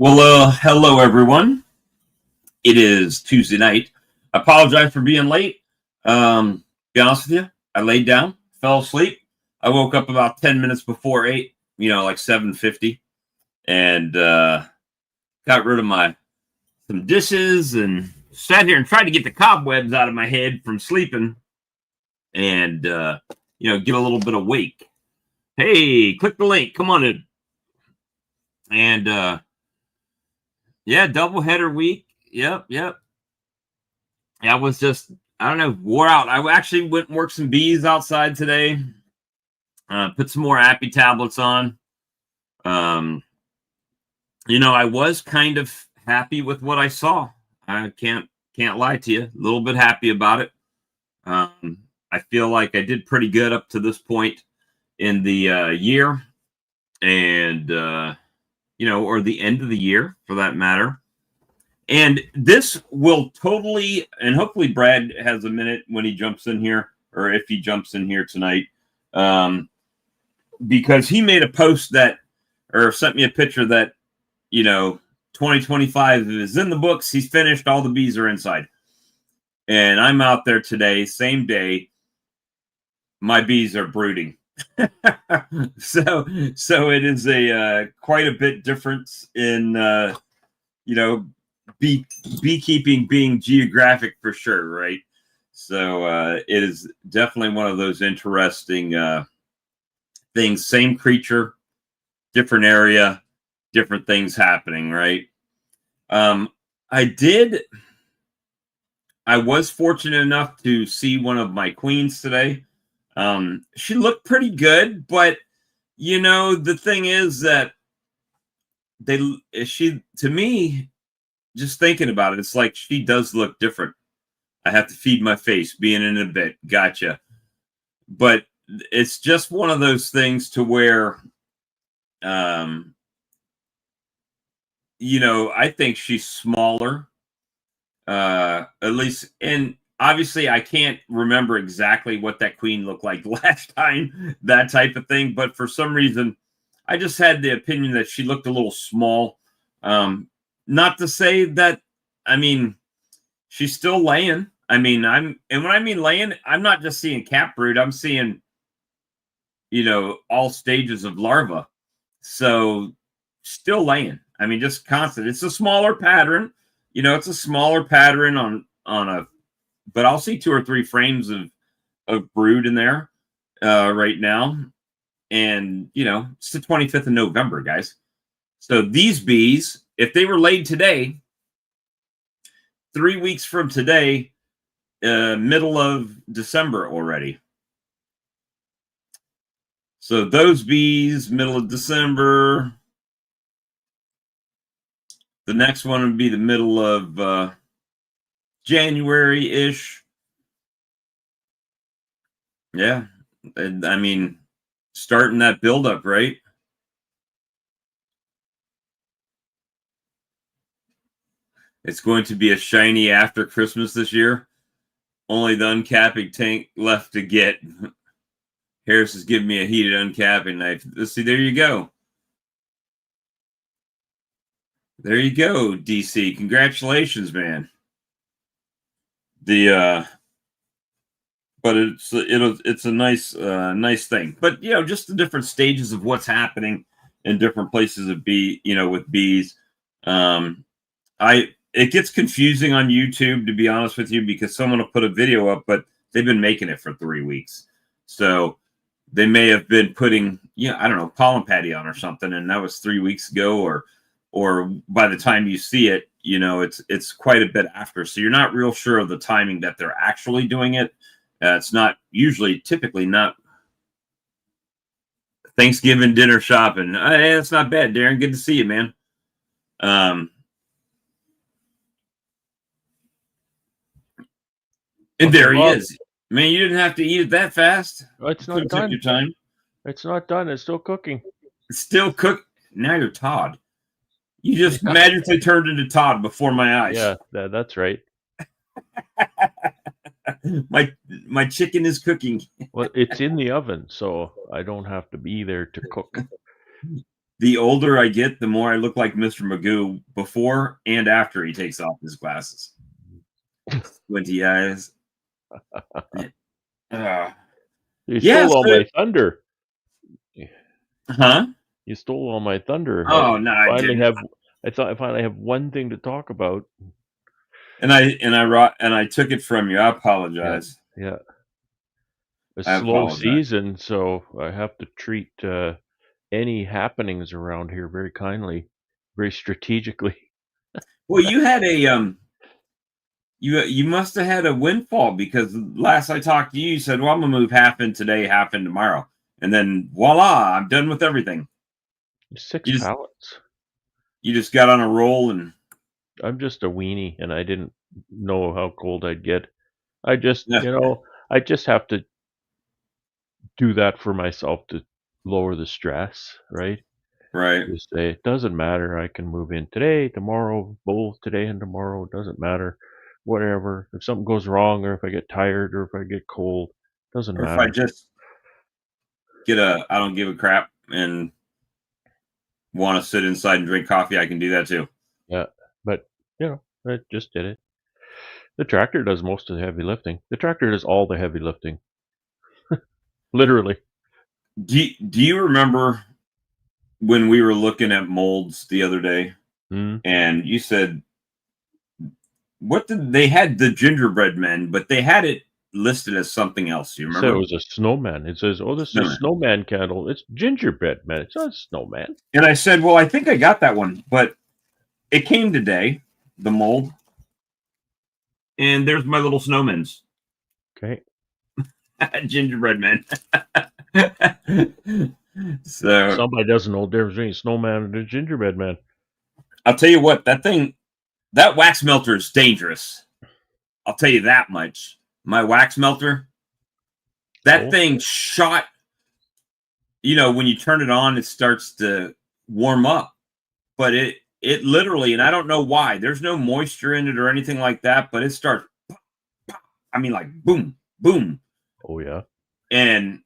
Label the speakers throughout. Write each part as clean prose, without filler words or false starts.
Speaker 1: Well, hello everyone. It is Tuesday night. I apologize for being late. Be honest with you, I laid down, fell asleep. I woke up about 10 minutes before 8, like 7:50, and got rid of some dishes and sat here and tried to get the cobwebs out of my head from sleeping and get a little bit awake. Hey, click the link. Come on in. And yeah, doubleheader week. Yep. I was just, I don't know, wore out. I actually went and worked some bees outside today. Put some more Appy tablets on. I was kind of happy with what I saw. I can't lie to you. A little bit happy about it. I feel like I did pretty good up to this point in the year, and or the end of the year for that matter. And this will totally, and hopefully Brad has a minute when he jumps in here, or if he jumps in here tonight, because he made a post that, or sent me a picture that, 2025 is in the books. He's finished. All the bees are inside. And I'm out there today, same day. My bees are brooding. so it is a quite a bit difference in, beekeeping being geographic for sure, right? So it is definitely one of those interesting things. Same creature, different area, different things happening, right? I was fortunate enough to see one of my queens today. She looked pretty good, but the thing is that to me, just thinking about it, it's like she does look different. I have to feed my face, being in a bit. Gotcha. But it's just one of those things to where, I think she's smaller. At least, and obviously I can't remember exactly what that queen looked like last time, that type of thing. But for some reason, I just had the opinion that she looked a little small. Not to say that, she's still laying. And when I mean laying, I'm not just seeing cap brood. I'm seeing, all stages of larva. So still laying. Just constant. It's a smaller pattern. It's a smaller pattern on a, but I'll see 2 or 3 frames of brood in there right now. And, it's the 25th of November, guys. So these bees, if they were laid today, 3 weeks from today, middle of December already. So those bees, middle of December. The next one would be the middle of January-ish. Yeah. And, starting that buildup, right? It's going to be a shiny after Christmas this year. Only the uncapping tank left to get. Harris is giving me a heated uncapping knife. Let's see, there you go. There you go, DC. Congratulations, man. But it's a nice thing. But just the different stages of what's happening in different places of with bees. It gets confusing on YouTube, to be honest with you, because someone will put a video up, but they've been making it for 3 weeks. So they may have been putting, I don't know, pollen patty on or something, and that was 3 weeks ago, or by the time you see it, it's quite a bit after. So you're not real sure of the timing that they're actually doing it. It's not typically not Thanksgiving dinner shopping. Hey, that's not bad, Darren. Good to see you, man. And there he is. Man, you didn't have to eat it that fast.
Speaker 2: It's not done.
Speaker 1: Your time.
Speaker 2: It's not done. It's still cooking.
Speaker 1: It's still cooked. Now you're Todd. You just magically turned into Todd before my eyes.
Speaker 2: Yeah, that's right.
Speaker 1: My chicken is cooking.
Speaker 2: Well, it's in the oven, so I don't have to be there to cook.
Speaker 1: The older I get, the more I look like Mr. Magoo before and after he takes off his glasses. Squinty eyes. Uh,
Speaker 2: You
Speaker 1: yeah.
Speaker 2: stole all my thunder.
Speaker 1: Huh?
Speaker 2: You stole all my thunder.
Speaker 1: Oh no, I didn't.
Speaker 2: I thought I finally have one thing to talk about.
Speaker 1: And I took it from you. I apologize.
Speaker 2: Yeah. A
Speaker 1: I
Speaker 2: slow
Speaker 1: apologize.
Speaker 2: season, so I have to treat any happenings around here very kindly, very strategically.
Speaker 1: Well, you had a you must have had a windfall because last I talked to you, you said, "Well, I'm gonna move half in today, half in tomorrow," and then voila, I'm done with everything.
Speaker 2: 6
Speaker 1: You just
Speaker 2: pallets.
Speaker 1: you just got on a roll, and
Speaker 2: I'm just a weenie, and I didn't know how cold I'd get. I just,
Speaker 1: yeah,
Speaker 2: I just have to do that for myself to lower the stress, right?
Speaker 1: right.
Speaker 2: Just say, "It doesn't matter, I can move in today, tomorrow, both today and tomorrow, it doesn't matter, whatever. If something goes wrong or if I get tired or if I get cold, doesn't
Speaker 1: Or if I
Speaker 2: matter."
Speaker 1: just get a I don't give a crap and want to sit inside and drink coffee, I can do that too.
Speaker 2: Yeah, but, I just did it. The tractor does most of the heavy lifting. The tractor does all the heavy lifting, literally.
Speaker 1: Do you remember when we were looking at molds the other day,
Speaker 2: Mm.
Speaker 1: and you said what did they had the gingerbread men, but they had it listed as something else. You
Speaker 2: It said it
Speaker 1: remember?
Speaker 2: was a snowman. It says, "Oh, this is a
Speaker 1: No.
Speaker 2: snowman candle." It's gingerbread man. It's not a snowman.
Speaker 1: And I said, well, I think I got that one, but it came today, the mold, and there's my little snowmans,
Speaker 2: Okay.
Speaker 1: gingerbread men. So
Speaker 2: Somebody doesn't know the difference between a snowman and a gingerbread man.
Speaker 1: I'll tell you what, that wax melter is dangerous. I'll tell you that much. My wax melter, that
Speaker 2: Oh,
Speaker 1: thing shot. When you turn it on, it starts to warm up, but it literally, and I don't know why. There's no moisture in it or anything like that, but it starts. I mean, like boom, boom,
Speaker 2: oh yeah.
Speaker 1: and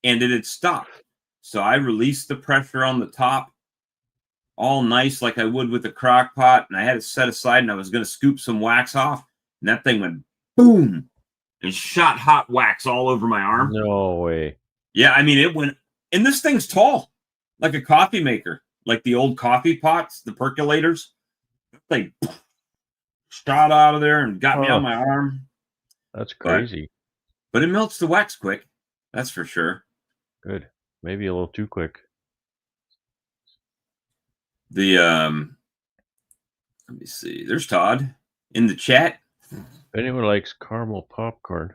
Speaker 1: it had stopped. So I released the pressure on the top, all nice like I would with a crock pot, and I had it set aside, and I was going to scoop some wax off, and that thing went boom and shot hot wax all over my arm.
Speaker 2: No way.
Speaker 1: Yeah, I mean, it went, and this thing's tall, like a coffee maker, like the old coffee pots, the percolators. They shot out of there and got me on
Speaker 2: Huh.
Speaker 1: my arm.
Speaker 2: That's
Speaker 1: But
Speaker 2: crazy.
Speaker 1: it melts the wax quick. That's for sure.
Speaker 2: Good. Maybe a little too quick.
Speaker 1: The let me see. There's Todd in the chat.
Speaker 2: If anyone likes caramel popcorn,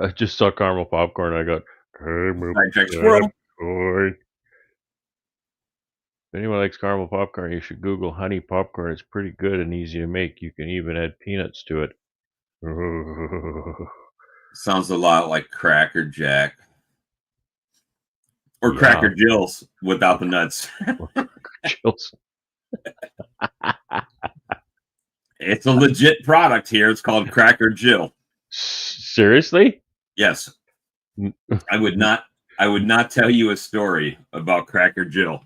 Speaker 2: I just saw caramel popcorn. I got caramel
Speaker 1: Sidetrack squirrel.
Speaker 2: popcorn. If anyone likes caramel popcorn, you should Google honey popcorn. It's pretty good and easy to make. You can even add peanuts to it.
Speaker 1: Sounds a lot like Cracker Jack or
Speaker 2: Yeah.
Speaker 1: Cracker Jill's without the nuts.
Speaker 2: Chills.
Speaker 1: It's a legit product here. It's called Cracker Jill.
Speaker 2: Seriously?
Speaker 1: Yes. I would not tell you a story about Cracker Jill.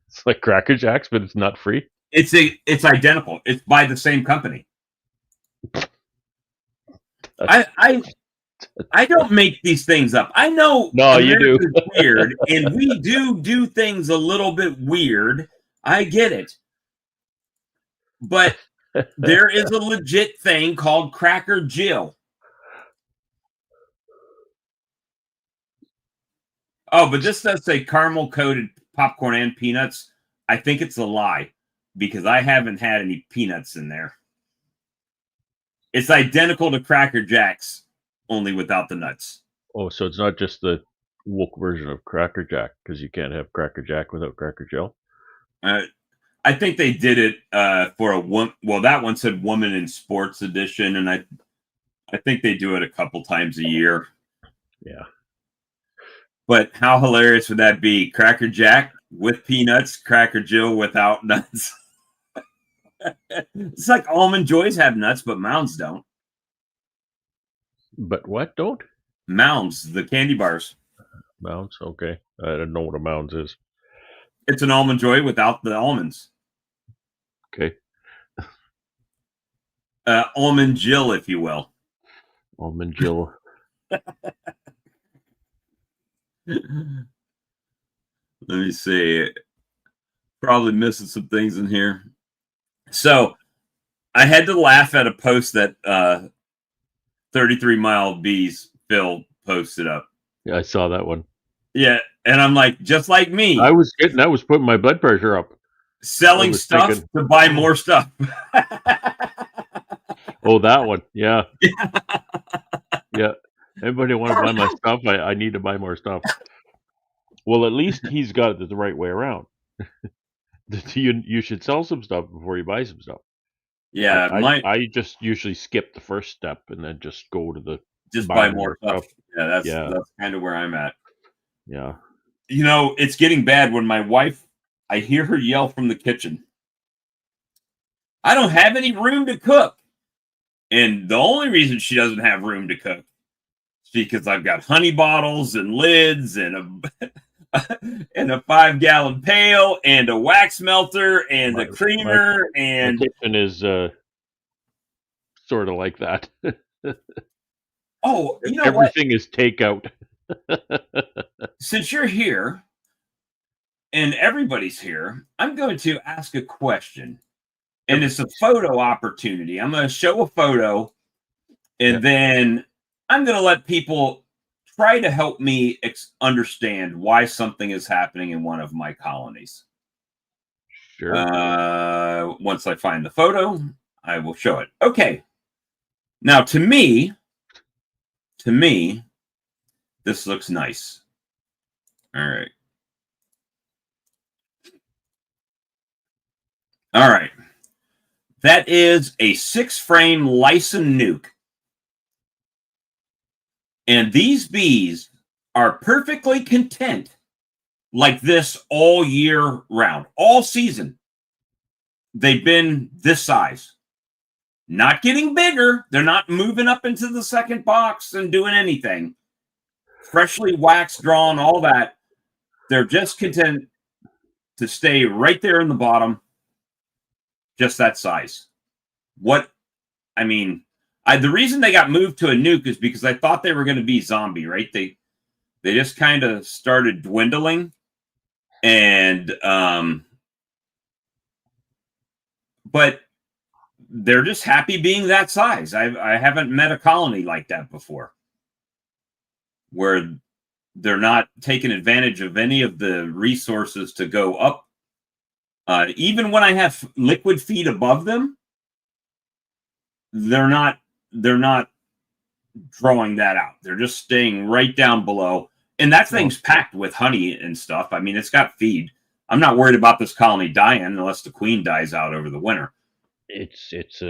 Speaker 2: It's like Cracker Jacks, but it's nut free.
Speaker 1: It's identical. It's by the same company. I don't make these things up. I know
Speaker 2: No, you do.
Speaker 1: America's weird, and we do things a little bit weird. I get it. But there is a legit thing called Cracker Jill. Oh, but this does say caramel coated popcorn and peanuts. I think it's a lie because I haven't had any peanuts in there. It's identical to Cracker Jacks, only without the nuts.
Speaker 2: Oh, so it's not just the woke version of Cracker Jack, because you can't have Cracker Jack without Cracker Jill.
Speaker 1: I think they did it for a one. Well, that one said "Woman in Sports Edition," and I think they do it a couple times a year.
Speaker 2: Yeah.
Speaker 1: But how hilarious would that be? Cracker Jack with peanuts, Cracker Jill without nuts. It's like Almond Joys have nuts, but Mounds don't.
Speaker 2: But what don't?
Speaker 1: Mounds, the candy bars.
Speaker 2: Mounds, okay. I don't know what a Mounds is.
Speaker 1: It's an almond joy without the almonds.
Speaker 2: Okay.
Speaker 1: Almond Jill, if you will.
Speaker 2: Almond Jill.
Speaker 1: Let me see. Probably missing some things in here. So I had to laugh at a post that 33 Mile Bees Phil posted up.
Speaker 2: Yeah, I saw that one.
Speaker 1: Yeah. And I'm like, just like
Speaker 2: I
Speaker 1: me,
Speaker 2: was putting my blood pressure up. I
Speaker 1: selling
Speaker 2: was
Speaker 1: stuff
Speaker 2: thinking,
Speaker 1: to buy
Speaker 2: oh,
Speaker 1: more stuff.
Speaker 2: oh, that one. Yeah. Yeah. Everybody want to buy my stuff. I need to buy more stuff. Well, at least he's got it the right way around. You should sell some stuff before you buy some stuff.
Speaker 1: Yeah.
Speaker 2: I just usually skip the first step and then just go to the
Speaker 1: Just buy
Speaker 2: buying
Speaker 1: more
Speaker 2: more
Speaker 1: stuff.
Speaker 2: stuff.
Speaker 1: Yeah.
Speaker 2: Yeah.
Speaker 1: That's kind of where I'm at.
Speaker 2: Yeah.
Speaker 1: It's getting bad when my wife, I hear her yell from the kitchen, I don't have any room to cook. And the only reason she doesn't have room to cook is because I've got honey bottles and lids and a and a 5-gallon pail and a wax melter and
Speaker 2: My
Speaker 1: a
Speaker 2: my
Speaker 1: creamer
Speaker 2: my
Speaker 1: and
Speaker 2: kitchen is sort of like that.
Speaker 1: oh, you know what?
Speaker 2: Everything is takeout.
Speaker 1: Since you're here and everybody's here, I'm going to ask a question. And
Speaker 2: Yep.
Speaker 1: it's a photo opportunity. I'm going to show a photo and
Speaker 2: Yep.
Speaker 1: then I'm going to let people try to help me understand why something is happening in one of my colonies.
Speaker 2: Sure.
Speaker 1: Once I find the photo, I will show it. Okay. Now, to me, this looks nice. All right. All right. That is a 6-frame Lyson nuke. And these bees are perfectly content like this all year round, all season. They've been this size, not getting bigger. They're not moving up into the second box and doing anything. Freshly waxed, drawn, all that. They're just content to stay right there in the bottom, just that size. What I mean, the reason they got moved to a nuke is because I thought they were going to be zombie, right? They just kind of started dwindling, and but they're just happy being that size. I haven't met a colony like that before, where they're not taking advantage of any of the resources to go up. Even when I have liquid feed above them, they're not drawing that out. They're just staying right down below. And that
Speaker 2: Well,
Speaker 1: thing's packed with honey and stuff. I mean, it's got feed. I'm not worried about this colony dying unless the queen dies out over the winter.
Speaker 2: it's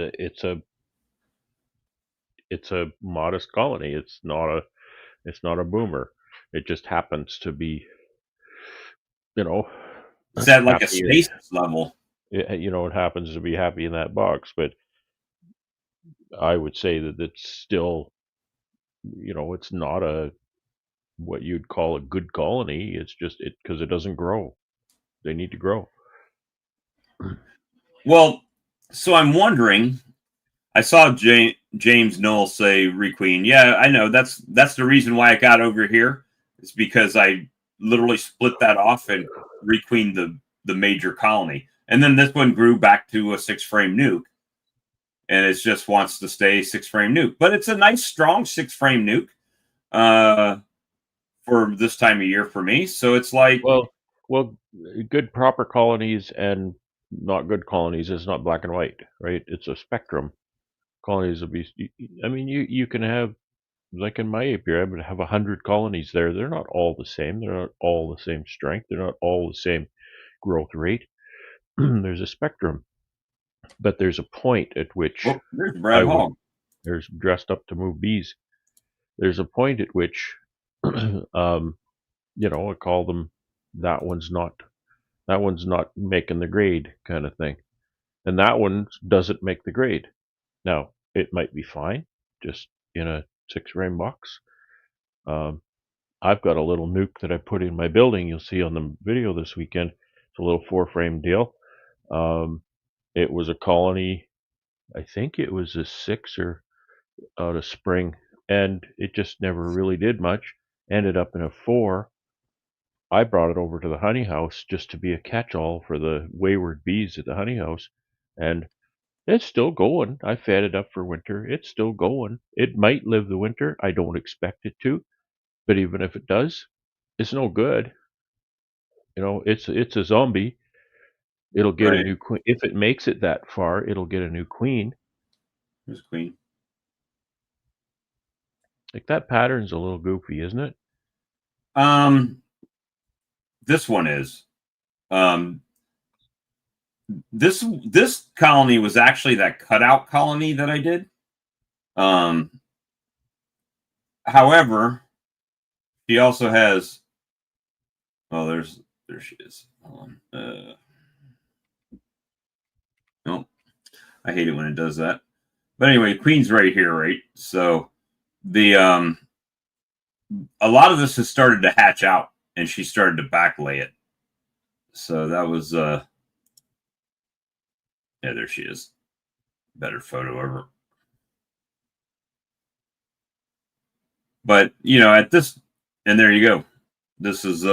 Speaker 2: a modest colony. It's not a boomer. It just happens to be, you know,
Speaker 1: It's at like a
Speaker 2: happy.
Speaker 1: space level.
Speaker 2: It happens to be happy in that box. But I would say that it's still, it's not a what you'd call a good colony. It's just because it doesn't grow. They need to grow.
Speaker 1: Well, so I'm wondering. I saw James Knoll say requeen. Yeah, I know. That's the reason why I got over here. It's because I literally split that off and requeened the major colony, and then this one grew back to a 6-frame nuke, and it just wants to stay 6-frame nuke. But it's a nice, strong 6-frame nuke for this time of year for me. So it's like,
Speaker 2: Well, good proper colonies and not good colonies is not black and white, right? It's a spectrum. Colonies will be. I mean, you can have, like in my apiary, I would have 100 colonies there. They're not all the same. They're not all the same strength. They're not all the same growth rate. There's a spectrum, but there's a point at which
Speaker 1: oh, there's Brad
Speaker 2: I would.
Speaker 1: Hogg.
Speaker 2: There's dressed up to move bees. There's a point at which, I call them that one's not making the grade kind of thing, and that one doesn't make the grade. Now it might be fine, just in a 6-frame box. Um, I've got a little nuke that I put in my building. You'll see on the video this weekend. It's a little 4-frame deal. It was a colony. I think it was a 6 or out of spring, and it just never really did much. Ended up in a 4. I brought it over to the honey house just to be a catch-all for the wayward bees at the honey house, and it's still going. I fed it up for winter. It's still going. It might live the winter. I don't expect it to, but even if it does, it's no good. It's a zombie. It'll get a
Speaker 1: Right.
Speaker 2: new queen. If it makes it that far, it'll get a new queen.
Speaker 1: There's Queen.
Speaker 2: Like, that pattern's a little goofy, isn't it?
Speaker 1: This one is. Um, this colony was actually that cutout colony that I did. However, she also has. Oh, there she is. Hold on. No, I hate it when it does that. But anyway, Queen's right here, right? So the a lot of this has started to hatch out, and she started to backlay it. So that was yeah, there she is. Better photo of her. But at this, and there you go. This is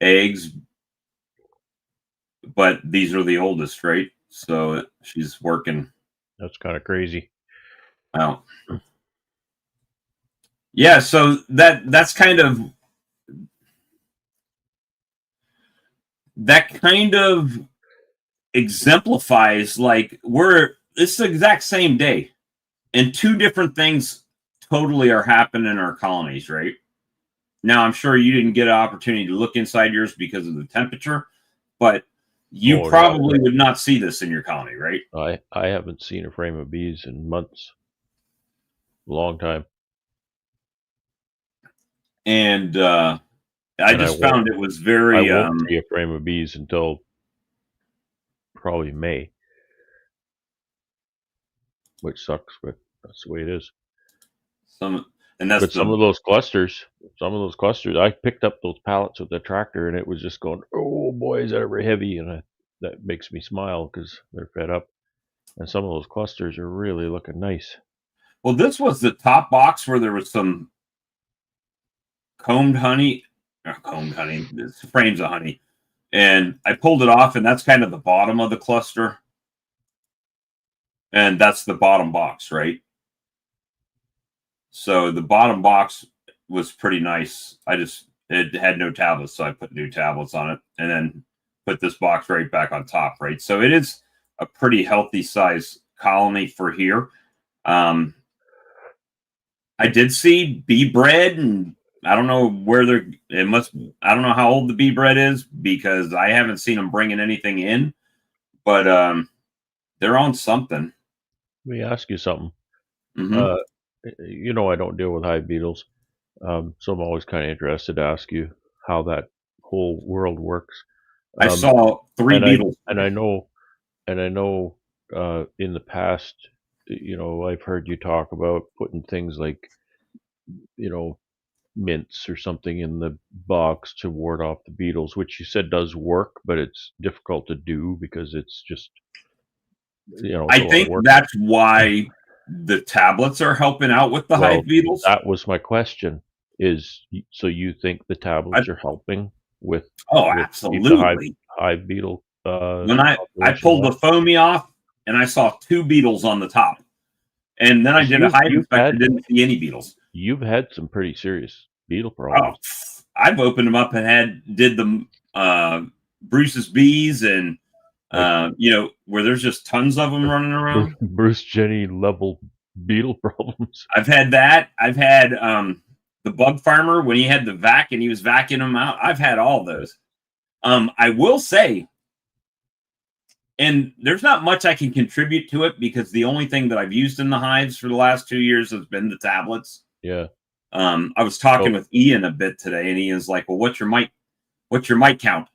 Speaker 1: eggs, but these are the oldest, right? So she's working
Speaker 2: That's kind of crazy.
Speaker 1: out. Yeah, so that's kind of exemplifies, like, it's the exact same day, and two different things totally are happening in our colonies, right? Now, I'm sure you didn't get an opportunity to look inside yours because of the temperature, but you probably would not see this in your colony, right?
Speaker 2: I haven't seen a frame of bees in months. A long time.
Speaker 1: And I just found it was very.
Speaker 2: I won't see a frame of bees until probably May, which sucks, but that's the way it is.
Speaker 1: Some
Speaker 2: of those clusters, I picked up those pallets with the tractor, and it was just going, "Oh boy, is that ever heavy!" And that makes me smile because they're fed up. And some of those clusters are really looking nice.
Speaker 1: Well, this was the top box where there was some combed honey, frames of honey, and I pulled it off, and that's kind of the bottom of the cluster, and that's the bottom box, right? So the bottom box was pretty nice. It had no tablets, so I put new tablets on it, and then put this box right back on top, right? So it is a pretty healthy size colony for here. I did see bee bread, and I don't know where I don't know how old the bee bread is, because I haven't seen them bringing anything in, but they're on something.
Speaker 2: Let me ask you something.
Speaker 1: Mm-hmm.
Speaker 2: I don't deal with hive beetles, so I'm always kind of interested to ask you how that whole world works.
Speaker 1: I saw 3 beetles.
Speaker 2: And I know in the past, I've heard you talk about putting things like, mints or something in the box to ward off the beetles, which you said does work, but it's difficult to do because it's just,
Speaker 1: I think that's why the tablets are helping out with the hive beetles.
Speaker 2: That was my question. So you think the tablets are helping with?
Speaker 1: Oh, absolutely.
Speaker 2: The hive beetle.
Speaker 1: When I pulled the foamy off, and I saw 2 beetles on the top, and then I did a hive inspection, didn't see any beetles.
Speaker 2: You've had some pretty serious beetle problems.
Speaker 1: Oh, I've opened them up and did the Bruce's bees, and where there's just tons of them running around.
Speaker 2: Bruce Jenny level beetle problems.
Speaker 1: I've had that. I've had the bug farmer when he had the vac and he was vacuuming them out. I've had all those. I will say, and there's not much I can contribute to it, because the only thing that I've used in the hives for the last 2 years has been the tablets.
Speaker 2: Yeah.
Speaker 1: I was talking with Ian a bit today, and Ian's like, "Well, what's your mite count?"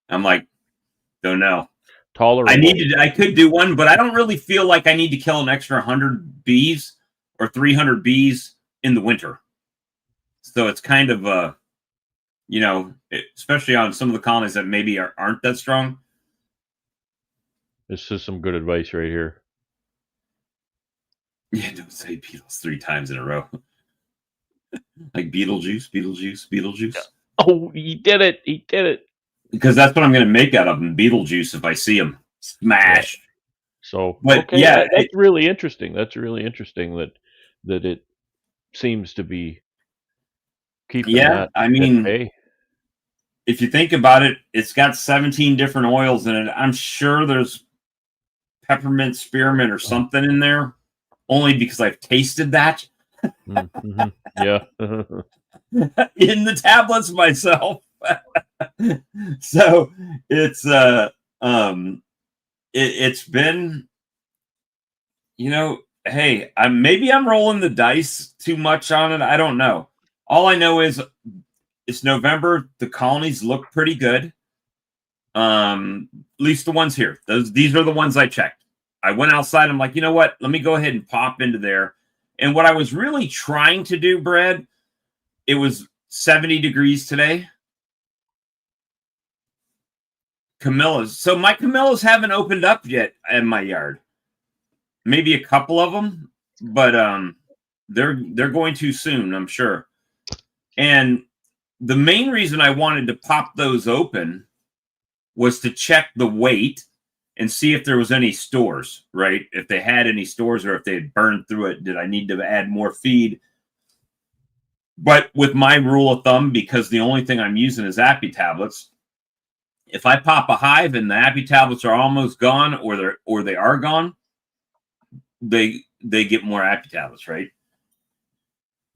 Speaker 1: I'm like, "Don't know." I could do one, but I don't really feel like I need to kill an extra 100 bees or 300 bees in the winter. So it's kind of especially on some of the colonies that maybe aren't that strong.
Speaker 2: This is some good advice right here.
Speaker 1: Yeah, don't say Beatles 3 times in a row. Like Beetlejuice, Beetlejuice, Beetlejuice.
Speaker 2: Oh, he did it! He did it!
Speaker 1: Because that's what I'm going to make out of them, Beetlejuice, if I see them.
Speaker 2: Yeah.
Speaker 1: Smash.
Speaker 2: So
Speaker 1: But
Speaker 2: okay,
Speaker 1: yeah,
Speaker 2: that's really interesting. That's really interesting that it seems to be keeping
Speaker 1: yeah.
Speaker 2: that
Speaker 1: I
Speaker 2: at
Speaker 1: mean,
Speaker 2: bay.
Speaker 1: if you think about it, it's got 17 different oils in it. I'm sure there's peppermint, spearmint, or something in there, only because I've tasted that
Speaker 2: Mm-hmm. Yeah.
Speaker 1: in the tablets myself. So it's it's been, hey, maybe I'm rolling the dice too much on it. I don't know. All I know is it's November. The colonies look pretty good. At least the ones here. These are the ones I checked. I went outside. I'm like, you know what? Let me go ahead and pop into there. And what I was really trying to do, Brad, it was 70 degrees today. Camellias. So my camellias haven't opened up yet in my yard. Maybe a couple of them, but they're going to soon, I'm sure. And the main reason I wanted to pop those open was to check the weight and see if there was any stores, right? If they had any stores or if they had burned through it, did I need to add more feed? But with my rule of thumb, because the only thing I'm using is Appy tablets, if I pop a hive and the Appy tablets are almost gone or they are gone, they get more Appy tablets, right?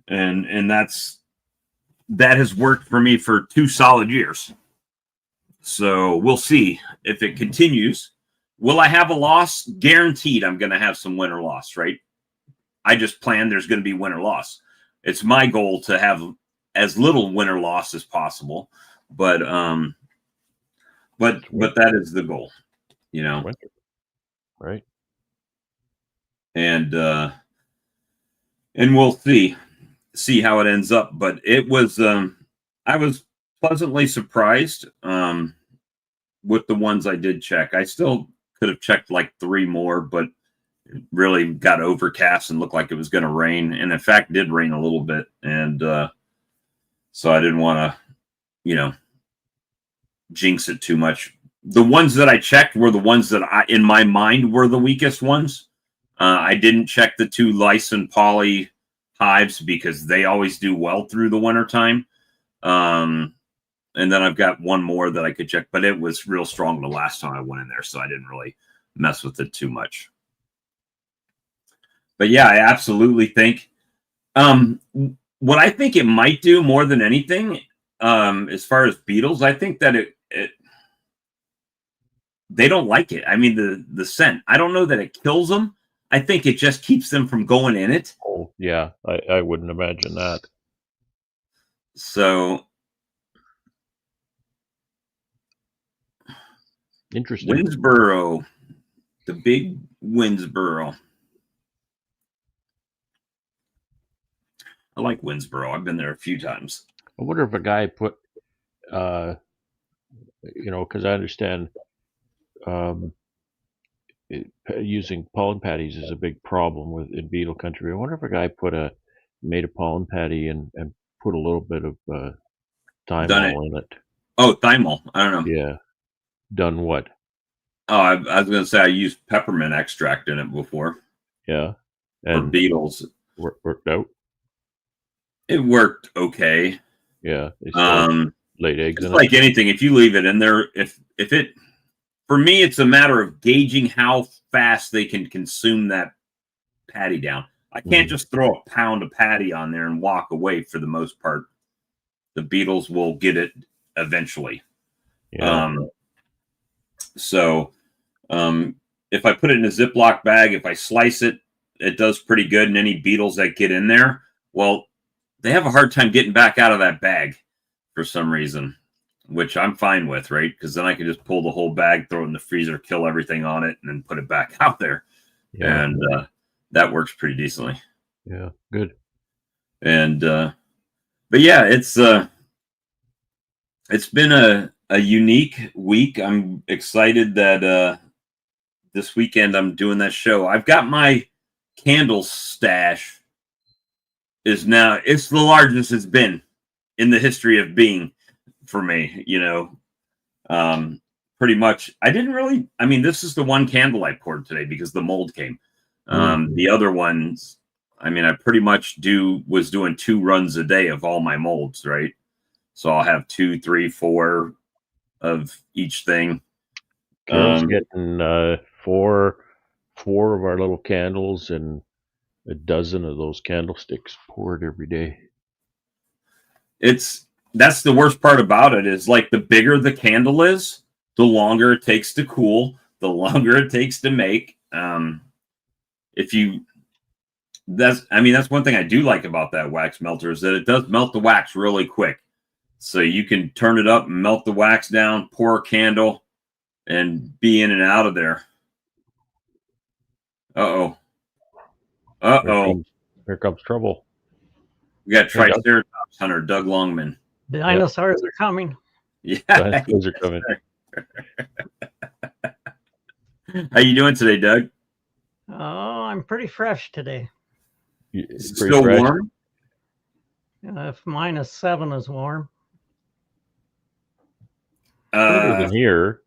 Speaker 1: And that has worked for me for 2 solid years. So we'll see if it continues. Will I have a loss? Guaranteed I'm going to have some winter loss, right? I just plan there's going to be winter loss. It's my goal to have as little winter loss as possible, but that is the goal,
Speaker 2: Winter. Right.
Speaker 1: and we'll see how it ends up. But it was I was pleasantly surprised with the ones I did check. I still could have checked like 3 more, but it really got overcast and looked like it was going to rain, and in fact did rain a little bit. And so I didn't want to jinx it too much. The ones that I checked were the ones that in my mind were the weakest ones. I didn't check the 2 lice and poly hives because they always do well through the wintertime. And then I've got 1 more that I could check, but it was real strong the last time I went in there, so I didn't really mess with it too much. But yeah, I absolutely think what I think it might do more than anything, as far as beetles, I think that it they don't like it. I mean, the scent. I don't know that it kills them. I think it just keeps them from going in it.
Speaker 2: Oh, yeah. I wouldn't imagine that.
Speaker 1: So
Speaker 2: Interesting.
Speaker 1: Winsboro, the big Winsboro. I like Winsboro. I've been there a few times.
Speaker 2: I wonder if a guy put, because I understand using pollen patties is a big problem in beetle country. I wonder if a guy made a pollen patty and put a little bit of
Speaker 1: Done it.
Speaker 2: thymol in it.
Speaker 1: Oh, thymol. I don't know.
Speaker 2: Yeah. Done what?
Speaker 1: Oh, I was going to say I used peppermint extract in it before.
Speaker 2: Yeah.
Speaker 1: For beetles.
Speaker 2: Worked out?
Speaker 1: It worked okay.
Speaker 2: Yeah. They still laid eggs in it.
Speaker 1: Like anything, if you leave it in there, if it, for me, it's a matter of gauging how fast they can consume that patty down. I can't just throw a pound of patty on there and walk away for the most part. The beetles will get it eventually.
Speaker 2: Yeah.
Speaker 1: So if I put it in a Ziploc bag, if I slice it, it does pretty good. And any beetles that get in there, well, they have a hard time getting back out of that bag for some reason, which I'm fine with, right? Because then I can just pull the whole bag, throw it in the freezer, kill everything on it, and then put it back out there.
Speaker 2: Yeah.
Speaker 1: And that works pretty decently.
Speaker 2: Yeah. Good.
Speaker 1: And But yeah, it's been a unique week. I'm excited that this weekend I'm doing that show. I've got my candle stash is now it's the largest it's been in the history of being for me, pretty much. I didn't really, I mean, this is the one candle I poured today because the mold came. The other ones, I mean, I pretty much was doing 2 runs a day of all my molds, right? So I'll have 2, 3, 4 of each thing.
Speaker 2: Carol's getting four of our little candles and a dozen of those candlesticks poured every day.
Speaker 1: That's the worst part about it is like the bigger the candle is, the longer it takes to cool, the longer it takes to make. If you that's one thing I do like about that wax melter is that it does melt the wax really quick. So you can turn it up and melt the wax down, pour a candle, and be in and out of there. Uh-oh.
Speaker 2: Here comes trouble.
Speaker 1: We got Triceratops hunter Doug Longman.
Speaker 3: The dinosaurs are coming.
Speaker 1: Yeah.
Speaker 2: Dinosaurs are coming.
Speaker 1: How you doing today, Doug?
Speaker 3: Oh, I'm pretty fresh today.
Speaker 1: Still fresh. Warm?
Speaker 3: If -7 is warm.
Speaker 2: Further than here,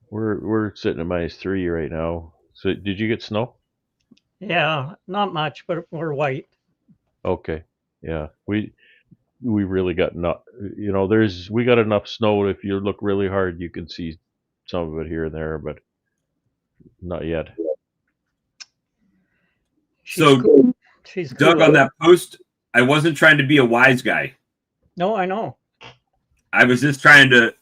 Speaker 2: we're sitting at -3 right now. So did you get snow?
Speaker 3: Yeah, not much, but we're white.
Speaker 2: Okay. Yeah. We really got we got enough snow. If you look really hard, you can see some of it here and there, but not yet.
Speaker 1: She's Doug, cool. On that post, I wasn't trying to be a wise guy.
Speaker 3: No, I know.
Speaker 1: I was just trying to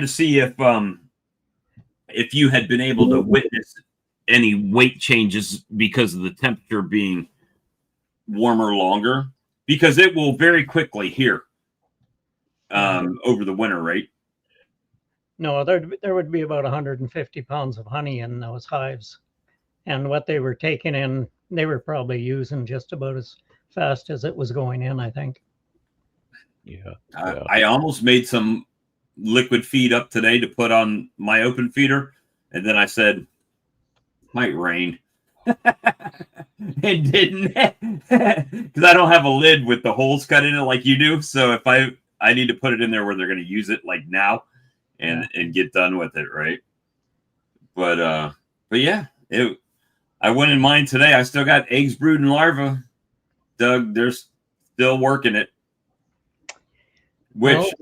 Speaker 1: see if you had been able to witness any weight changes because of the temperature being warmer longer, because it will very quickly here over the winter, right?
Speaker 3: No, there would be about 150 pounds of honey in those hives, and what they were taking in, they were probably using just about as fast as it was going in, I think.
Speaker 2: Yeah.
Speaker 1: I almost made some liquid feed up today to put on my open feeder, and then I said, might rain. It didn't, because I don't have a lid with the holes cut in it like you do. So if I need to put it in there where they're going to use it like now and get done with it, right? But yeah, I went in mine today. I still got eggs, brood, and larvae. Doug, they're still working it, which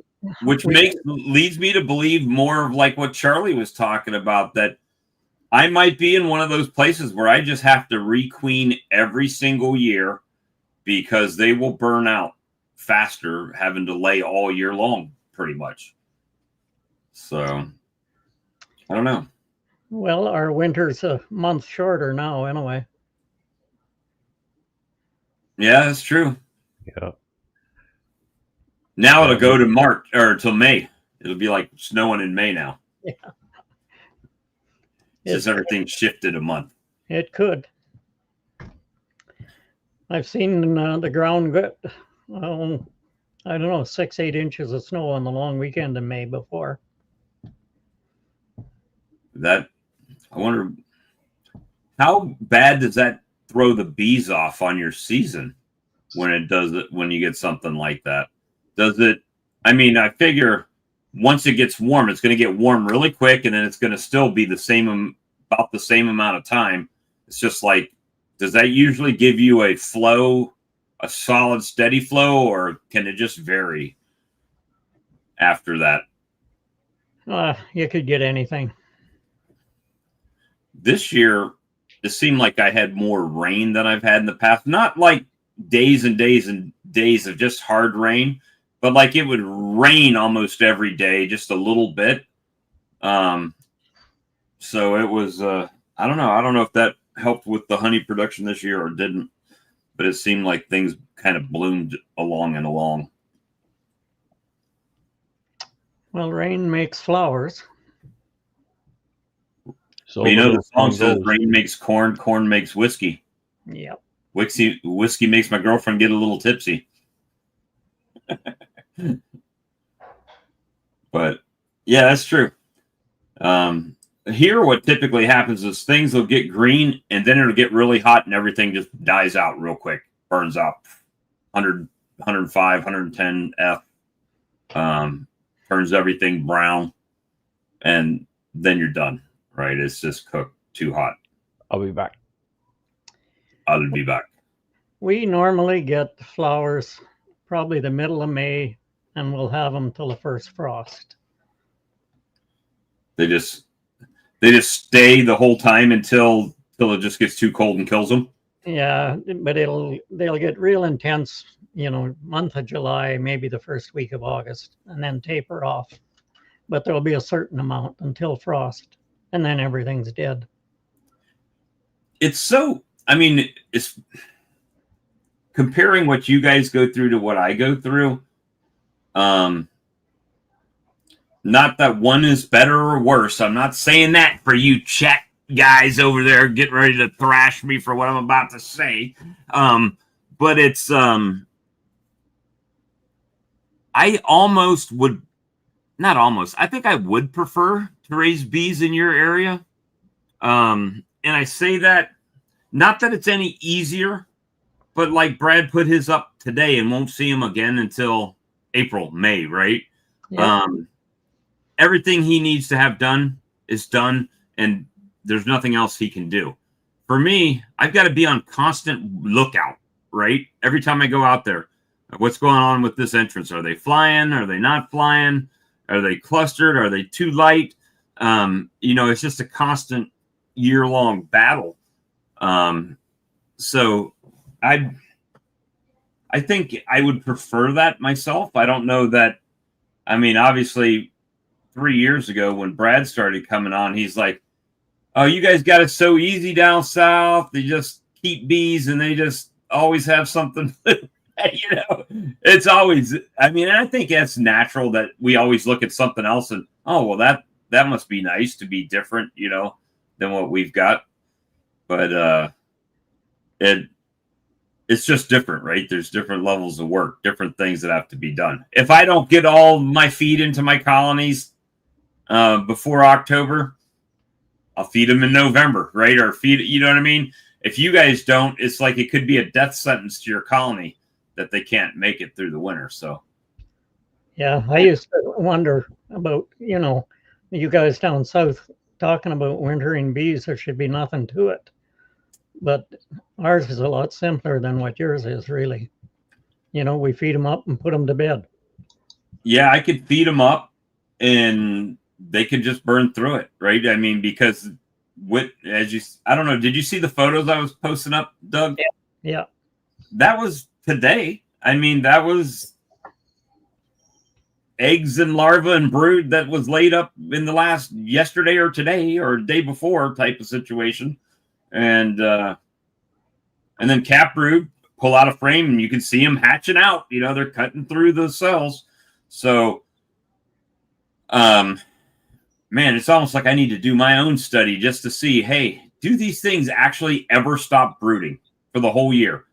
Speaker 1: leads me to believe more of like what Charlie was talking about, that I might be in one of those places where I just have to requeen every single year because they will burn out faster having to lay all year long, pretty much. So, I don't know.
Speaker 3: Well, our winter's a month shorter now, anyway.
Speaker 1: Yeah, that's true.
Speaker 2: Yeah.
Speaker 1: Now it'll go to March or till May. It'll be like snowing in May now.
Speaker 3: Yeah.
Speaker 1: Just everything shifted a month.
Speaker 3: It could. I've seen the ground get, I don't know, 6-8 inches of snow on the long weekend in May before.
Speaker 1: I wonder, how bad does that throw the bees off on your season when you get something like that? Does it, I mean, I figure once it gets warm, it's going to get warm really quick, and then it's going to still be about the same amount of time. It's just like, does that usually give you a solid, steady flow, or can it just vary after that?
Speaker 3: You could get anything.
Speaker 1: This year, it seemed like I had more rain than I've had in the past. Not like days and days and days of just hard rain, but like it would rain almost every day, just a little bit. So it was, I don't know. I don't know if that helped with the honey production this year or didn't, but it seemed like things kind of bloomed along and along.
Speaker 3: Well, rain makes flowers.
Speaker 1: So the song says rain makes corn, corn makes whiskey.
Speaker 3: Yep.
Speaker 1: Whiskey makes my girlfriend get a little tipsy. But yeah, that's true. Here, what typically happens is things will get green and then it'll get really hot and everything just dies out real quick, burns out 100, 105, 110 F, turns everything brown, and then you're done, right? It's just cooked too hot.
Speaker 2: I'll be back.
Speaker 1: I'll be back.
Speaker 3: We normally get the flowers probably the middle of May, and we'll have them till the first frost.
Speaker 1: They just stay the whole time until it just gets too cold and kills them.
Speaker 3: Yeah, but they'll get real intense, month of July, maybe the first week of August, and then taper off. But there'll be a certain amount until frost, and then everything's dead.
Speaker 1: It's comparing what you guys go through to what I go through. Not that one is better or worse. I'm not saying that for you chat guys over there getting ready to thrash me for what I'm about to say. But it's I almost would not almost. I think I would prefer to raise bees in your area. And I say that not that it's any easier, but like Brad put his up today and won't see him again until April, May, right?
Speaker 3: Yep.
Speaker 1: Everything he needs to have done is done, and there's nothing else he can do. For me, I've got to be on constant lookout, right? Every time I go out there, what's going on with this entrance? Are they flying? Are they not flying? Are they clustered? Are they too light? It's just a constant year-long battle. So I think I would prefer that myself. I don't know that. I mean, obviously, 3 years ago when Brad started coming on, he's like, "Oh, you guys got it so easy down south. They just keep bees and they just always have something." It's always. I mean, I think that's natural that we always look at something else and, oh, well, that must be nice to be different, than what we've got. But it's just different, right? There's different levels of work, different things that have to be done. If I don't get all my feed into my colonies before October, I'll feed them in November, right? Or feed, you know what I mean? If you guys don't, it's like it could be a death sentence to your colony that they can't make it through the winter. So,
Speaker 3: yeah, I used to wonder about, you guys down south talking about wintering bees. There should be nothing to it. But ours is a lot simpler than what yours is, really. We feed them up and put them to bed.
Speaker 1: Yeah, I could feed them up and they could just burn through it, right? I mean, because I don't know, did you see the photos I was posting up, Doug?
Speaker 3: Yeah.
Speaker 1: That was today. I mean, that was eggs and larvae and brood that was laid up in the last yesterday or today or day before type of situation. And then cap brood, pull out a frame and you can see them hatching out. They're cutting through the cells. So, man, it's almost like I need to do my own study just to see, hey, do these things actually ever stop brooding for the whole year?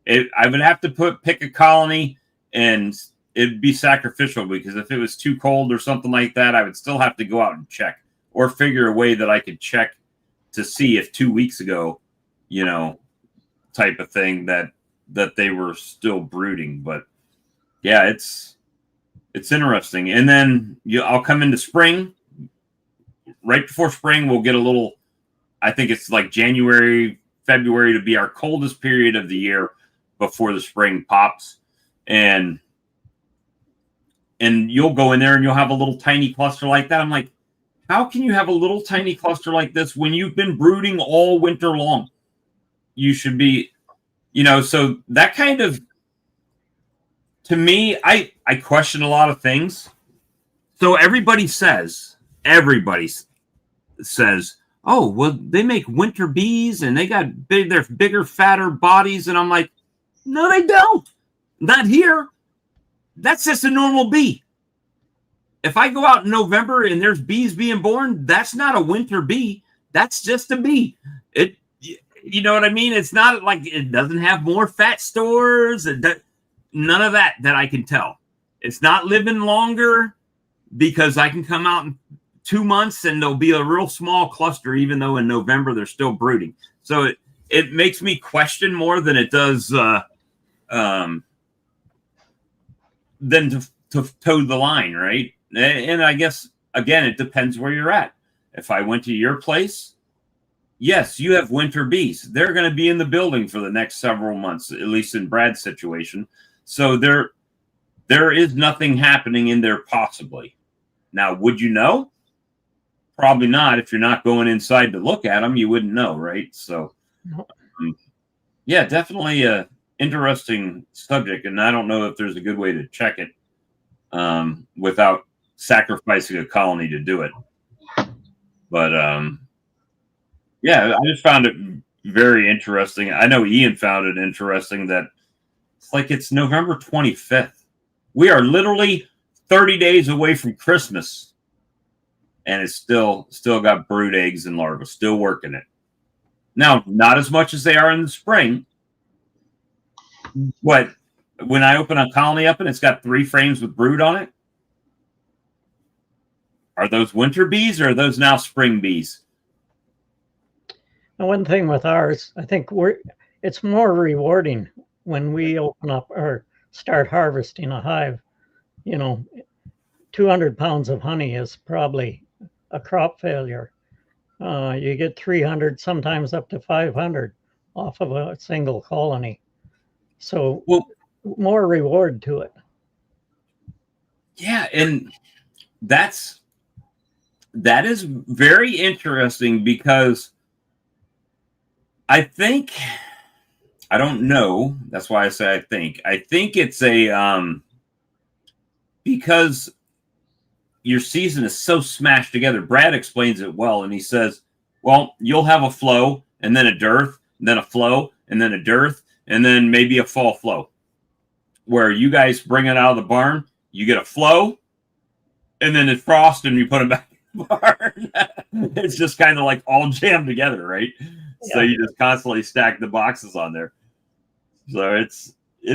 Speaker 1: I would have to pick a colony and it'd be sacrificial because if it was too cold or something like that, I would still have to go out and check or figure a way that I could check to see if 2 weeks ago, type of thing that they were still brooding. But yeah, it's interesting. And then I'll come into spring. Right before spring, we'll get a little, I think it's like January, February to be our coldest period of the year before the spring pops. And you'll go in there and you'll have a little tiny cluster like that. I'm like, how can you have a little tiny cluster like this when you've been brooding all winter long? You should be, so that kind of, to me, I question a lot of things. So everybody says, oh, well, they make winter bees and they got they're bigger, fatter bodies. And I'm like, no, they don't. Not here. That's just a normal bee. If I go out in November and there's bees being born, that's not a winter bee. That's just a bee. You know what I mean? It's not like it doesn't have more fat stores. None of that I can tell. It's not living longer because I can come out in 2 months and there'll be a real small cluster, even though in November they're still brooding. So it makes me question more than it does than to toe the line, right? And I guess, again, it depends where you're at. If I went to your place, yes, you have winter bees. They're going to be in the building for the next several months, at least in Brad's situation. So there is nothing happening in there possibly. Now, would you know? Probably not. If you're not going inside to look at them, you wouldn't know, right? So, yeah, definitely a interesting subject, and I don't know if there's a good way to check it without sacrificing a colony to do it. But yeah, I just found it very interesting. I know Ian found it interesting that it's like it's November 25th. We are literally 30 days away from Christmas, and it's still got brood eggs and larvae, still working it. Now, not as much as they are in the spring, but when I open a colony up and it's got 3 frames with brood on it, are those winter bees or are those now spring bees?
Speaker 3: And one thing with ours, I think it's more rewarding when we open up or start harvesting a hive. 200 pounds of honey is probably a crop failure. You get 300, sometimes up to 500 off of a single colony. So more reward to it.
Speaker 1: Yeah, and that is very interesting because I think, I don't know, that's why I say I think it's because your season is so smashed together. Brad explains it well, and he says, well, you'll have a flow and then a dearth, and then a flow and then a dearth, and then maybe a fall flow. Where you guys bring it out of the barn, you get a flow, and then it's frost, and you put them back in the barn. It's just kind of like all jammed together, right? Yeah. So you just constantly stack the boxes on there. So it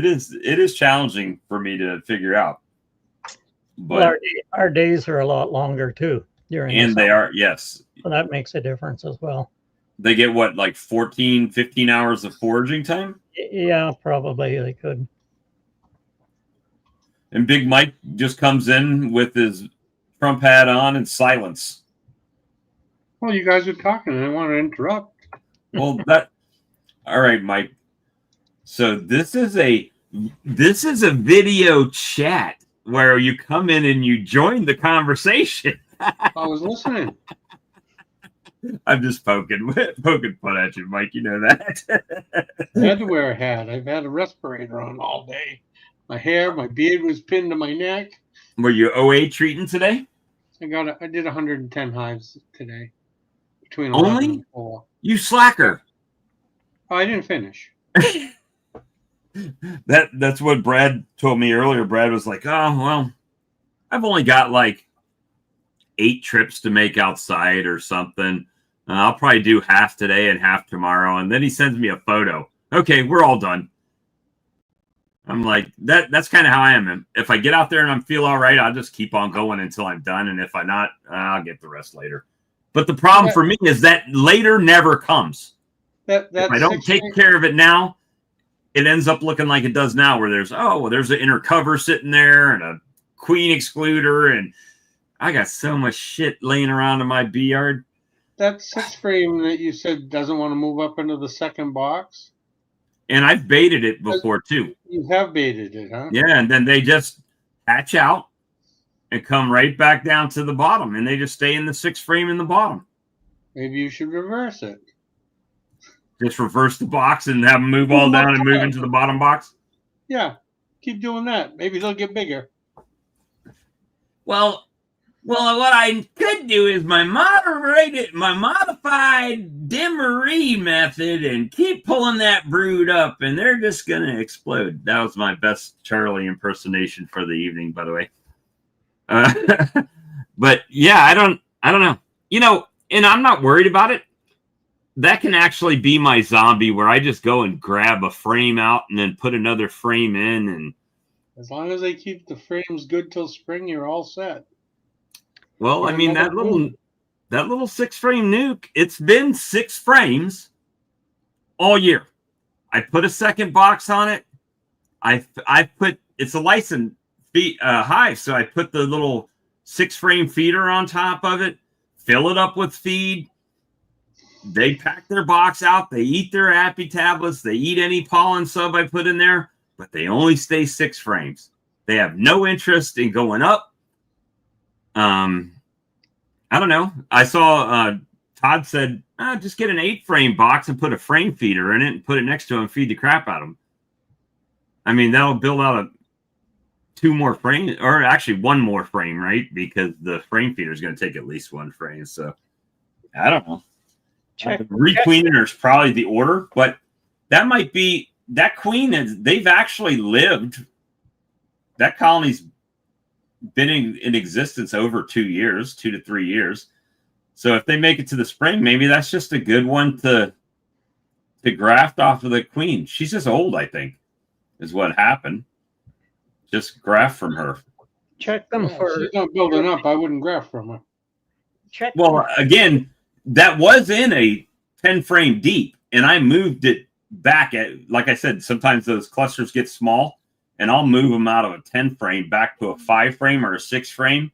Speaker 1: is challenging for me to figure out. But
Speaker 3: well, our days are a lot longer too during the summer.
Speaker 1: They are, yes.
Speaker 3: So that makes a difference as well.
Speaker 1: They get what, like 14, 15 hours of foraging time?
Speaker 3: Yeah, probably they could.
Speaker 1: And Big Mike just comes in with his Trump hat on and silence.
Speaker 4: Well, you guys are talking and I want to interrupt.
Speaker 1: Well, all right, Mike. So this is a video chat where you come in and you join the conversation.
Speaker 4: I was listening.
Speaker 1: I'm just poking fun at you, Mike. You know that.
Speaker 4: I had to wear a hat. I've had a respirator on all day. My hair, my beard was pinned to my neck.
Speaker 1: Were you OA treating today?
Speaker 4: I did 110 hives today. Between 11
Speaker 1: Only?
Speaker 4: and 4.
Speaker 1: You slacker.
Speaker 4: Oh, I didn't finish.
Speaker 1: That's what Brad told me earlier. Brad was like, oh, well, I've only got like 8 trips to make outside or something. I'll probably do half today and half tomorrow. And then he sends me a photo. Okay, we're all done. I'm like, that's kind of how I am. If I get out there and I feel all right, I'll just keep on going until I'm done. And if I'm not, I'll get the rest later. But the problem for me is that later never comes. If I don't take care of it now, it ends up looking like it does now, where there's an inner cover sitting there and a queen excluder, and I got so much shit laying around in my bee yard.
Speaker 4: That 6 frame that you said doesn't want to move up into the second box?
Speaker 1: And I've baited it before too.
Speaker 4: You have baited it, huh?
Speaker 1: Yeah, and then they just hatch out and come right back down to the bottom, and they just stay in the 6 frame in the bottom.
Speaker 4: Maybe you should reverse it.
Speaker 1: Just reverse the box and have them move all down and move into the bottom box?
Speaker 4: Yeah, keep doing that. Maybe they'll get bigger.
Speaker 1: Well, what I could do is my modified Demery method and keep pulling that brood up, and they're just going to explode. That was my best Charlie impersonation for the evening, by the way. But yeah, I don't know. And I'm not worried about it. That can actually be my zombie, where I just go and grab a frame out and then put another frame in, and
Speaker 4: As long as they keep the frames good till spring, you're all set.
Speaker 1: Well, I
Speaker 4: Get
Speaker 1: mean
Speaker 4: another brood.
Speaker 1: that little 6-frame nuke. It's been 6 frames all year. I put a second box on it. I put it's a licensed hive, so I put the little 6-frame feeder on top of it, fill it up with feed. They pack their box out. They eat their Appy tablets. They eat any pollen sub I put in there, but they only stay 6 frames. They have no interest in going up. I don't know. I saw Todd said, just get an 8-frame box and put a frame feeder in it and put it next to them and feed the crap out of them. I mean, that'll build out 2 more frames, or actually 1 more frame, right? Because the frame feeder is going to take at least 1 frame. So I don't know. Requeening is probably the order, but that might be that queen. They've actually lived. That colony's been in existence over 2 years, 2 to 3 years. So if they make it to the spring, maybe that's just a good one to graft off of the queen. She's just old, I think, is what happened. Just graft from her.
Speaker 3: Check them
Speaker 4: Yeah,
Speaker 3: for.
Speaker 4: she's not building up. I wouldn't graft from her.
Speaker 3: Check.
Speaker 1: Well, again, that was in a 10-frame deep, and I moved it back like I said, sometimes those clusters get small, and I'll move them out of a 10-frame back to a 5-frame or a 6-frame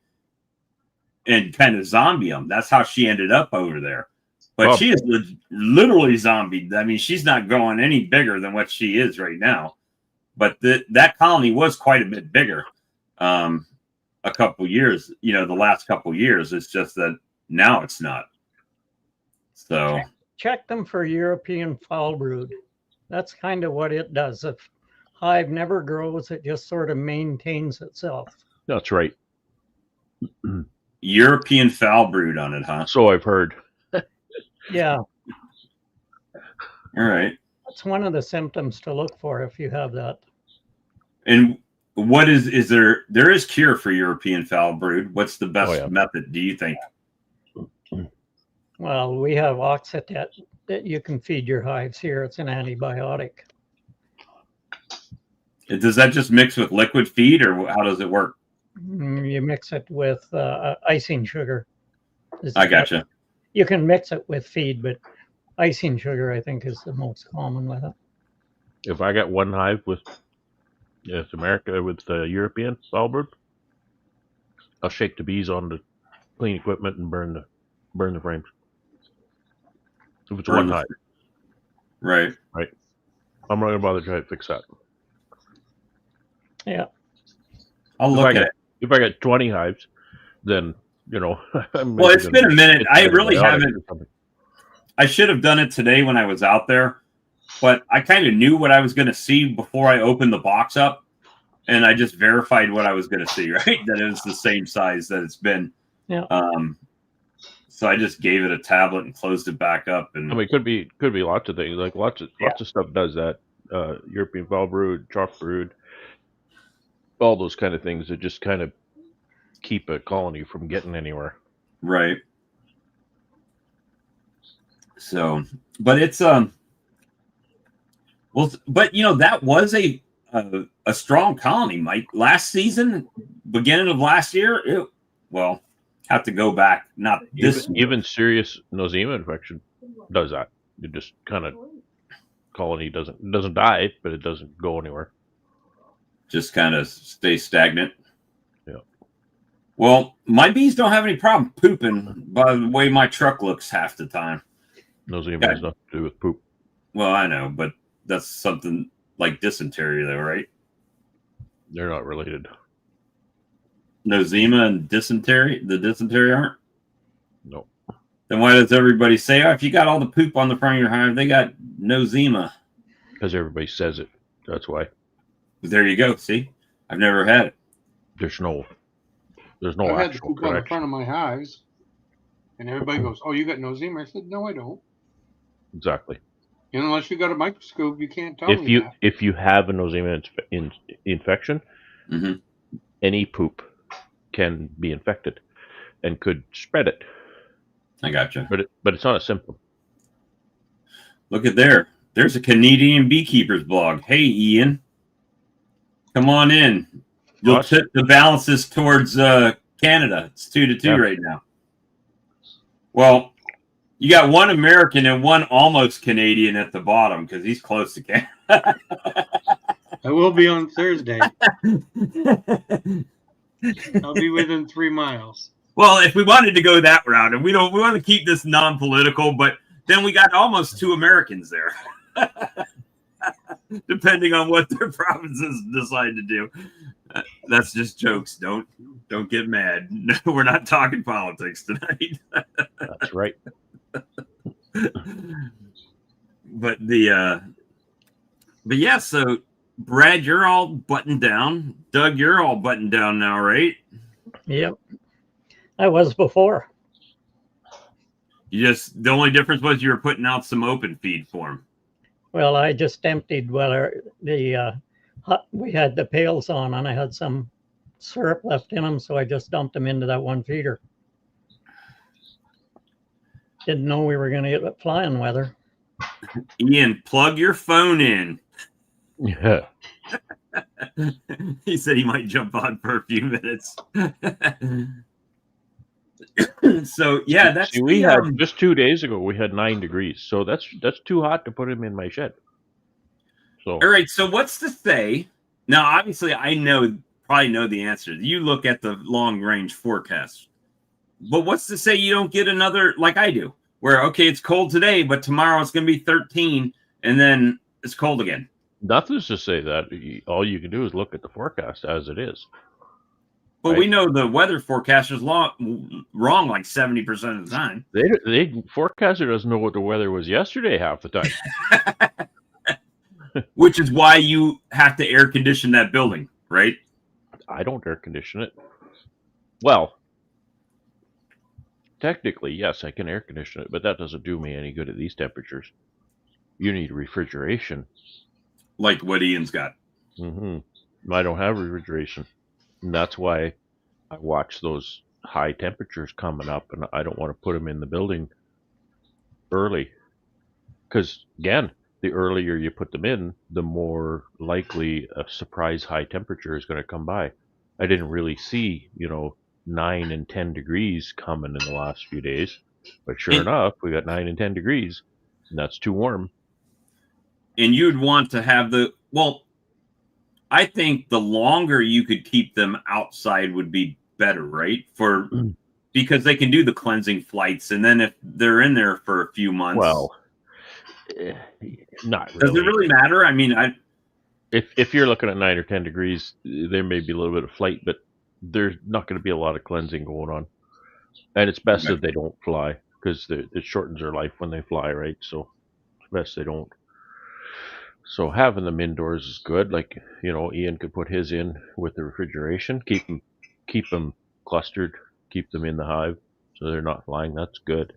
Speaker 1: and kind of zombie them. That's how she ended up over there. But she is literally zombied. I mean, she's not going any bigger than what she is right now. But that colony was quite a bit bigger a couple years, the last couple years. It's just that now it's not. So
Speaker 3: check them for European foul brood. That's kind of what it does. If hive never grows, it just sort of maintains itself.
Speaker 2: That's right.
Speaker 1: European foul brood on it, huh?
Speaker 2: So I've heard.
Speaker 3: Yeah.
Speaker 1: All right.
Speaker 3: That's one of the symptoms to look for if you have that.
Speaker 1: And what is there is cure for European foul brood. What's the best method, do you think?
Speaker 3: Well, we have Oxytet that you can feed your hives here. It's an antibiotic.
Speaker 1: Does that just mix with liquid feed, or how does it work?
Speaker 3: You mix it with icing sugar.
Speaker 1: I gotcha.
Speaker 3: You can mix it with feed, but icing sugar, I think, is the most common with it.
Speaker 2: If I got one hive with America with the European foul brood, I'll shake the bees on the clean equipment and burn the frames. If it's one hive.
Speaker 1: Right.
Speaker 2: Right. I'm not going to bother trying to fix that.
Speaker 3: Yeah.
Speaker 1: I'll look at it.
Speaker 2: If I got 20 hives, then,
Speaker 1: well, it's been a minute. I really haven't. I should have done it today when I was out there, but I kind of knew what I was going to see before I opened the box up, and I just verified what I was going to see, right? That it was the same size that it's been.
Speaker 3: Yeah.
Speaker 1: So I just gave it a tablet and closed it back up. And
Speaker 2: I mean, it could be lots of things. Like lots of stuff does that. European foul brood, chalk brood, all those kind of things that just kind of keep a colony from getting anywhere.
Speaker 1: Right. So, but it's well, but that was a strong colony, Mike. Last season, beginning of last year, have to go back. Not this.
Speaker 2: Even serious nosema infection does that. It just kind of colony doesn't die, but it doesn't go anywhere.
Speaker 1: Just kind of stay stagnant.
Speaker 2: Yeah.
Speaker 1: Well, my bees don't have any problem pooping by the way my truck looks half the time.
Speaker 2: Nosema has nothing to do with poop.
Speaker 1: Well, I know, but that's something like dysentery, though, right?
Speaker 2: They're not related.
Speaker 1: Nosema and dysentery? The dysentery aren't?
Speaker 2: No.
Speaker 1: Then why does everybody say, if you got all the poop on the front of your hive, they got nosema?
Speaker 2: Because everybody says it. That's why.
Speaker 1: There you go. See? I've never had it.
Speaker 2: There's no
Speaker 4: I had the
Speaker 2: actual
Speaker 4: poop on the
Speaker 2: correction.
Speaker 4: front of my hives, and everybody goes, "Oh, you got nosema?" I said, "No, I don't."
Speaker 2: Exactly.
Speaker 4: Unless you got a microscope, you can't tell me that.
Speaker 2: If you have a nosema infection, any poop can be infected and could spread it.
Speaker 1: I gotcha.
Speaker 2: But it's not a symptom.
Speaker 1: Look at there. There's a Canadian beekeepers blog. Hey, Ian. Come on in. You'll
Speaker 2: What?
Speaker 1: tip the balances towards Canada. It's 2-2
Speaker 2: Yeah.
Speaker 1: right now. Well, you got one American and one almost Canadian at the bottom because he's close to Canada.
Speaker 4: I will be on Thursday. I'll be within 3 miles.
Speaker 1: Well, if we wanted to go that route, and we want to keep this non-political, but then we got almost 2 Americans there, depending on what their provinces decide to do. That's just jokes. Don't get mad. We're not talking politics tonight.
Speaker 2: That's right.
Speaker 1: But yeah. So Brad, you're all buttoned down. Doug, you're all buttoned down now, right?
Speaker 3: Yep. I was before.
Speaker 1: The only difference was you were putting out some open feed for him.
Speaker 3: Well, I just emptied we had the pails on and I had some syrup left in them, so I just dumped them into that one feeder. Didn't know we were going to get flying weather.
Speaker 1: Ian, plug your phone in.
Speaker 2: Yeah.
Speaker 1: He said he might jump on for a few minutes. So yeah, that's
Speaker 2: we had just 2 days ago. We had 9 degrees, so that's too hot to put him in my shed. So
Speaker 1: all right. So what's to say? Now, obviously, I probably know the answer. You look at the long range forecast, but what's to say you don't get another like I do, where okay, it's cold today, but tomorrow it's going to be 13, and then it's cold again.
Speaker 2: nothing's to say that. All you can do is look at the forecast as it is.
Speaker 1: But
Speaker 2: Right.
Speaker 1: we know the weather forecasters wrong like 70% of the time.
Speaker 2: They forecaster doesn't know what the weather was yesterday half the time.
Speaker 1: Which is why you have to air condition that building, right?
Speaker 2: I don't air condition it. Well, technically, yes, I can air condition it, but that doesn't do me any good at these temperatures. You need refrigeration.
Speaker 1: Like what Ian's got.
Speaker 2: I don't have refrigeration. And that's why I watch those high temperatures coming up, and I don't want to put them in the building early. Because, again, the earlier you put them in, the more likely a surprise high temperature is going to come by. I didn't really see, 9 and 10 degrees coming in the last few days. But sure enough, we got 9 and 10 degrees, and that's too warm.
Speaker 1: And you'd want to have I think the longer you could keep them outside would be better, right? Because they can do the cleansing flights, and then if they're in there for a few months,
Speaker 2: well, not really.
Speaker 1: Does it really matter? I mean,
Speaker 2: if you're looking at 9 or 10 degrees, there may be a little bit of flight, but there's not going to be a lot of cleansing going on. And it's best that they don't fly, because it shortens their life when they fly, right? So it's best they don't. So having them indoors is good. Like, Ian could put his in with the refrigeration, keep them clustered, keep them in the hive, so they're not flying. That's good.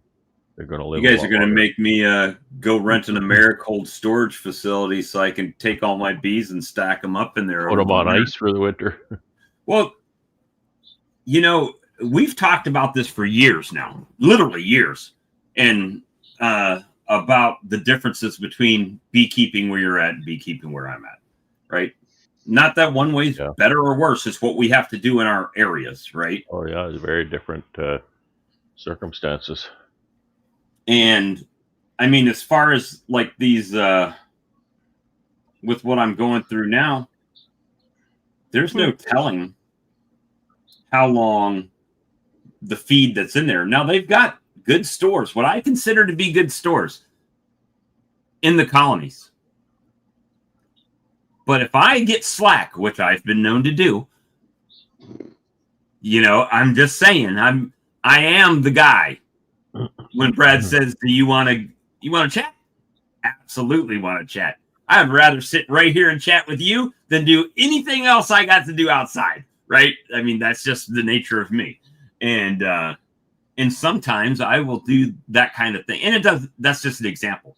Speaker 2: They're going to live.
Speaker 1: You guys are going to make me go rent an Americold storage facility so I can take all my bees and stack them up in there.
Speaker 2: Put them on ice for the winter.
Speaker 1: Well, we've talked about this for years now, literally years, and about the differences between beekeeping where you're at and beekeeping where I'm at, right? Not that one way is better or worse. It's what we have to do in our areas, right?
Speaker 2: Oh, yeah. It's very different circumstances.
Speaker 1: And I mean, as far as like these, with what I'm going through now, there's no telling how long the feed that's in there. Now they've got good stores, what I consider to be good stores in the colonies. But if I get slack, which I've been known to do, I'm just saying, I am the guy. When Brad says, "Do you want to chat?" Absolutely want to chat. I'd rather sit right here and chat with you than do anything else I got to do outside, right? I mean, that's just the nature of me. And sometimes I will do that kind of thing. And that's just an example,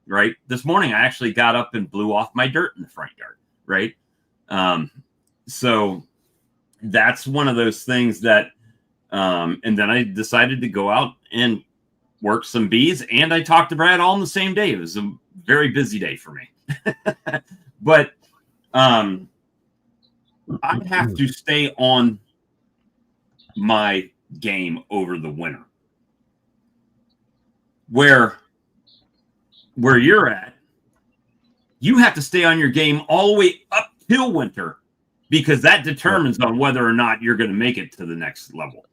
Speaker 1: right? This morning, I actually got up and blew off my dirt in the front yard, right? So that's one of those things that, and then I decided to go out and work some bees, and I talked to Brad all in the same day. It was a very busy day for me. But I have to stay on my game over the winter. Where you're at, you have to stay on your game all the way up till winter, because that determines on whether or not you're going to make it to the next level.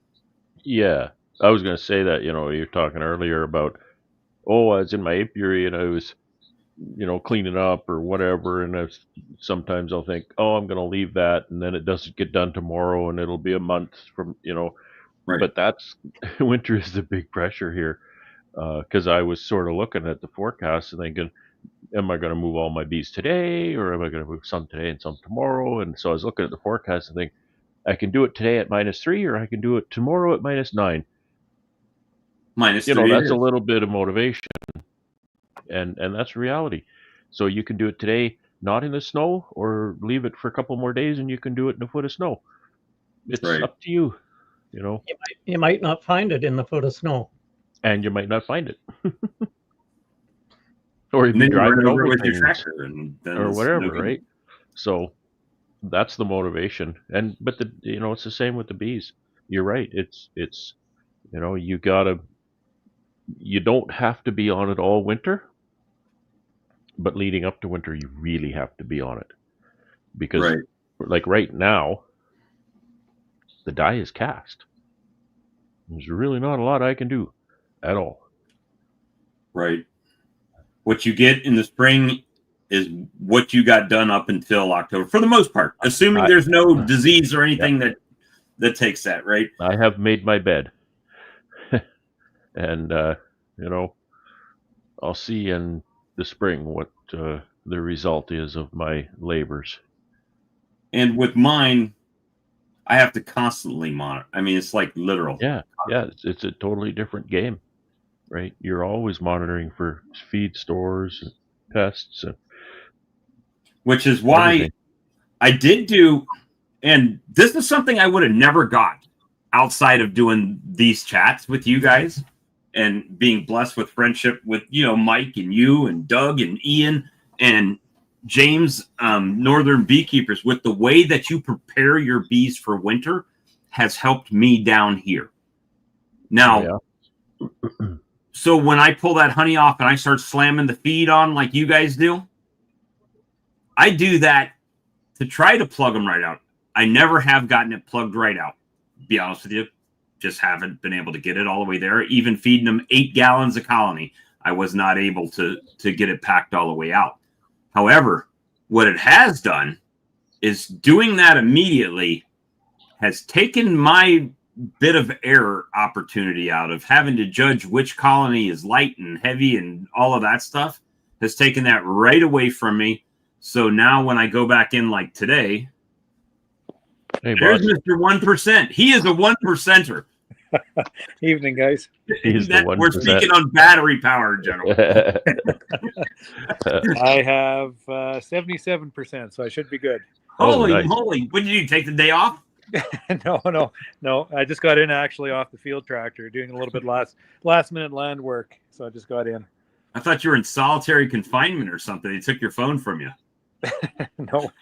Speaker 2: Yeah, I was going to say that. You're talking earlier about, I was in my apiary and I was, cleaning up or whatever, and sometimes I'll think, I'm going to leave that, and then it doesn't get done tomorrow, and it'll be a month from.
Speaker 1: Right.
Speaker 2: But that's winter is the big pressure here, because I was sort of looking at the forecast and thinking, am I going to move all my bees today, or am I going to move some today and some tomorrow? And so I was looking at the forecast and think, I can do it today at -3, or I can do it tomorrow at -9.
Speaker 1: -3.
Speaker 2: That's a little bit of motivation, and that's reality. So you can do it today, not in the snow, or leave it for a couple more days, and you can do it in a foot of snow. It's
Speaker 1: Right.
Speaker 2: up to you,
Speaker 3: You might not find it in the foot of snow.
Speaker 2: and you might not find it. Or
Speaker 1: And
Speaker 2: even
Speaker 1: then you
Speaker 2: driving
Speaker 1: run over
Speaker 2: over
Speaker 1: with your
Speaker 2: things
Speaker 1: tractor and then
Speaker 2: or
Speaker 1: it's
Speaker 2: whatever,
Speaker 1: no good.
Speaker 2: right? So that's the motivation. But it's the same with the bees. You're right. It's you don't have to be on it all winter, but leading up to winter, you really have to be on it, because
Speaker 1: Right.
Speaker 2: like right now, the die is cast. There's really not a lot I can do at all.
Speaker 1: Right. What you get in the spring is what you got done up until October, for the most part, assuming there's no disease or anything that takes that, right?
Speaker 2: I have made my bed. And I'll see in the spring what the result is of my labors.
Speaker 1: And with mine, I have to constantly monitor. I mean, it's like literal.
Speaker 2: Yeah, it's a totally different game, right? You're always monitoring for feed stores and pests, and
Speaker 1: which is why
Speaker 2: everything.
Speaker 1: I did do, and this is something I would have never got outside of doing these chats with you guys and being blessed with friendship with, Mike and you and Doug and Ian and James, Northern Beekeepers. With the way that you prepare your bees for winter has helped me down here. Now, so when I pull that honey off and I start slamming the feed on like you guys do, I do that to try to plug them right out. I never have gotten it plugged right out. Be honest with you, just haven't been able to get it all the way there. Even feeding them 8 gallons a colony, I was not able to get it packed all the way out. However, what it has done is doing that immediately has taken my bit of error opportunity out of having to judge which colony is light and heavy and all of that stuff. Has taken that right away from me. So now when I go back in like today, there's Mr. 1%. He is a 1%er.
Speaker 5: Evening, guys.
Speaker 2: He's the 1%.
Speaker 1: We're speaking on battery power, gentlemen.
Speaker 5: I have 77%, so I should be good.
Speaker 1: Holy
Speaker 2: nice.
Speaker 1: moly. What did you take the day off?
Speaker 5: No. I just got in actually off the field tractor, doing a little bit last minute land work. So I just got in.
Speaker 1: I thought you were in solitary confinement or something. They took your phone from you.
Speaker 5: No.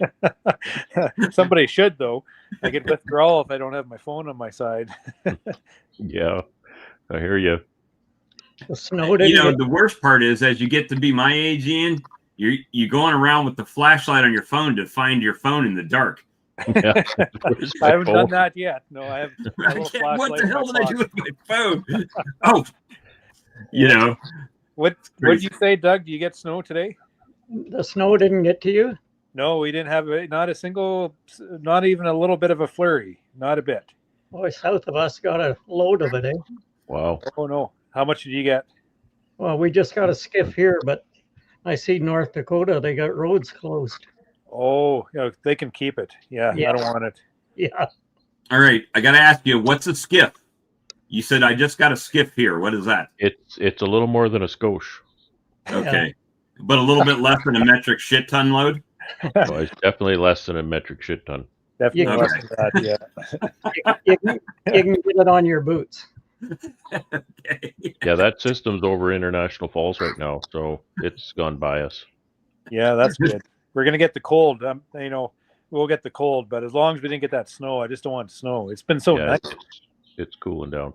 Speaker 5: Somebody should, though. I get withdrawal if I don't have my phone on my side.
Speaker 2: Yeah, I hear you.
Speaker 3: The snow didn't
Speaker 1: The worst part is, as you get to be my age, Ian, you're going around with the flashlight on your phone to find your phone in the dark.
Speaker 2: Yeah.
Speaker 5: I haven't done that yet. No, I have.
Speaker 1: What the hell did I do with my phone? Oh,
Speaker 5: What did you say, Doug? Do you get snow today?
Speaker 3: The snow didn't get to you?
Speaker 5: No, we didn't have not a single, not even a little bit of a flurry. Not a bit.
Speaker 3: Boy, south of us got a load of it, eh?
Speaker 2: Wow.
Speaker 5: Oh, no. How much did you get?
Speaker 3: Well, we just got a skiff here, but I see North Dakota, they got roads closed.
Speaker 5: Oh, they can keep it. Yeah, I don't want it.
Speaker 3: Yeah.
Speaker 1: All right, I got to ask you, what's a skiff? You said I just got a skiff here. What is that?
Speaker 2: It's a little more than a skosh.
Speaker 1: Okay, but a little bit less than a metric shit ton load.
Speaker 2: Well, it's definitely less than a metric shit ton.
Speaker 5: Definitely less than that. Yeah.
Speaker 3: You can get it on your boots.
Speaker 1: Okay.
Speaker 2: Yeah, that system's over International Falls right now, so it's gone by us.
Speaker 5: Yeah, that's good. We're gonna get the cold. we'll get the cold, but as long as we didn't get that snow, I just don't want snow. It's been so
Speaker 2: Yeah,
Speaker 5: nice.
Speaker 2: it's cooling down.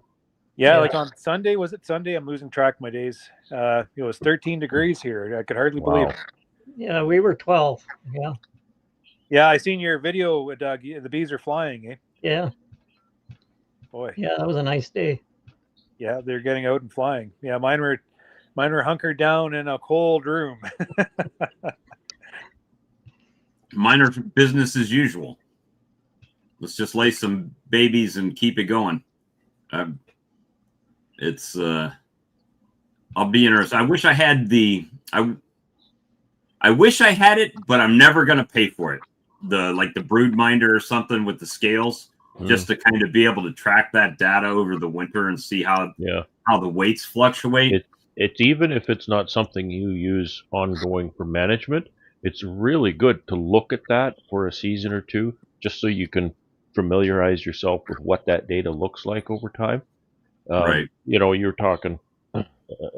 Speaker 5: Yeah,
Speaker 3: Yeah.
Speaker 5: like on Sunday, was it Sunday? I'm losing track of my days. It was 13 degrees here. I could hardly believe
Speaker 2: Wow.
Speaker 5: it.
Speaker 3: Yeah, we were 12. Yeah.
Speaker 5: Yeah, I seen your video, Doug. The bees are flying, eh?
Speaker 3: Yeah.
Speaker 5: Boy.
Speaker 3: Yeah, that was a nice day.
Speaker 5: Yeah, they're getting out and flying. Yeah, mine were hunkered down in a cold room.
Speaker 1: Mine are business as usual. Let's just lay some babies and keep it going. It's I'll be interested. I wish I had I wish I had it, but I'm never gonna pay for it. The brood minder or something with the scales, just to kind of be able to track that data over the winter and see how the weights fluctuate.
Speaker 2: It's even if it's not something you use ongoing for management, it's really good to look at that for a season or two, just so you can familiarize yourself with what that data looks like over time.
Speaker 1: Right.
Speaker 2: You know, you were talking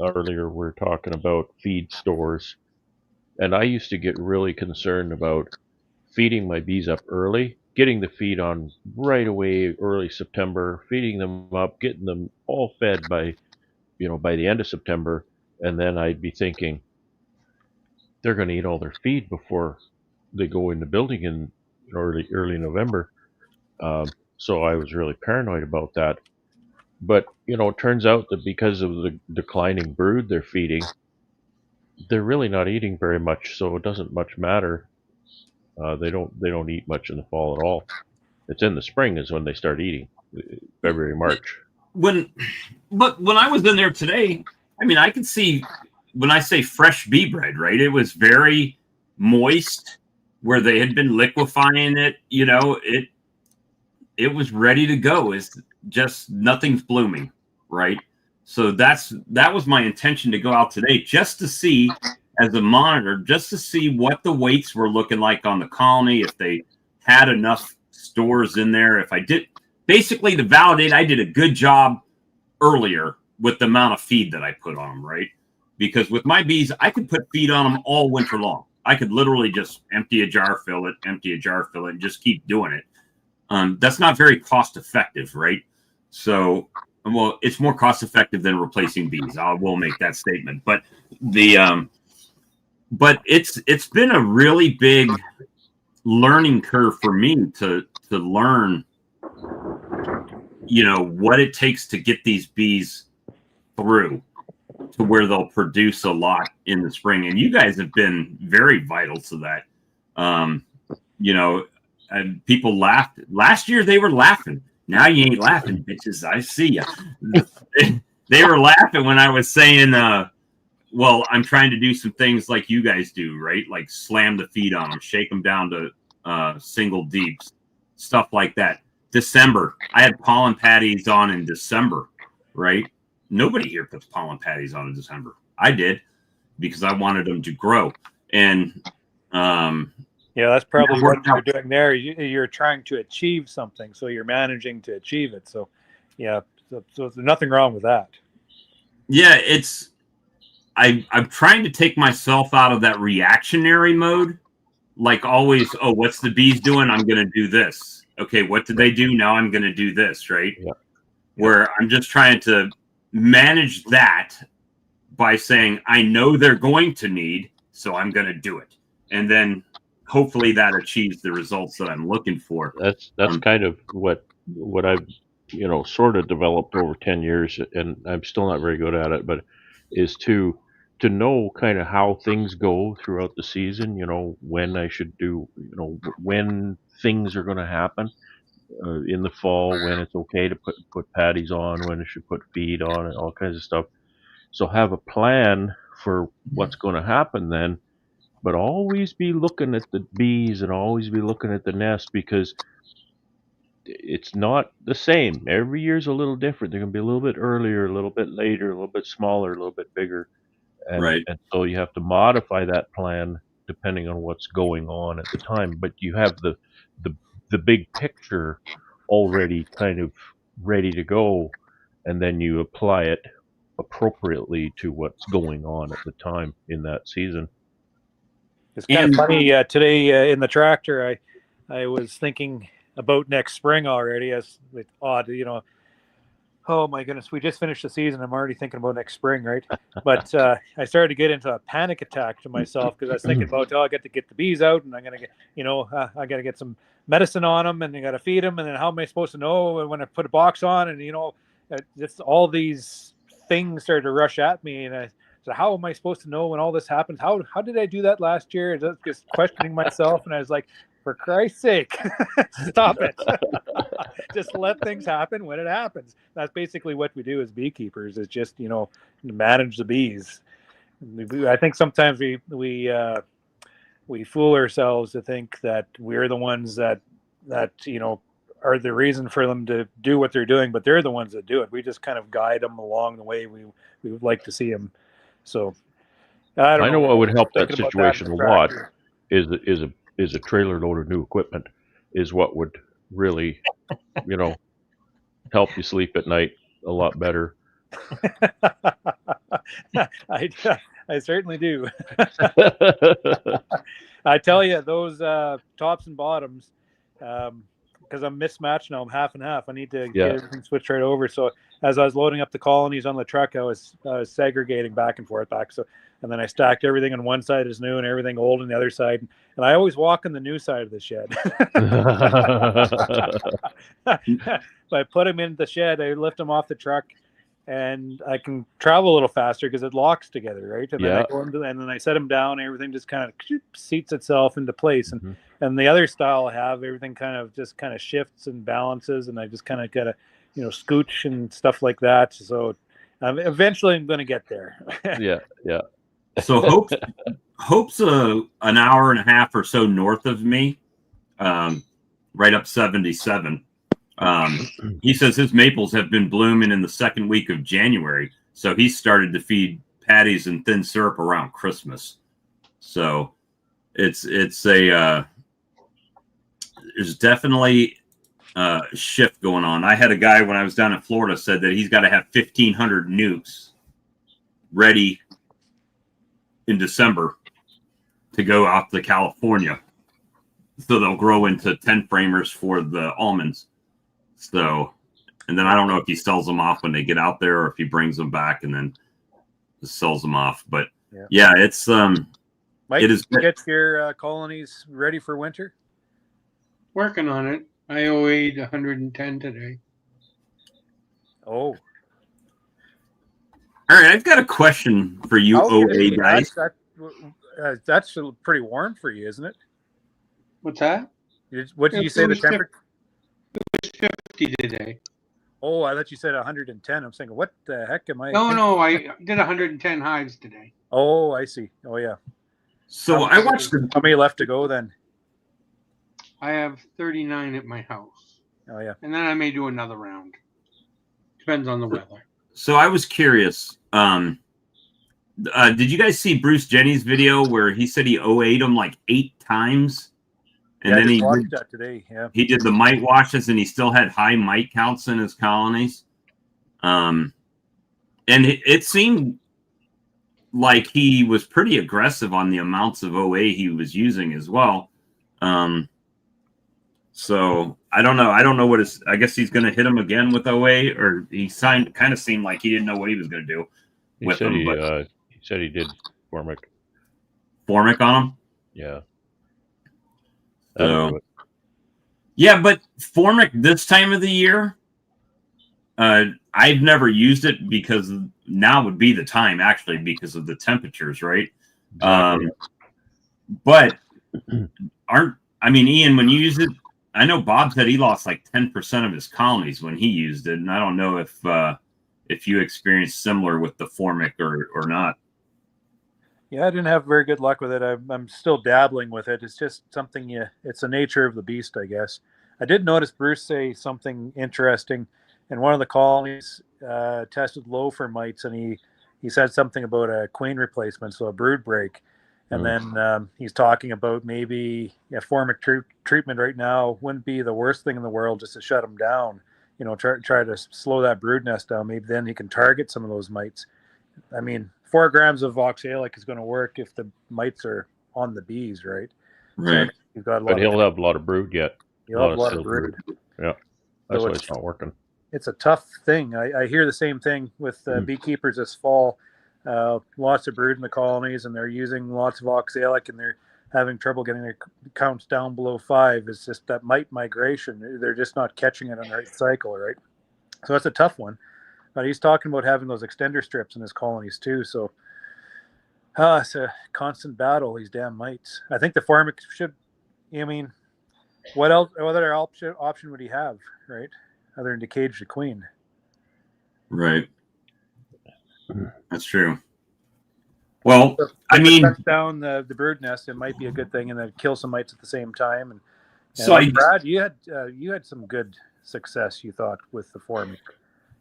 Speaker 2: earlier, we were talking about feed stores, and I used to get really concerned about feeding my bees up early, getting the feed on right away, early September, feeding them up, getting them all fed by the end of September, and then I'd be thinking they're going to eat all their feed before they go in the building in early November. So I was really paranoid about that. But it turns out that because of the declining brood they're feeding, they're really not eating very much. So it doesn't much matter. They don't eat much in the fall at all. It's in the spring is when they start eating, February, March.
Speaker 1: But when I was in there today, I mean, I could see when I say fresh bee bread, right? It was very moist, where they had been liquefying it. It was ready to go. It's just nothing's blooming, right? So that was my intention to go out today, just to see, as a monitor, just to see what the weights were looking like on the colony, if they had enough stores in there, if I did. Basically, to validate I did a good job earlier with the amount of feed that I put on them, right? Because with my bees, I could put feed on them all winter long. I could literally just empty a jar, fill it, and just keep doing it. That's not very cost effective, right? So, well, it's more cost effective than replacing bees. I will make that statement. But but it's been a really big learning curve for me to learn what it takes to get these bees through to where they'll produce a lot in the spring. And you guys have been very vital to that. And people laughed last year. They were laughing. Now you ain't laughing, bitches. I see ya. They were laughing when I was saying, well, I'm trying to do some things like you guys do, right? Like slam the feed on them, shake them down to single deeps, stuff like that. December, I had pollen patties on in December, right? Nobody here puts pollen patties on in December. I did, because I wanted them to grow. And
Speaker 5: yeah, that's probably what you're doing there. You're trying to achieve something, so you're managing to achieve it. So, yeah, so there's nothing wrong with that.
Speaker 1: Yeah, I'm trying to take myself out of that reactionary mode. Like always, oh, what's the bees doing? I'm going to do this. Okay, what did they do? Now I'm going to do this, right?
Speaker 2: Yeah.
Speaker 1: Where I'm just trying to manage that by saying, I know they're going to need, so I'm going to do it. And then hopefully that achieves the results that I'm looking for.
Speaker 2: That's kind of what I've sort of developed over 10 years, and I'm still not very good at it, but is to know kind of how things go throughout the season, when I should do, when things are going to happen in the fall, when it's okay to put patties on, when I should put feed on, and all kinds of stuff. So have a plan for what's going to happen then, but always be looking at the bees and always be looking at the nest, because it's not the same. Every year's a little different. They're going to be a little bit earlier, a little bit later, a little bit smaller, a little bit bigger. And so you have to modify that plan depending on what's going on at the time. But you have the big picture already kind of ready to go, and then you apply it appropriately to what's going on at the time in that season.
Speaker 5: It's kind of funny today in the tractor. I was thinking about next spring already. As with odd, oh my goodness, we just finished the season. I'm already thinking about next spring, right? But I started to get into a panic attack to myself because I was thinking about, I got to get the bees out, and I'm gonna get, I got to get some medicine on them, and I got to feed them, and then how am I supposed to know when I put a box on? And just all these things started to rush at me, and I said, how am I supposed to know when all this happens? How did I do that last year? Just questioning myself, and I was like, for Christ's sake, stop it. Just let things happen when it happens. That's basically what we do as beekeepers, is just, manage the bees. I think sometimes we fool ourselves to think that we're the ones that are the reason for them to do what they're doing, but they're the ones that do it. We just kind of guide them along the way we would like to see them. So I don't know.
Speaker 2: what would help that
Speaker 5: Thinking about
Speaker 2: situation
Speaker 5: in
Speaker 2: a
Speaker 5: the
Speaker 2: lot
Speaker 5: tractor.
Speaker 2: is a trailer load of new equipment is what would really, help you sleep at night a lot better.
Speaker 5: I certainly do. I tell you, those tops and bottoms, because I'm mismatched now. I'm half and half. I need to get everything switched right over. So as I was loading up the colonies on the truck, I was segregating back and forth. And then I stacked everything on one side is new and everything old on the other side. And I always walk on the new side of the shed. But I put them in the shed. I lift them off the truck, and I can travel a little faster because it locks together, right? And then I go into, and then I set them down. And everything just kind of seats itself into place. And the other style I have, everything kind of shifts and balances, and I just kind of got to, scooch and stuff like that. So eventually I'm going to get there.
Speaker 2: Yeah.
Speaker 1: So Hope's an hour and a half or so north of me, right up 77. He says his maples have been blooming in the second week of January, so he started to feed patties and thin syrup around Christmas. So it's a there's definitely a shift going on. I had a guy when I was down in Florida said that he's got to have 1,500 nukes ready in December to go out to California, so they'll grow into 10 framers for the almonds. So, and then I don't know if he sells them off when they get out there or if he brings them back and then just sells them off. But yeah, it's
Speaker 5: Mike,
Speaker 1: it is.
Speaker 5: Get your colonies ready for winter.
Speaker 4: Working on it. I weighed 110 today.
Speaker 5: Oh,
Speaker 1: All right, I've got a question for you, OA guys.
Speaker 5: That's pretty warm for you, isn't it?
Speaker 4: What's that?
Speaker 5: What did you say the temperature?
Speaker 4: It was 50 today.
Speaker 5: Oh, I thought you said 110. I'm thinking, what the heck am I?
Speaker 4: No, I did 110 hives today.
Speaker 5: Oh, I see. Oh, yeah.
Speaker 1: So I watched
Speaker 5: How many left to go then?
Speaker 4: I have 39 at my house.
Speaker 5: Oh, yeah.
Speaker 4: And then I may do another round. Depends on the weather.
Speaker 1: So I was curious. Did you guys see Bruce Jenny's video where he said he OA'd them like 8 times? And then he
Speaker 5: watched that today. Yeah.
Speaker 1: He did the mite washes, and he still had high mite counts in his colonies. And it seemed like he was pretty aggressive on the amounts of OA he was using as well. So I don't know. I don't know what I guess he's going to hit him again with OA, or he kind of seemed like he didn't know what he was going to do with him.
Speaker 2: He said he did formic
Speaker 1: on him.
Speaker 2: Yeah.
Speaker 1: So, yeah, but formic this time of the year, I've never used it because now would be the time actually because of the temperatures, right? Exactly. But Ian, when you use it, I know Bob said he lost like 10% of his colonies when he used it, and I don't know if you experienced similar with the formic or not.
Speaker 5: Yeah, I didn't have very good luck with it. I'm still dabbling with it. It's just something it's the nature of the beast, I guess. I did notice Bruce say something interesting. In one of the colonies tested low for mites, and he said something about a queen replacement, so a brood break. And then he's talking about maybe a formic treatment right now wouldn't be the worst thing in the world just to shut them down. Try to slow that brood nest down. Maybe then he can target some of those mites. 4 grams of oxalic is going to work if the mites are on the bees, right?
Speaker 1: Right.
Speaker 5: So You've got a
Speaker 2: But
Speaker 5: lot of
Speaker 2: he'll have a lot of brood yet.
Speaker 5: you'll have a lot of
Speaker 2: still
Speaker 5: brood.
Speaker 2: Yeah, that's
Speaker 5: So
Speaker 2: why it's not working.
Speaker 5: it's a tough thing. I hear the same thing with beekeepers this fall. Lots of brood in the colonies, and they're using lots of oxalic, and they're having trouble getting their counts down below 5. It's just that mite migration. They're just not catching it on the right cycle, right? So that's a tough one. But he's talking about having those extender strips in his colonies too. So it's a constant battle, these damn mites. I think the farmer should, I mean, what else? What other option would he have, right? Other than to cage the queen.
Speaker 1: Right. That's true. Well,
Speaker 5: If
Speaker 1: I
Speaker 5: it
Speaker 1: mean,
Speaker 5: cuts down the bird nest, it might be a good thing, and then kill some mites at the same time. And
Speaker 1: so
Speaker 5: like
Speaker 1: I
Speaker 5: Brad, you had some good success, you thought, with the formic.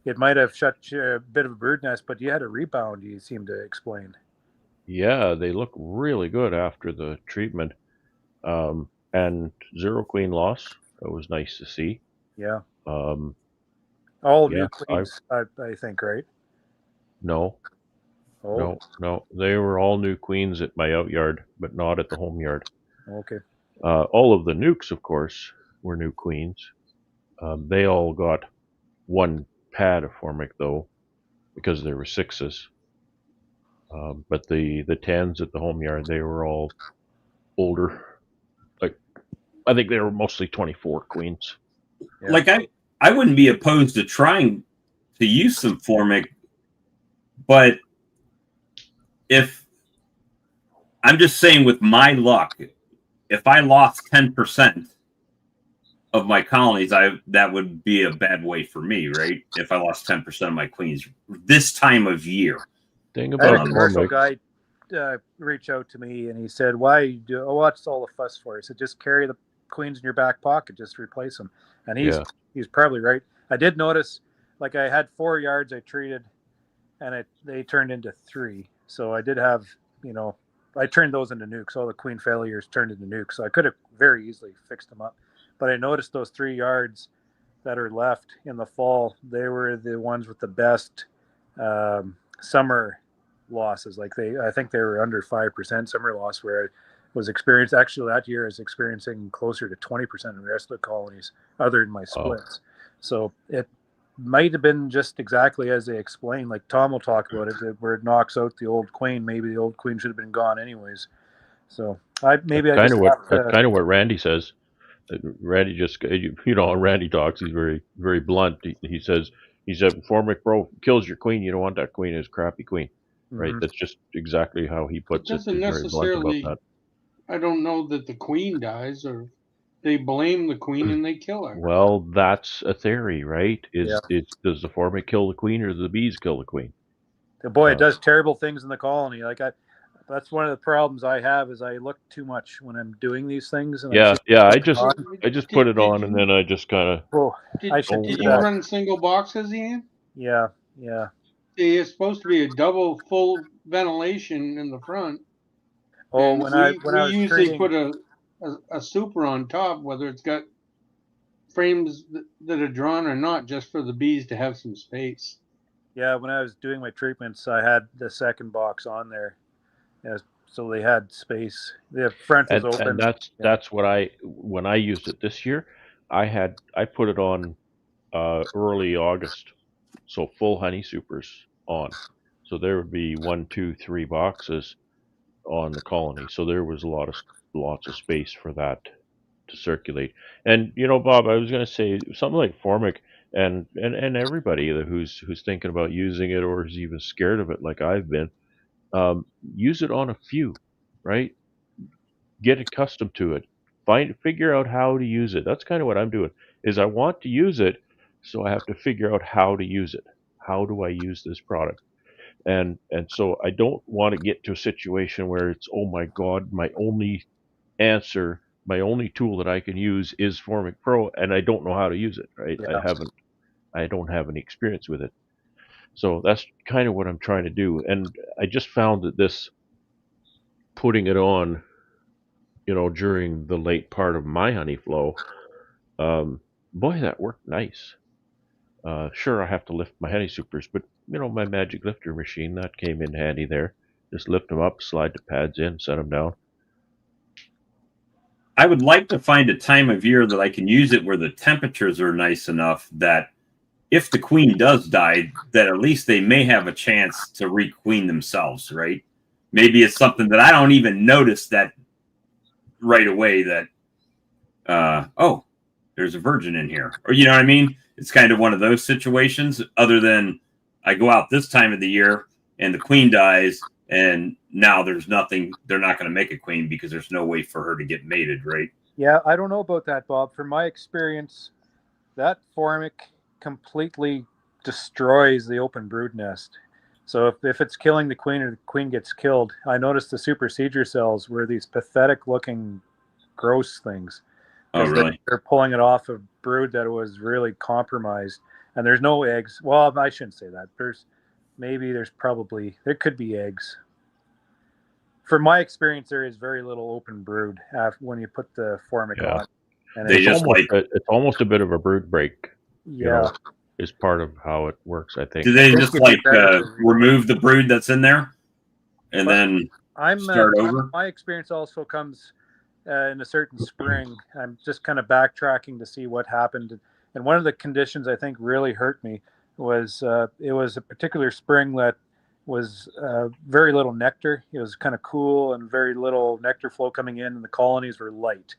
Speaker 5: It might have shut a bit of a bird nest, but you had a rebound. You seem to explain.
Speaker 2: Yeah, they look really good after the treatment. And 0 queen loss. That was nice to see.
Speaker 5: Yeah,
Speaker 2: Um,
Speaker 5: all
Speaker 2: yeah,
Speaker 5: new queens, I think, right?
Speaker 2: no,
Speaker 5: Oh,
Speaker 2: no. They were all new queens at my out yard, but not at the home yard.
Speaker 5: okay.
Speaker 2: All of the nukes, of course, were new queens. They all got 1 pad of formic though, because there were 6s. But the 10s at the home yard, they were all older. Like I think they were mostly 24 queens.
Speaker 5: Yeah.
Speaker 1: like I wouldn't be opposed to trying to use some formic, but if I'm just saying with my luck, if I lost 10% of my colonies, that would be a bad way for me, right? If I lost 10% of my queens this time of year.
Speaker 2: Thing
Speaker 5: I had a
Speaker 2: about
Speaker 5: commercial
Speaker 2: formic,
Speaker 5: guy reach out to me, and he said, "Why do? Oh, what's all the fuss for?" He said, "Just carry the queens in your back pocket, just replace them." And
Speaker 2: yeah,
Speaker 5: he's probably right. I did notice, like I had 4 yards I treated, and they turned into 3. So I did have, I turned those into nukes. All the queen failures turned into nukes. So I could have very easily fixed them up, but I noticed those 3 yards that are left in the fall. They were the ones with the best summer losses. Like I think they were under 5% summer loss, where I was experienced. Actually, that year I was experiencing closer to 20% in the rest of the colonies, other than my splits. So it might have been just exactly as they explained. Like Tom will talk about it, where it knocks out the old queen. Maybe the old queen should have been gone anyways. So I just have
Speaker 2: that's
Speaker 5: to.
Speaker 2: kind of what Randy says. Randy just, Randy talks. He's very, very blunt. He said, Formic Pro kills your queen. You don't want that queen as crappy queen, right?
Speaker 5: Mhm.
Speaker 2: That's just exactly how he
Speaker 4: It
Speaker 2: puts it.
Speaker 4: doesn't
Speaker 2: He's very blunt about
Speaker 4: necessarily,
Speaker 2: that.
Speaker 4: I don't know that the queen dies, or they blame the queen and they kill her.
Speaker 2: Well, that's a theory, right?
Speaker 5: Yeah.
Speaker 2: Does the Formic kill the queen or do the bees kill the queen?
Speaker 5: Boy, it does terrible things in the colony. That's one of the problems I have, is I look too much when I'm doing these things, and I
Speaker 2: Yeah,
Speaker 5: see
Speaker 2: yeah. I
Speaker 5: what's
Speaker 2: just,
Speaker 5: on.
Speaker 2: I just put
Speaker 4: Did,
Speaker 2: it
Speaker 4: did
Speaker 2: on and
Speaker 4: you
Speaker 2: then I just kind of
Speaker 5: Oh, I
Speaker 4: did
Speaker 5: should
Speaker 2: don't
Speaker 5: do
Speaker 4: did you
Speaker 5: that.
Speaker 2: watch.
Speaker 4: run single boxes, Ian?
Speaker 5: Yeah, yeah.
Speaker 4: It's supposed to be a double full ventilation in the front,
Speaker 5: Oh,
Speaker 4: and
Speaker 5: when I
Speaker 4: we
Speaker 5: was
Speaker 4: usually
Speaker 5: treating,
Speaker 4: put a super on top, whether it's got frames that are drawn or not, just for the bees to have some space.
Speaker 5: yeah, when I was doing my treatments, I had the second box on there, yeah, so they had space. The front was
Speaker 2: And
Speaker 5: open. Yeah.
Speaker 2: that's what when I used it this year, I put it on early August, so full honey supers on. So there would be 1, 2, 3 boxes on the colony. So there was lots of space for that to circulate. And Bob, I was going to say something like Formic, and everybody who's thinking about using it or is even scared of it, like I've been, use it on a few, right? Get accustomed to it. Figure out how to use it. That's kind of what I'm doing. Is I want to use it, so I have to figure out how to use it. How do I use this product? And so I don't want to get to a situation where it's, oh my God, my only answer, my only tool that I can use is Formic Pro, and I don't know how to use it. Right?
Speaker 5: Yeah.
Speaker 2: I don't have any experience with it. So that's kind of what I'm trying to do. And I just found that this putting it on, during the late part of my honey flow, um, boy, that worked nice. Sure, I have to lift my honey supers, but my magic lifter machine, that came in handy there. Just lift them up, slide the pads in, set them down.
Speaker 1: I would like to find a time of year that I can use it where the temperatures are nice enough that if the queen does die, that at least they may have a chance to requeen themselves, right? Maybe it's something that I don't even notice that right away that, oh, there's a virgin in here. Or, you know what I mean? It's kind of one of those situations, other than I go out this time of the year and the queen dies, and now there's nothing. They're not going to make a queen because there's no way for her to get mated, right?
Speaker 5: Yeah, I don't know about that, Bob. From my experience, that formic completely destroys the open brood nest. So if it's killing the queen or the queen gets killed, I noticed the supersedure cells were these pathetic looking gross things.
Speaker 1: Oh,
Speaker 5: Because
Speaker 1: really?
Speaker 5: they're pulling it off of brood that was really compromised. And there's no eggs. Well, I shouldn't say that. There could be eggs. From my experience, there is very little open brood when you put the formic
Speaker 2: Yeah.
Speaker 5: on. And
Speaker 1: They
Speaker 2: It's
Speaker 1: just
Speaker 2: it's almost a bit of a brood break. You
Speaker 5: yeah.
Speaker 2: know, is part of how it works, I think.
Speaker 1: do they
Speaker 5: think
Speaker 1: just
Speaker 5: it'd be
Speaker 1: like
Speaker 5: better for
Speaker 1: remove the brood that's in there and
Speaker 5: But
Speaker 1: then start over?
Speaker 5: my experience also comes in a certain spring. I'm just kind of backtracking to see what happened. And one of the conditions I think really hurt me was it was a particular spring that was very little nectar. It was kind of cool and very little nectar flow coming in, and the colonies were light.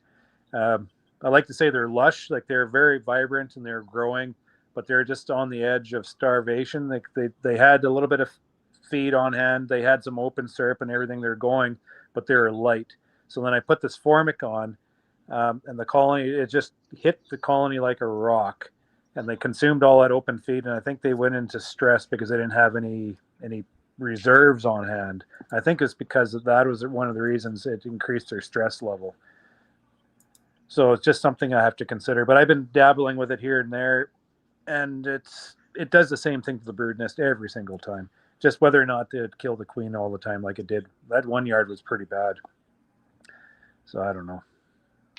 Speaker 5: I like to say they're lush, like they're very vibrant and they're growing, but they're just on the edge of starvation. Like they had a little bit of feed on hand, they had some open syrup and everything. They're going, but they were light. So then I put this formic on, and the colony, it just hit the colony like a rock, and they consumed all that open feed. And I think they went into stress because they didn't have any reserves on hand. I think it's because that was one of the reasons it increased their stress level. So it's just something I have to consider. But I've been dabbling with it here and there, and it does the same thing to the brood nest every single time. Just whether or not it kill the queen all the time, like it did. That one yard was pretty bad. So I don't know.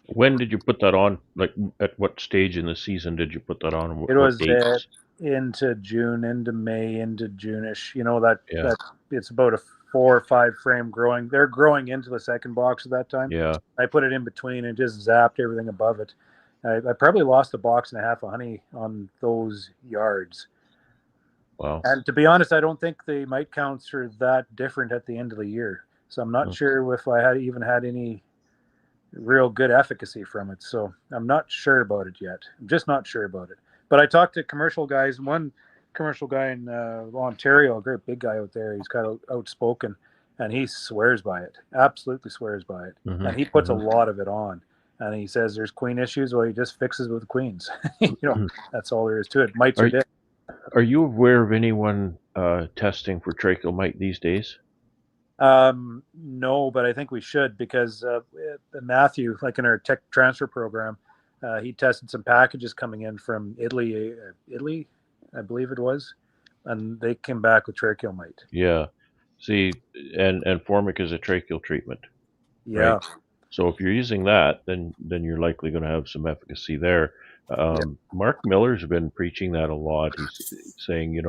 Speaker 2: When did you put that on? Like, at what stage in the season did you put that on?
Speaker 5: It was
Speaker 2: what dates?
Speaker 5: into June, into May, into June-ish. You know that
Speaker 2: Yeah.
Speaker 5: it's about a 4 or 5 frame growing. They're growing into the second box at that time.
Speaker 2: Yeah.
Speaker 5: I put it in between and just zapped everything above it. I probably lost a box and a half of honey on those yards.
Speaker 2: Wow.
Speaker 5: And to be honest, I don't think the mite counts are that different at the end of the year. So I'm not sure if I had any real good efficacy from it. So I'm not sure about it yet. I'm just not sure about it. But I talked to commercial guys. One commercial guy in Ontario, a great big guy out there. He's kind of outspoken, and he swears by it. Absolutely swears by it.
Speaker 2: Mhm,
Speaker 5: And he puts
Speaker 2: mhm.
Speaker 5: a lot of it on. And he says there's queen issues. Well, he just fixes with queens. That's all there is to it. Mites are dead.
Speaker 2: Are you aware of anyone testing for tracheal mite these days?
Speaker 5: No, but I think we should, because Matthew, like in our tech transfer program, he tested some packages coming in from Italy, I believe it was, and they came back with tracheal mite.
Speaker 2: Yeah. See, and formic is a tracheal treatment,
Speaker 5: Yeah,
Speaker 2: right? So if you're using that, then you're likely going to have some efficacy there. Mark Miller's been preaching that a lot. He's saying,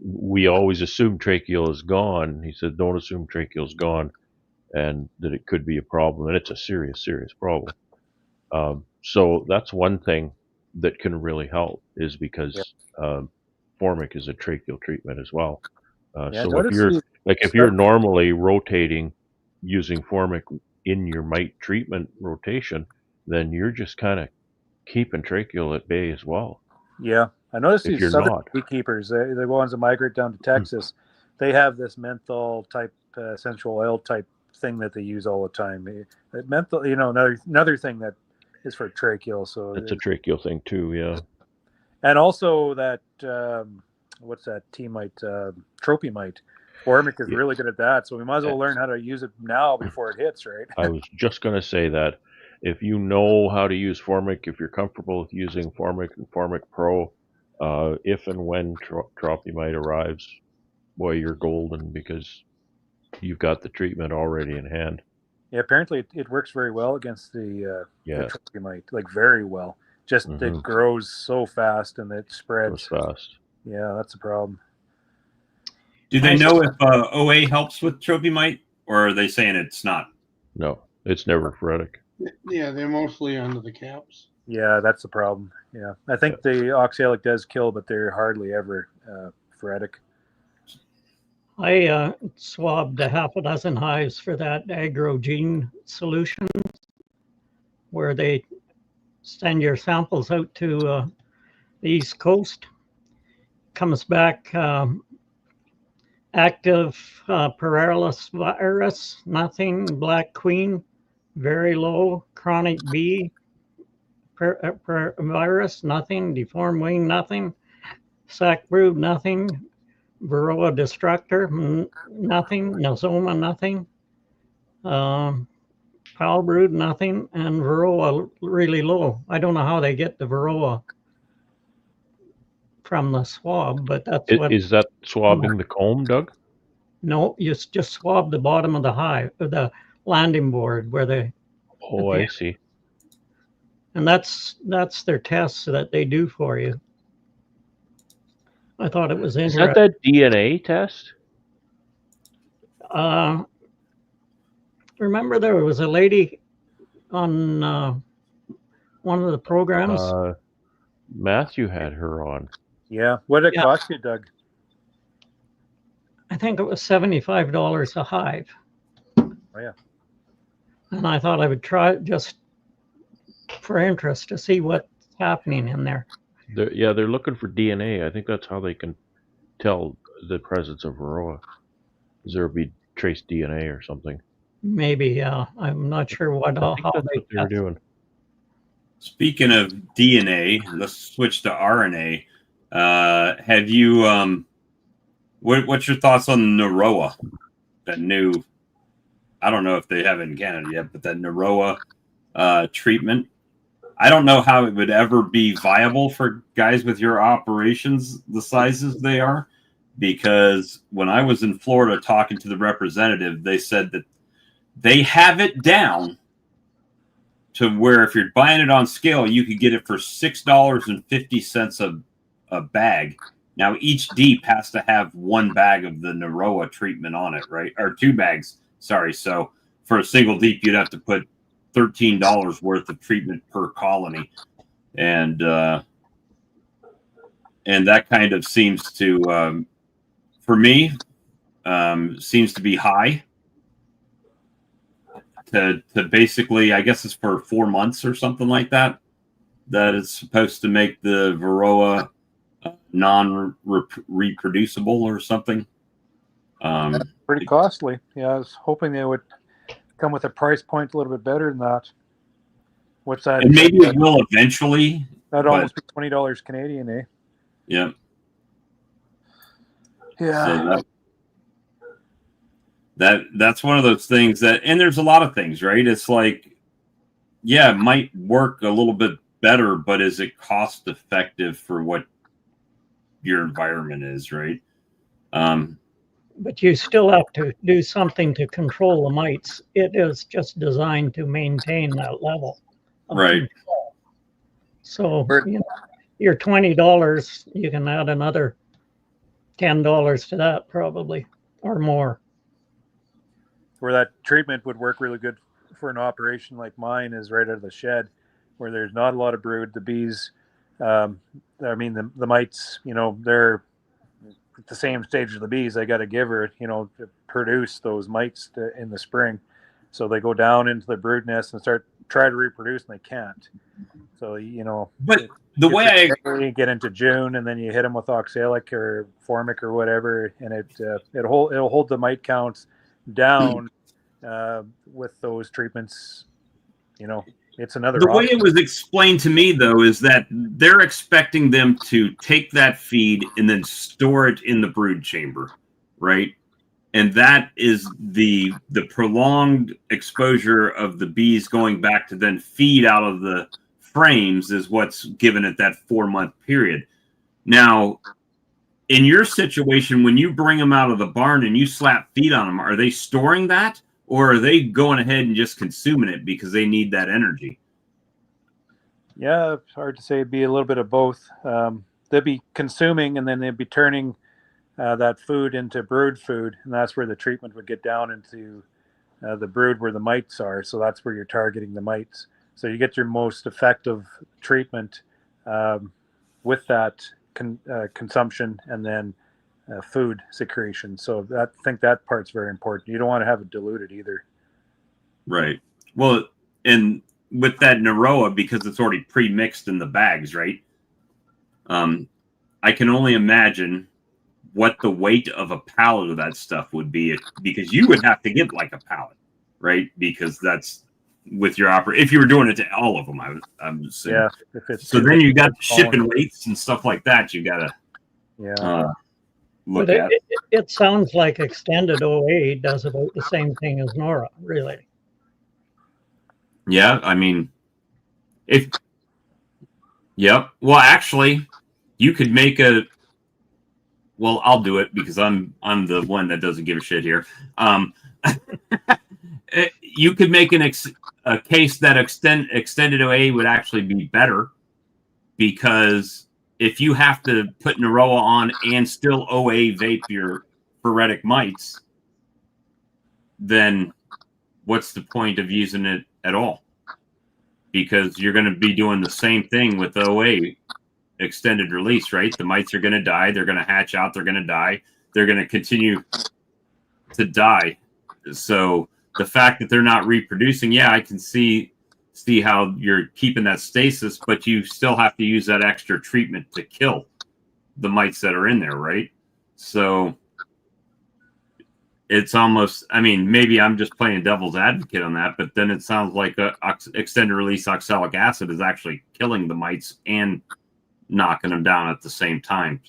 Speaker 2: we always assume tracheal is gone. He said, don't assume tracheal is gone, and that it could be a problem, and it's a serious, serious problem. So that's one thing that can really help, is because formic is a tracheal treatment as well.
Speaker 5: yeah.
Speaker 2: So if you're normally rotating using formic in your mite treatment rotation, then you're just kind of keeping tracheal at bay as well.
Speaker 5: Yeah, I noticed
Speaker 2: If
Speaker 5: these
Speaker 2: you're
Speaker 5: southern
Speaker 2: not,
Speaker 5: beekeepers, the ones that migrate down to Texas, they have this menthol type essential oil type thing that they use all the time. Menthol, another thing that is for tracheal. So
Speaker 2: it's a tracheal thing too. Yeah.
Speaker 5: and also that what's that T-mite, trophy mite. Formic is really good at that, so we might as well learn how to use it now before it hits, right?
Speaker 2: I was just going to say that if you know how to use formic, if you're comfortable with using formic and formic pro, if and when tropymite arrives, boy, you're golden, because you've got the treatment already in hand.
Speaker 5: Yeah, apparently it works very well against the
Speaker 2: Yeah.
Speaker 5: trophy mite, like very well. Just it grows so fast and it spreads.
Speaker 2: Goes fast.
Speaker 5: Yeah, that's a problem.
Speaker 1: Do they know if OA helps with trophy mite, or are they saying it's not?
Speaker 2: No, It's never phoretic.
Speaker 4: Yeah, they're mostly under the caps.
Speaker 5: Yeah, that's the problem. Yeah, I think the oxalic does kill, but they're hardly ever phoretic.
Speaker 3: I swabbed a half a dozen hives for that agrogene solution, where they send your samples out to the East Coast. Comes back active Paralysis virus, nothing. Black Queen, very low. Chronic bee virus, nothing. Deformed wing, nothing. Sac brood, nothing. Varroa destructor, nothing. Nosoma, nothing. Foul brood, nothing. And Varroa really low. I don't know how they get the Varroa from the swab, but that's what.
Speaker 2: Is that swabbing the comb, Doug?
Speaker 3: No, you just swab the bottom of the hive, or the landing board where they.
Speaker 2: Oh, I see.
Speaker 3: And that's their tests that they do for you. I thought it was
Speaker 2: Is that
Speaker 3: interesting.
Speaker 2: that DNA test?
Speaker 3: Remember there was a lady on one of the programs.
Speaker 2: Matthew had her on.
Speaker 5: Yeah, what did it cost you, Doug?
Speaker 3: I think it was $75 a hive.
Speaker 5: Oh yeah.
Speaker 3: And I thought I would try it just for interest to see what's happening in there.
Speaker 2: They're looking for DNA. I think that's how they can tell the presence of Varroa. There would be trace DNA or something.
Speaker 3: Maybe, I'm not sure
Speaker 2: I think
Speaker 3: how
Speaker 2: that's what they were doing.
Speaker 1: Speaking of DNA, let's switch to RNA. Have you what's your thoughts on Naroa? That new, I don't know if they have it in Canada yet, but that Naroa treatment. I don't know how it would ever be viable for guys with your operations the sizes they are, because when I was in Florida talking to the representative, they said that they have it down to where if you're buying it on scale, you could get it for $6.50 a bag. Now each deep has to have one bag of the Naroa treatment on it, right? Or two bags. Sorry. So for a single deep, you'd have to put $13 worth of treatment per colony, and that kind of seems to, for me, seems to be high. To basically, I guess it's for 4 months or something like that. That it's supposed to make the Varroa non-reproducible or something.
Speaker 5: Pretty costly. Yeah, I was hoping they would come with a price point a little bit better than that. What's that?
Speaker 1: And maybe it will eventually.
Speaker 5: That'd almost be $20 Canadian, eh?
Speaker 1: Yeah.
Speaker 5: Yeah.
Speaker 1: So that's one of those things that, and there's a lot of things, right? It's like, yeah, it might work a little bit better, but is it cost effective for what your environment is, right?
Speaker 3: But you still have to do something to control the mites. It is just designed to maintain that level of
Speaker 1: right
Speaker 3: control. So your $20, you can add another $10 to that probably, or more.
Speaker 5: Where that treatment would work really good for an operation like mine is right out of the shed, where there's not a lot of brood. The bees, I mean, the mites, they're at the same stage as the bees. They got to give her, to produce those mites in the spring. So they go down into the brood nest and try to reproduce, and they can't. So,
Speaker 1: but the way
Speaker 5: I get into June, and then you hit them with oxalic or formic or whatever, and it'll hold the mite counts down with those treatments. It's another
Speaker 1: the
Speaker 5: option.
Speaker 1: way it was explained to me, though, is that they're expecting them to take that feed and then store it in the brood chamber, right? And that is the prolonged exposure of the bees going back to then feed out of the frames is what's given it that 4-month period. Now, in your situation, when you bring them out of the barn and you slap feed on them, are they storing that, or are they going ahead and just consuming it because they need that energy?
Speaker 5: Yeah, it's hard to say. It'd be a little bit of both. They'd be consuming, and then they'd be turning that food into brood food, and that's where the treatment would get down into the brood where the mites are. So that's where you're targeting the mites. So you get your most effective treatment with that consumption and then food secretion. So I think that part's very important. You don't want to have it diluted either.
Speaker 1: Right. Well, and with that Naroa, because it's already pre-mixed in the bags, right? I can only imagine what the weight of a pallet of that stuff would be, because you would have to get like a pallet, right? Because that's with your if you were doing it to all of them, I'm saying.
Speaker 5: Yeah. If it's
Speaker 1: so then you got shipping weights and stuff like that. You gotta look
Speaker 3: But
Speaker 1: at.
Speaker 3: it sounds like extended OA does about the same thing as Nora, really.
Speaker 1: Yeah, I mean, yep. Well, actually, you could make a. Well, I'll do it because I'm the one that doesn't give a shit here. You could make a case that extended OA would actually be better, because if you have to put Naroa on and still OA vape your phoretic mites, then what's the point of using it at all? Because you're going to be doing the same thing with OA extended release, right? The mites are going to die. They're going to hatch out. They're going to die. They're going to continue to die. So the fact that they're not reproducing, yeah, I can see how you're keeping that stasis, but you still have to use that extra treatment to kill the mites that are in there, right? So it's almost, I mean, maybe I'm just playing devil's advocate on that, but then it sounds like extended release oxalic acid is actually killing the mites and knocking them down at the same time.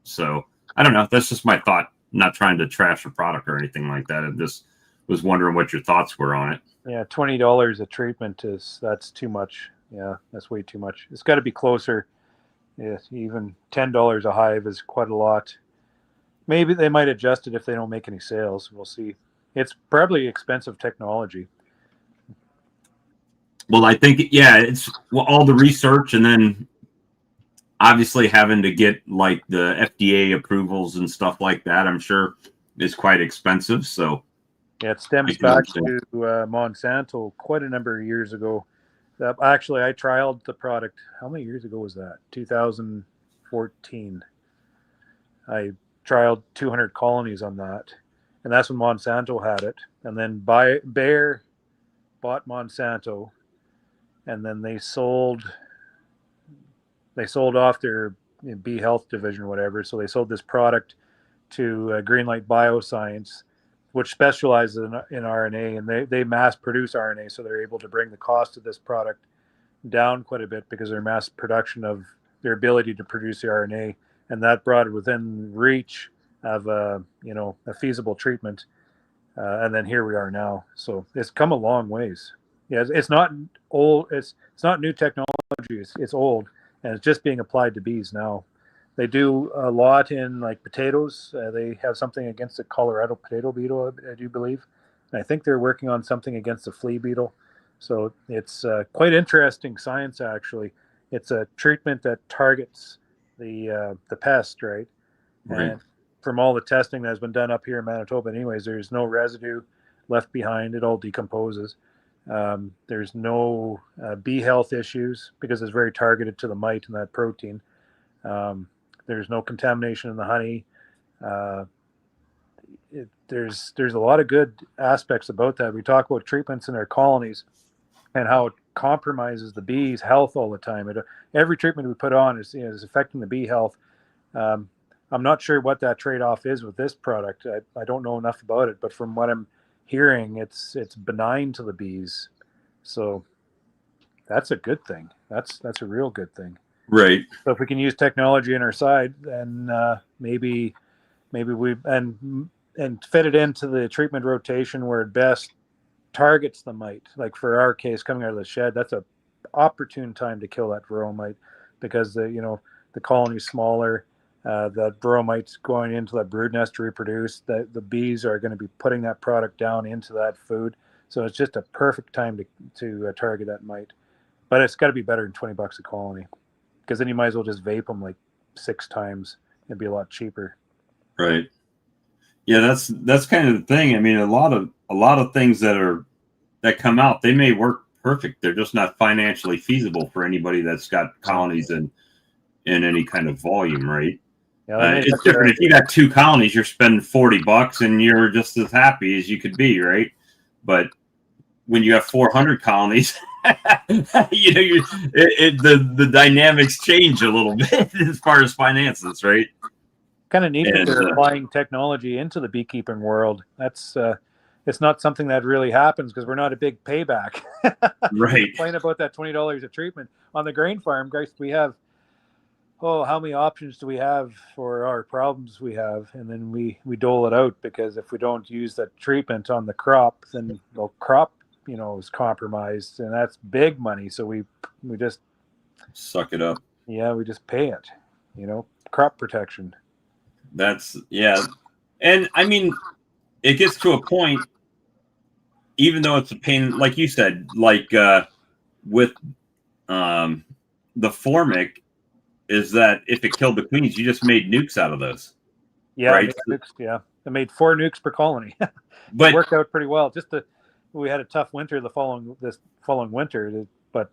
Speaker 1: So I don't know. That's just my thought. I'm not trying to trash a product or anything like that. I just was wondering what your thoughts were on it.
Speaker 5: Yeah, $20 a treatment that's too much. Yeah, that's way too much. It's got to be closer. Yeah, even $10 a hive is quite a lot. Maybe they might adjust it if they don't make any sales. We'll see. It's probably expensive technology.
Speaker 1: Well, I think, yeah, it's all the research, and then obviously having to get like the FDA approvals and stuff like that, I'm sure is quite expensive. So
Speaker 5: yeah, it stems back to Monsanto quite a number of years ago. Actually, I trialed the product. How many years ago was that? 2014. I trialed 200 colonies on that, and that's when Monsanto had it. And then Bayer bought Monsanto, and then they sold off their bee health division or whatever. So they sold this product to Greenlight Bioscience, which specializes in RNA, and they mass produce RNA, so they're able to bring the cost of this product down quite a bit because their mass production of their ability to produce the RNA, and that brought it within reach of a feasible treatment. And then here we are now. So it's come a long ways. Yeah, it's not old. It's not new technology. It's old, and it's just being applied to bees now. They do a lot in like potatoes. They have something against the Colorado potato beetle, I do believe. And I think they're working on something against the flea beetle. So it's quite interesting science, actually. It's a treatment that targets the pest, right?
Speaker 1: right.
Speaker 5: And from all the testing that has been done up here in Manitoba, anyways, there's no residue left behind. It all decomposes. There's no bee health issues because it's very targeted to the mite and that protein. There's no contamination in the honey. There's a lot of good aspects about that. We talk about treatments in our colonies and how it compromises the bees' health all the time. Every treatment we put on is affecting the bee health. I'm not sure what that trade-off is with this product. I don't know enough about it, but from what I'm hearing, it's benign to the bees. So that's a good thing. That's a real good thing.
Speaker 1: Right.
Speaker 5: So if we can use technology on our side, then maybe we and fit it into the treatment rotation where it best targets the mite. Like for our case, coming out of the shed, that's a opportune time to kill that varroa mite because the colony's smaller. The varroa mite's going into that brood nest to reproduce. The bees are going to be putting that product down into that food. So it's just a perfect time to target that mite. But it's got to be better than $20 a colony, because then you might as well just vape them like 6 times. It'd be a lot cheaper.
Speaker 1: Right. Yeah, that's kind of the thing. I mean, a lot of things that come out, they may work perfect. They're just not financially feasible for anybody that's got colonies in any kind of volume, right?
Speaker 5: Yeah, they may
Speaker 1: It's different if you got 2 colonies, you're spending $40 and you're just as happy as you could be, right? But when you have 400 colonies, the dynamics change a little bit as far as finances, right?
Speaker 5: kind of neat that
Speaker 1: And
Speaker 5: they're applying technology into the beekeeping world. That's it's not something that really happens because we're not a big payback.
Speaker 1: right,
Speaker 5: Complain about that $20 a treatment on the grain farm, guys. We have how many options do we have for our problems we have, and then we dole it out because if we don't use that treatment on the crop, then the crop is compromised, and that's big money. So we just
Speaker 1: suck it up.
Speaker 5: we just pay it. Crop protection.
Speaker 1: That's and I mean, it gets to a point, even though it's a pain, like you said, like with the formic, is that if it killed the queens, you just made nukes out of those.
Speaker 5: Yeah,
Speaker 1: right.
Speaker 5: I made 4 nukes per colony.
Speaker 1: But
Speaker 5: it worked out pretty well. We had a tough winter this following winter, but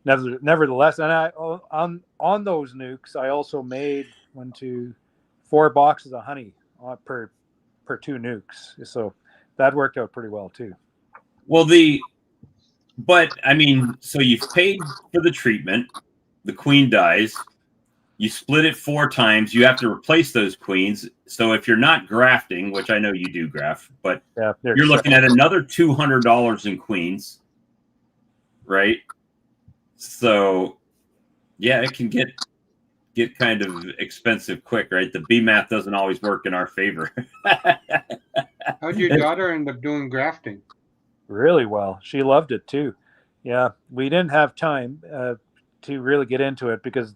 Speaker 5: nevertheless, and on those nukes, I also made 4 boxes of honey per 2 nukes. So that worked out pretty well too.
Speaker 1: Well, but I mean, so you've paid for the treatment, the queen dies, you split it 4 times, you have to replace those queens. So if you're not grafting, which I know you do graft, but you're looking at another $200 in queens, right? So yeah, it can get kind of expensive quick, right? The B math doesn't always work in our favor.
Speaker 4: How'd your daughter end up doing grafting?
Speaker 5: Really well. She loved it too. Yeah, we didn't have time to really get into it because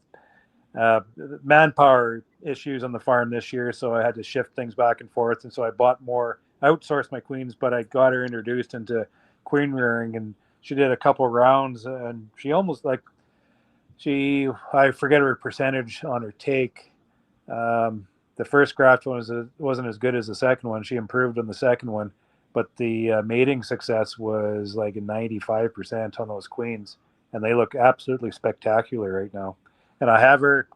Speaker 5: manpower issues on the farm this year, so I had to shift things back and forth, and so I outsourced my queens, but I got her introduced into queen rearing, and she did a couple rounds, and she almost I forget her percentage on her take. The first graft one wasn't as good as the second one. She improved on the second one, but the mating success was like a 95% on those queens, and they look absolutely spectacular right now. And I have her,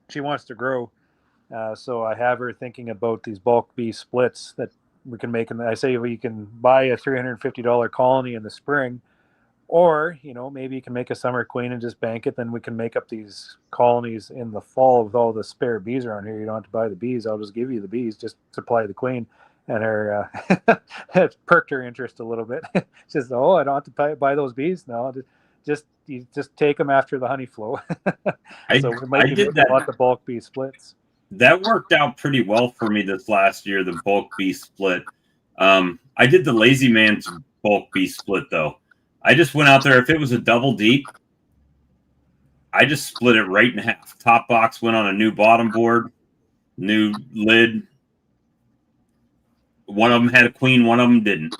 Speaker 5: she wants to grow. So I have her thinking about these bulk bee splits that we can make. And I say we can buy a $350 colony in the spring, or, maybe you can make a summer queen and just bank it. Then we can make up these colonies in the fall with all the spare bees around here. You don't have to buy the bees. I'll just give you the bees, just supply the queen. And her, it perked her interest a little bit. She says, "Oh, I don't have to buy those bees. No, you just take them after the honey flow." So we might be making lots of bulk bee splits.
Speaker 1: That worked out pretty well for me this last year, the bulk bee split. I did the Lazy Man's bulk bee split though. I just went out there. If it was a double deep, I just split it right in half. Top box went on a new bottom board, new lid. One of them had a queen, one of them didn't.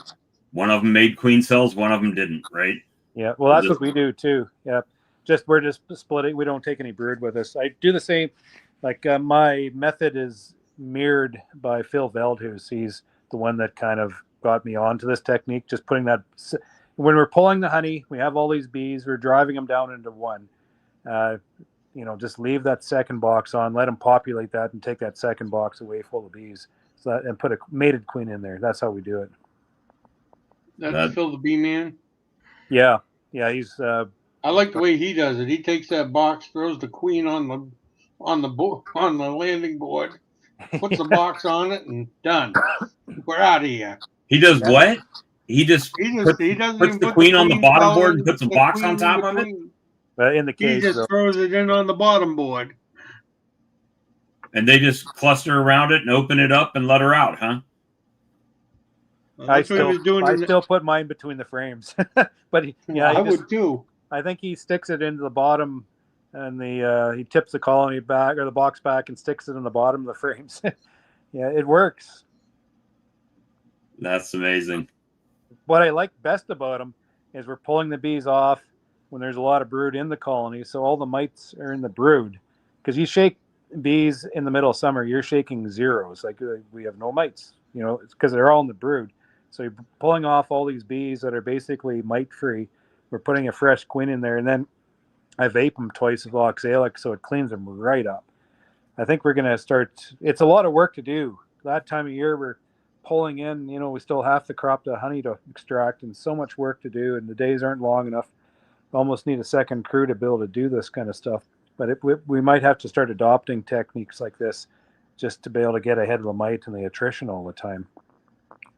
Speaker 1: One of them made queen cells, one of them didn't, right?
Speaker 5: Yeah, well, that's what we do too. Yeah, we're just splitting. We don't take any brood with us. I do the same. Like my method is mirrored by Phil Veldhuis. He's the one that kind of got me onto this technique. Just putting that when we're pulling the honey, we have all these bees. We're driving them down into one. Just leave that second box on, let them populate that, and take that second box away full of bees. And put a mated queen in there. That's how we do it.
Speaker 4: That's Phil the Bee Man.
Speaker 5: Yeah, he's.
Speaker 4: I like the way he does it. He takes that box, throws the queen on the landing board, puts the box on it, and done. We're out of here.
Speaker 1: He does what? He doesn't
Speaker 4: puts
Speaker 1: the queen on the bottom board and puts a box on top of it?
Speaker 5: In the case,
Speaker 4: he just throws it in on the bottom board.
Speaker 5: And they just cluster around it and open it up and let her out, huh?
Speaker 4: Well,
Speaker 5: I still put mine between the frames, but
Speaker 4: I would too.
Speaker 5: I think he sticks it into the bottom, and he tips the colony back or the box back and sticks it in the bottom of the frames. Yeah, it works.
Speaker 1: That's amazing.
Speaker 5: What I like best about them is we're pulling the bees off when there's a lot of brood in the colony, so all the mites are in the brood. Because you shake bees in the middle of summer, you're shaking zeros. Like we have no mites, you know, it's because they're all in the brood. So you're pulling off all these bees that are basically mite free. We're putting a fresh queen in there, and then I vape them twice with oxalic, so it cleans them right up. I think we're going to start. It's a lot of work to do. That time of year, we're pulling in, you know, we still have the crop to honey to extract, and so much work to do, and the days aren't long enough. Almost need a second crew to be able to do this kind of stuff. But we might have to start adopting techniques like this just to be able to get ahead of the mite and the attrition all the time.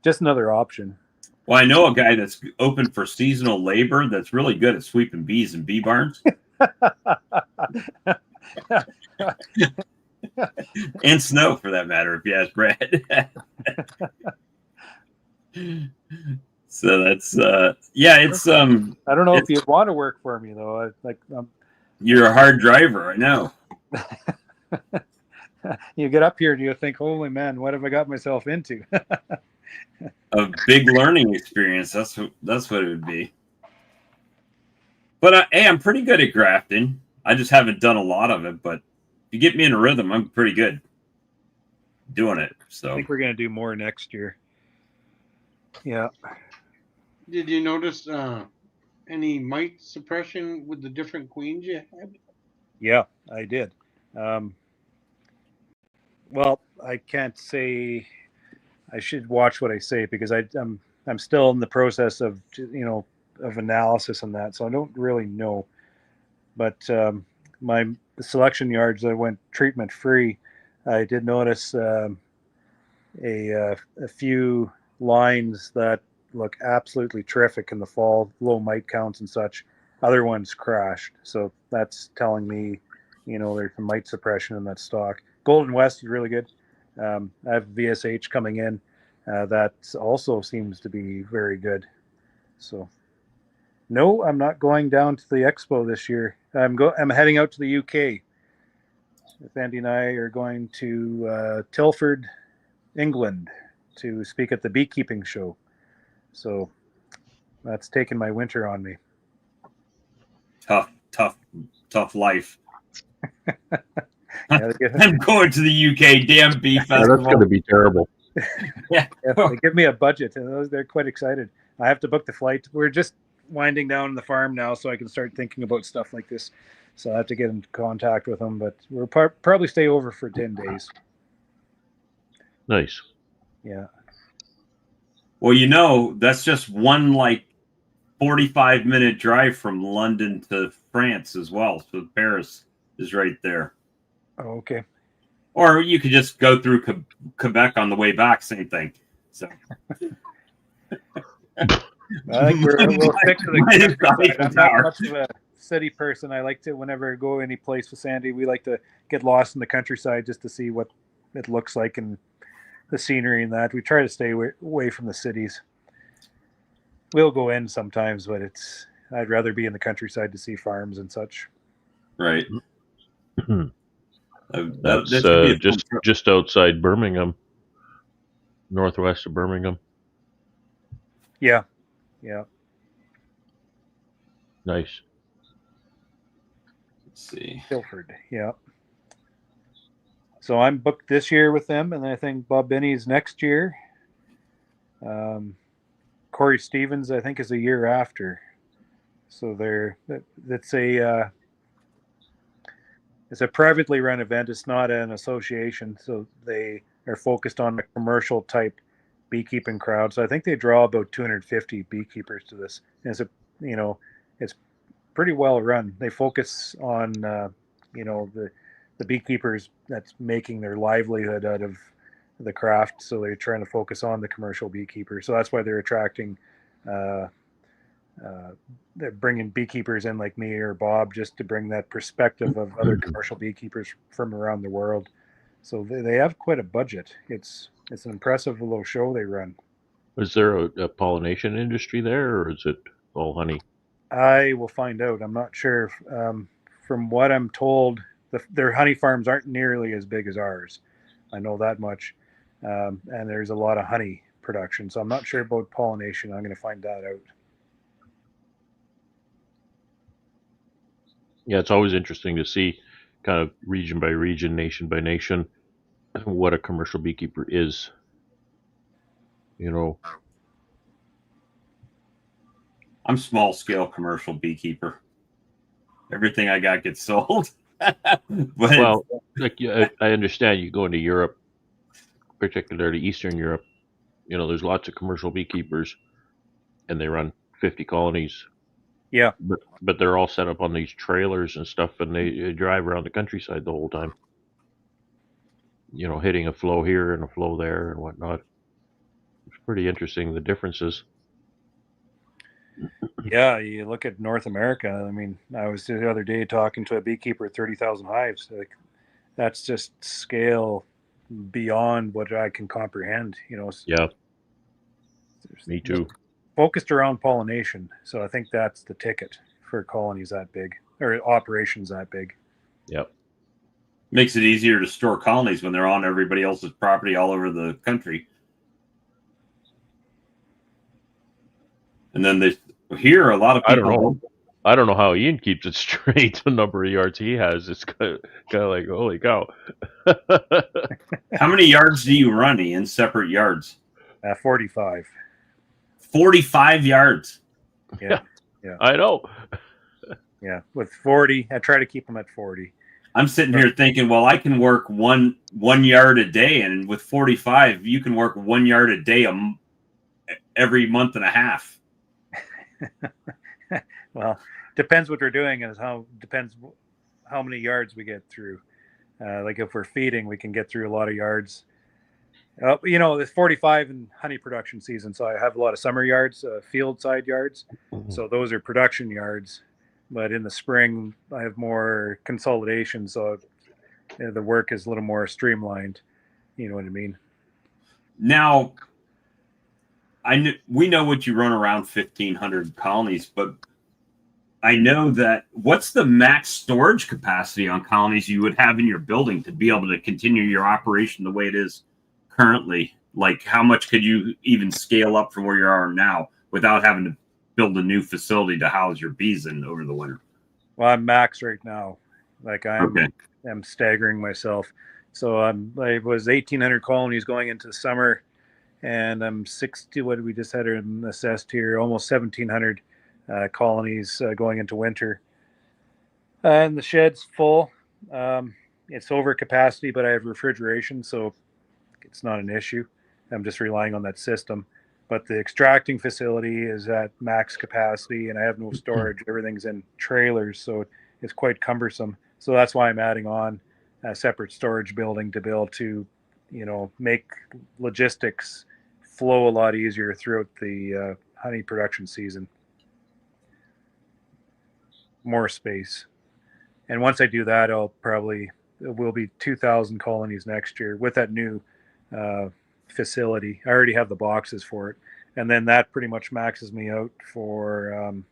Speaker 5: Just another option.
Speaker 1: Well, I know a guy that's open for seasonal labor that's really good at sweeping bees in bee barns. And snow, for that matter, if you ask Brad. So that's yeah, it's
Speaker 5: I don't know if you'd want to work for me though.
Speaker 1: You're a hard driver, I know.
Speaker 5: You get up here and you think, holy man, what have I got myself into?
Speaker 1: A big learning experience. That's what it would be. But hey, I'm pretty good at grafting. I just haven't done a lot of it, but if you get me in a rhythm, I'm pretty good doing it. So
Speaker 5: I think we're gonna do more next year. Yeah.
Speaker 4: Did you notice any mite suppression with the different queens you had?
Speaker 5: Yeah, I did. Well, I can't say. I should watch what I say because I'm still in the process of of analysis on that, so I don't really know. But my selection yards that went treatment free, I did notice a few lines that look absolutely terrific in the fall, low mite counts and such. Other ones crashed, so that's telling me, there's some mite suppression in that stock. Golden West is really good. I have VSH coming in. That also seems to be very good. So, no, I'm not going down to the expo this year. I'm heading out to the UK. Andy and I are going to Tilford, England, to speak at the beekeeping show. So that's taken my winter on me.
Speaker 1: Tough life.
Speaker 5: Yeah,
Speaker 1: I'm going to the UK damn bee festival.
Speaker 2: Yeah, that's going to be terrible.
Speaker 1: Yeah.
Speaker 5: They give me a budget, and they're quite excited. I have to book the flight. We're just winding down the farm now, so I can start thinking about stuff like this. So I have to get in contact with them, but we'll probably stay over for 10 days.
Speaker 2: Nice.
Speaker 5: Yeah.
Speaker 1: Well, that's just one 45-minute drive from London to France as well. So Paris is right there.
Speaker 5: Oh, okay.
Speaker 1: Or you could just go through Quebec on the way back. Same thing. So
Speaker 5: I think we'll stick to the I'm not much of a city person. I like to, whenever I go any place with Sandy, we like to get lost in the countryside just to see what it looks like and the scenery and that. We try to stay away from the cities. We'll go in sometimes, but I'd rather be in the countryside to see farms and such.
Speaker 1: Right.
Speaker 2: That's just outside Birmingham, northwest of Birmingham.
Speaker 5: Yeah.
Speaker 1: Let's
Speaker 2: Nice.
Speaker 1: see.
Speaker 5: Tilford, yeah. So I'm booked this year with them, and I think Bob Binney's next year. Corey Stevens, I think, is a year after. So it's a privately run event. It's not an association, so they are focused on a commercial type beekeeping crowd. So I think they draw about 250 beekeepers to this. And it's pretty well run. They focus on the beekeepers that's making their livelihood out of the craft. So they're trying to focus on the commercial beekeepers. So that's why they're attracting. They're bringing beekeepers in like me or Bob just to bring that perspective of other commercial beekeepers from around the world. So they have quite a budget. It's an impressive little show they run.
Speaker 2: Is there a pollination industry there, or is it all honey?
Speaker 5: I will find out. I'm not sure. From what I'm told, their honey farms aren't nearly as big as ours. I know that much. And there's a lot of honey production. So I'm not sure about pollination. I'm going to find that out.
Speaker 2: Yeah, it's always interesting to see kind of region by region, nation by nation, what a commercial beekeeper is. You know,
Speaker 1: I'm small scale commercial beekeeper. Everything I got gets sold. But
Speaker 2: well, like I understand you go into Europe, particularly Eastern Europe. You know, there's lots of commercial beekeepers, and they run 50 colonies.
Speaker 5: Yeah.
Speaker 2: But they're all set up on these trailers and stuff, and they drive around the countryside the whole time. You know, hitting a flow here and a flow there and whatnot. It's pretty interesting, the differences.
Speaker 5: Yeah, you look at North America. I mean, I was the other day talking to a beekeeper at 30,000 hives. Like, that's just scale beyond what I can comprehend. You know,
Speaker 2: Yeah, me too.
Speaker 5: focused around pollination. So I think that's the ticket for colonies that big or operations that big.
Speaker 2: Yep.
Speaker 1: makes it easier to store colonies when they're on everybody else's property all over the country. And then here a lot of people.
Speaker 2: I don't know how Ian keeps it straight. The number of yards he has, it's kind of like, holy cow.
Speaker 1: How many yards do you run in separate yards?
Speaker 5: 45.
Speaker 1: 45 yards.
Speaker 5: Yeah.
Speaker 2: I know.
Speaker 5: Yeah. With 40, I try to keep them at 40.
Speaker 1: I'm sitting here thinking, well, I can work one yard a day, and with 45, you can work 1 yard a day every month and a half.
Speaker 5: Well, depends what we're doing, and depends how many yards we get through. Like if we're feeding, we can get through a lot of yards. You know, it's 45 in honey production season, so I have a lot of summer yards, field side yards. So those are production yards. But in the spring, I have more consolidation, so the work is a little more streamlined. You know what I mean?
Speaker 1: Now, we know what you run around 1,500 colonies, but I know that what's the max storage capacity on colonies you would have in your building to be able to continue your operation the way it is currently? Like, how much could you even scale up from where you are now without having to build a new facility to house your bees in over the winter?
Speaker 5: Well, I'm max right now. Like I'm staggering myself. So I was 1,800 colonies going into the summer, and I'm 60. What we just had assessed here, almost 1,700 colonies going into winter. And the shed's full. It's over capacity, but I have refrigeration, so it's not an issue. I'm just relying on that system. But the extracting facility is at max capacity, and I have no storage. Everything's in trailers, so it's quite cumbersome. So that's why I'm adding on a separate storage building to be able to, you know, make logistics flow a lot easier throughout the honey production season. More space. And once I do that, it will be 2,000 colonies next year with that new facility. I already have the boxes for it, and then that pretty much maxes me out for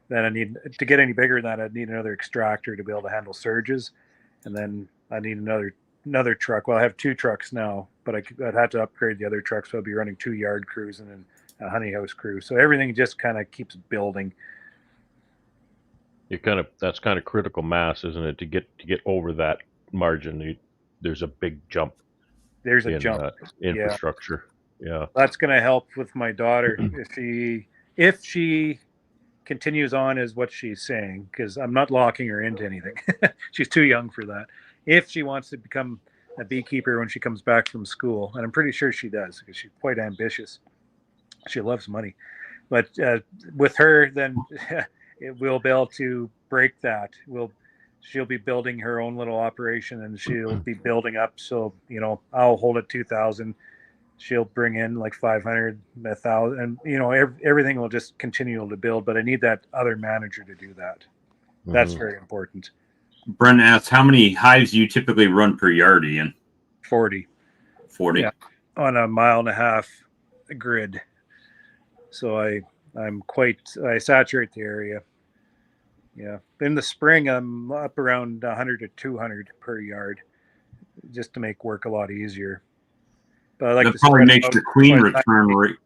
Speaker 5: then I need to get any bigger than that. I'd need another extractor to be able to handle surges, and then I need another truck. Well, I have 2 trucks now, but I'd have to upgrade the other trucks, so I'll be running 2 yard crews and then a honey house crew. So everything just kind of keeps building.
Speaker 2: That's kind of critical mass, isn't it? To get over that margin, there's a big jump.
Speaker 5: There's a jump.
Speaker 2: Infrastructure. Yeah.
Speaker 5: That's going to help with my daughter if she continues on as what she's saying, because I'm not locking her into anything. She's too young for that. If she wants to become a beekeeper when she comes back from school, and I'm pretty sure she does because she's quite ambitious. She loves money. But with her, then we'll be able to break that. She'll be building her own little operation, and she'll be building up. So, you know, I'll hold it 2,000. She'll bring in like 500, 1,000, and you know, everything will just continue to build. But I need that other manager to do that. That's very important.
Speaker 1: Brent asks, how many hives do you typically run per yard, Ian?
Speaker 5: 40.
Speaker 1: 40.
Speaker 5: Yeah, on a 1.5 mile grid. So I saturate the area. Yeah. In the spring, I'm up around 100 to 200 per yard, just to make work a lot easier. But I like
Speaker 1: that probably makes the queen return rate.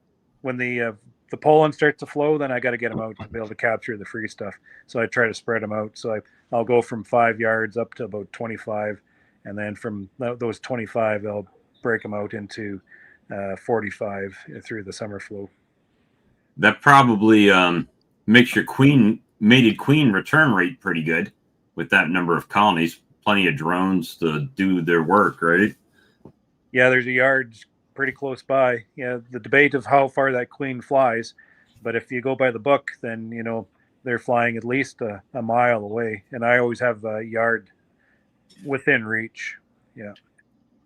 Speaker 5: When the the pollen starts to flow, then I got to get them out to be able to capture the free stuff. So I try to spread them out. So I'll go from 5 yards up to about 25, and then from those 25, I'll break them out into 45 through the summer flow.
Speaker 1: That probably makes your mated queen return rate pretty good with that number of colonies. Plenty of drones to do their work, right?
Speaker 5: Yeah, there's a yard pretty close by. Yeah, the debate of how far that queen flies, but if you go by the book, then they're flying at least a mile away, and I always have a yard within reach. Yeah,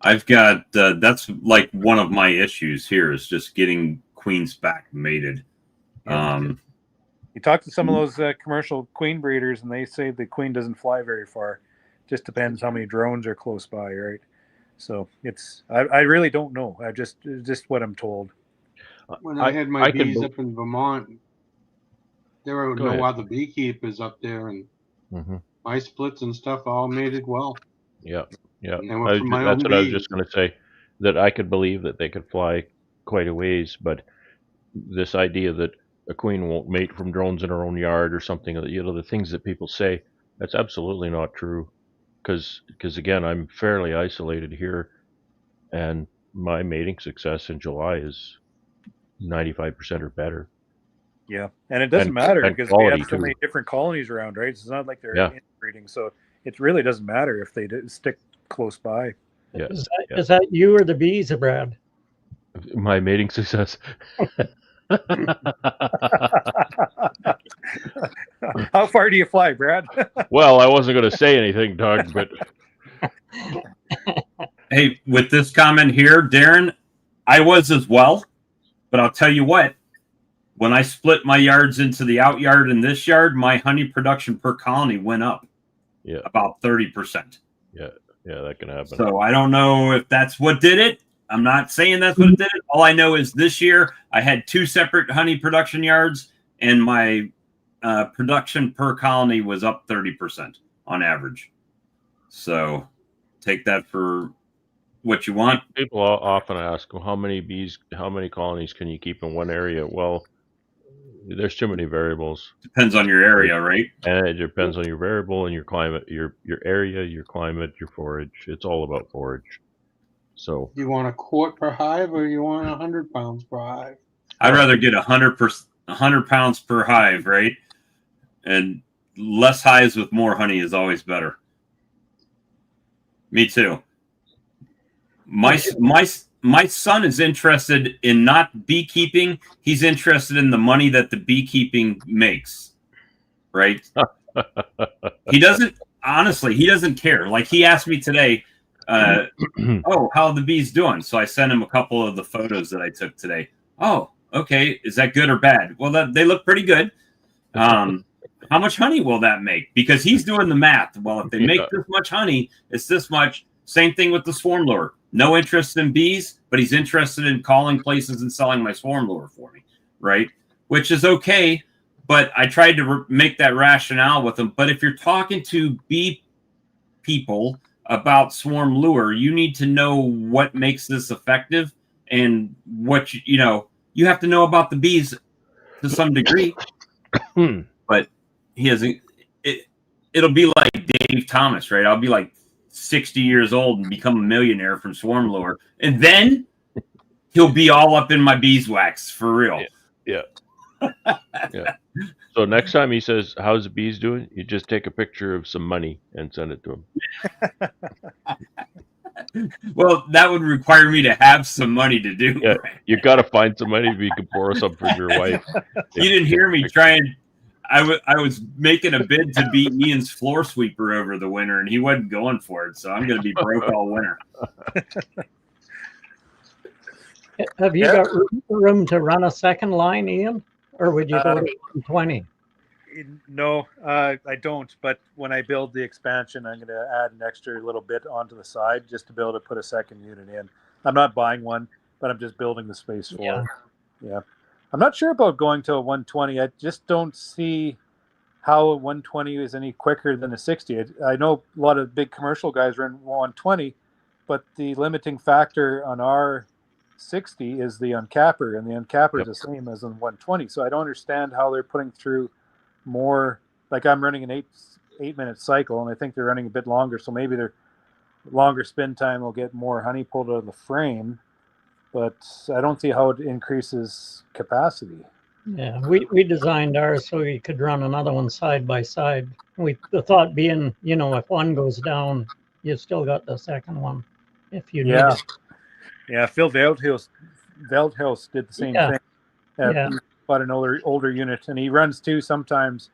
Speaker 1: I've got that's like one of my issues here is just getting queens back mated.
Speaker 5: Yeah. You talk to some of those commercial queen breeders, and they say the queen doesn't fly very far. Just depends how many drones are close by, right? So I really don't know. Just what I'm told.
Speaker 4: When I had my bees
Speaker 2: can
Speaker 4: up in Vermont, there were
Speaker 2: Go
Speaker 4: no
Speaker 2: ahead.
Speaker 4: other beekeepers up there, and my splits and stuff all mated well.
Speaker 2: Yeah, yeah.
Speaker 4: And they were from my
Speaker 2: That's
Speaker 4: own
Speaker 2: what I was
Speaker 4: bees.
Speaker 2: just going to say. That I could believe that they could fly quite a ways, but this idea that a queen won't mate from drones in her own yard or something, the things that people say, that's absolutely not true. Because again, I'm fairly isolated here, and my mating success in July is 95% or better.
Speaker 5: Yeah, and it doesn't
Speaker 2: And-
Speaker 5: matter
Speaker 2: and
Speaker 5: because we have
Speaker 2: quality,
Speaker 5: so many
Speaker 2: too.
Speaker 5: different colonies around, right? It's not like they're
Speaker 2: Yeah.
Speaker 5: interbreeding, so it really doesn't matter if they stick close by.
Speaker 2: Yeah.
Speaker 3: Is that you or the bees, Brad?
Speaker 2: My mating success.
Speaker 5: How far do you fly, Brad?
Speaker 2: Well, I wasn't going to say anything, Doug, but
Speaker 1: Hey, with this comment here, Darren, I was as well, but I'll tell you what, when I split my yards into the out yard and this yard, my honey production per colony went up
Speaker 2: yeah,
Speaker 1: about 30%.
Speaker 2: yeah, that can happen.
Speaker 1: So I don't know if that's what did it. I'm not saying that's what it did. All I know is this year I had 2 separate honey production yards, and my production per colony was up 30% on average. So take that for what you want.
Speaker 2: People often ask, well, how many colonies can you keep in one area? Well, there's too many variables,
Speaker 1: Depends on your area, right?
Speaker 2: and it depends on your variable and your climate, your area, your climate, your forage. It's all about forage. So
Speaker 4: You want a quart per hive, or you want 100 pounds per hive?
Speaker 1: I'd rather get 100 pounds per hive, right? And less hives with more honey is always better. Me too. My son is interested in not beekeeping. He's interested in the money that the beekeeping makes, right? He doesn't care. Like he asked me today, oh, how are the bees doing? So I sent him a couple of the photos that I took today. Oh, okay. Is that good or bad? Well, they look pretty good. How much honey will that make? Because he's doing the math. Well, if they make this much honey, it's this much. Same thing with the swarm lure. No interest in bees, but he's interested in calling places and selling my swarm lure for me, right? Which is okay, but I tried to make that rationale with him. But if you're talking to bee people about swarm lure, you need to know what makes this effective and what you have to know about the bees to some degree. But he hasn't. It'll be like Dave Thomas, right? I'll be like 60 years old and become a millionaire from swarm lure, and then he'll be all up in my beeswax for real.
Speaker 2: Yeah. So next time he says, "How's the bees doing?" you just take a picture of some money and send it to him.
Speaker 1: Well, that would require me to have some money to do.
Speaker 2: Yeah, you got to find some money if you can borrow some for your wife.
Speaker 1: You didn't hear me trying. I was making a bid to be Ian's floor sweeper over the winter, and he wasn't going for it. So I'm going to be broke all winter.
Speaker 3: Have you got room to run a second line, Ian? Or would you go to 120?
Speaker 5: No, I don't. But when I build the expansion, I'm going to add an extra little bit onto the side just to be able to put a second unit in. I'm not buying one, but I'm just building the space for it. Yeah. I'm not sure about going to a 120. I just don't see how a 120 is any quicker than a 60. I know a lot of big commercial guys run 120, but the limiting factor on our 60 is the uncapper, and the uncapper
Speaker 2: Yep.
Speaker 5: is the same as the 120. So I don't understand how they're putting through more. Like I'm running an 8-minute cycle, and I think they're running a bit longer. So maybe their longer spin time will get more honey pulled out of the frame, but I don't see how it increases capacity.
Speaker 3: Yeah, we designed ours so we could run another one side by side. The thought being, if one goes down, you still got the second one if you need
Speaker 5: Yeah,
Speaker 3: it.
Speaker 5: yeah. Phil Veldhuis did the same
Speaker 3: Yeah,
Speaker 5: thing.
Speaker 3: yeah.
Speaker 5: He bought an older unit, and he runs two sometimes.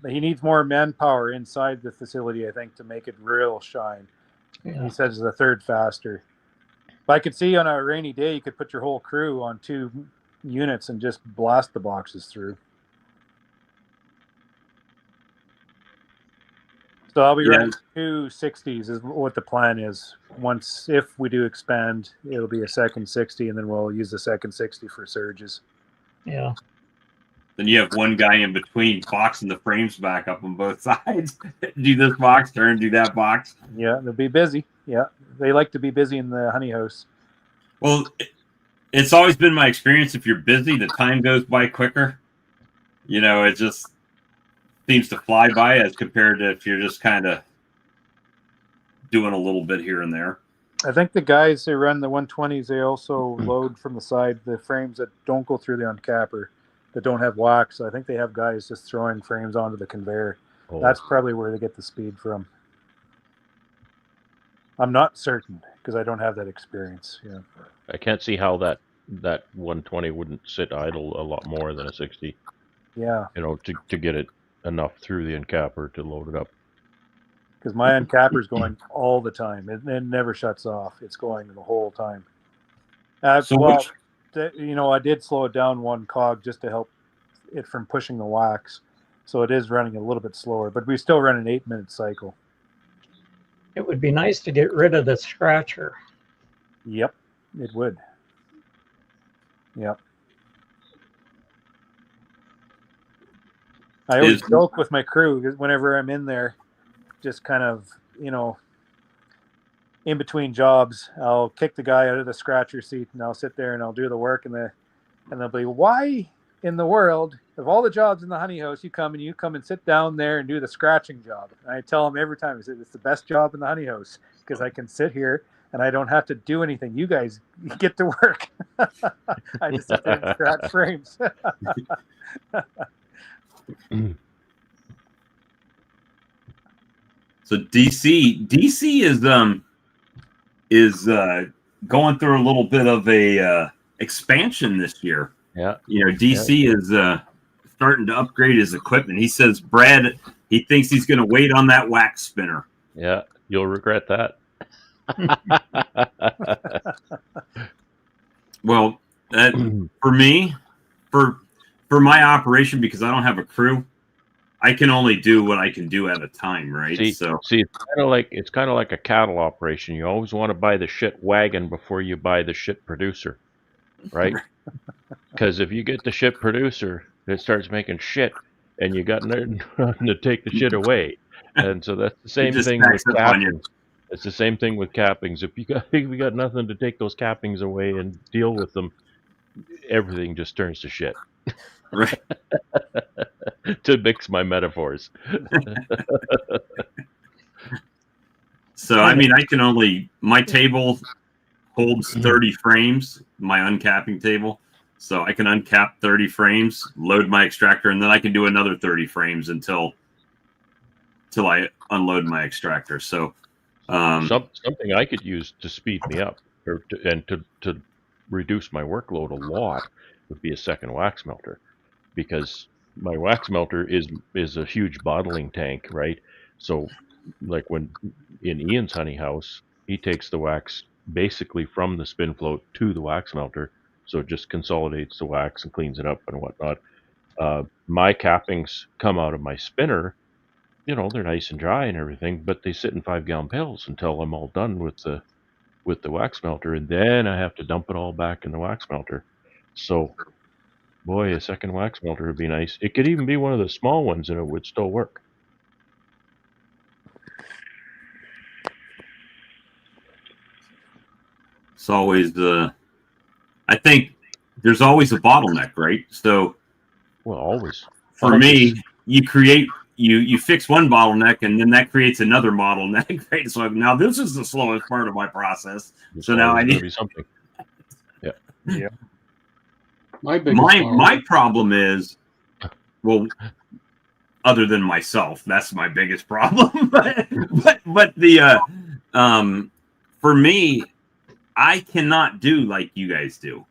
Speaker 5: He needs more manpower inside the facility, I think, to make it real shine.
Speaker 3: Yeah.
Speaker 5: He says it's a third faster. But I could see on a rainy day, you could put your whole crew on 2 units and just blast the boxes through. So I'll be running 2 60s is what the plan is. Once, if we do expand, it'll be a second 60, and then we'll use the second 60 for surges.
Speaker 3: Yeah.
Speaker 1: Then you have one guy in between boxing the frames back up on both sides. Do this box turn, do that box.
Speaker 5: Yeah, they'll be busy. Yeah, they like to be busy in the honey house.
Speaker 1: Well, it's always been my experience. If you're busy, the time goes by quicker. It just seems to fly by as compared to if you're just kind of doing a little bit here and there.
Speaker 5: I think the guys who run the 120s, they also load from the side the frames that don't go through the uncapper, that don't have wax. So I think they have guys just throwing frames onto the conveyor.
Speaker 2: Oh.
Speaker 5: That's probably where they get the speed from. I'm not certain because I don't have that experience. Yeah,
Speaker 2: I can't see how that 120 wouldn't sit idle a lot more than a 60.
Speaker 5: Yeah,
Speaker 2: To get it enough through the uncapper to load it up.
Speaker 5: because my uncapper is going all the time. It never shuts off. It's going the whole time. I did slow it down one cog just to help it from pushing the wax. So it is running a little bit slower, but we still run an 8-minute cycle.
Speaker 3: It would be nice to get rid of the scratcher.
Speaker 5: Yep, it would. Yep. I always joke with my crew whenever I'm in there, just kind of, in between jobs, I'll kick the guy out of the scratcher seat and I'll sit there and I'll do the work and they'll be, why in the world, of all the jobs in the honey house, you come and sit down there and do the scratching job. And I tell them every time, I say, it's the best job in the honey house because I can sit here and I don't have to do anything. You guys get to work. I just sit there and scratch frames.
Speaker 1: So DC is going through a little bit of a expansion this year.
Speaker 2: Yeah.
Speaker 1: DC is starting to upgrade his equipment. He says Brad, he thinks he's going to wait on that wax spinner.
Speaker 2: Yeah, you'll regret that.
Speaker 1: Well, for me, for my operation, because I don't have a crew, I can only do what I can do at a time, right?
Speaker 2: See, it's kind of like a cattle operation. You always want to buy the shit wagon before you buy the shit producer, right? Because if you get the shit producer, it starts making shit, and you got nothing to take the shit away. And so that's the same thing with cappings. It's the same thing with cappings. If you got nothing to take those cappings away and deal with them, everything just turns to shit.
Speaker 1: Right.
Speaker 2: To mix my metaphors.
Speaker 1: So, I mean, my table holds 30 frames, my uncapping table. So I can uncap 30 frames, load my extractor, and then I can do another 30 frames until I unload my extractor. So
Speaker 2: something I could use to speed me up to reduce my workload a lot would be a second wax melter, because my wax melter is a huge bottling tank, right? So like when in Ian's honey house, he takes the wax basically from the spin float to the wax melter, so it just consolidates the wax and cleans it up and whatnot. My cappings come out of my spinner, they're nice and dry and everything, but they sit in 5-gallon pails until I'm all done with the wax melter, and then I have to dump it all back in the wax melter. So boy, a second wax melter would be nice. It could even be one of the small ones and it would still work.
Speaker 1: It's always the I think there's always a bottleneck, right? So
Speaker 2: Well, always.
Speaker 1: for me, you fix one bottleneck, and then that creates another bottleneck, right? So now this is the slowest part of my process. So now I
Speaker 2: There's gonna
Speaker 1: need
Speaker 2: be something. Yeah.
Speaker 5: Yeah.
Speaker 1: my problem is, well, other than myself, that's my biggest problem. but the for me, I cannot do like you guys do.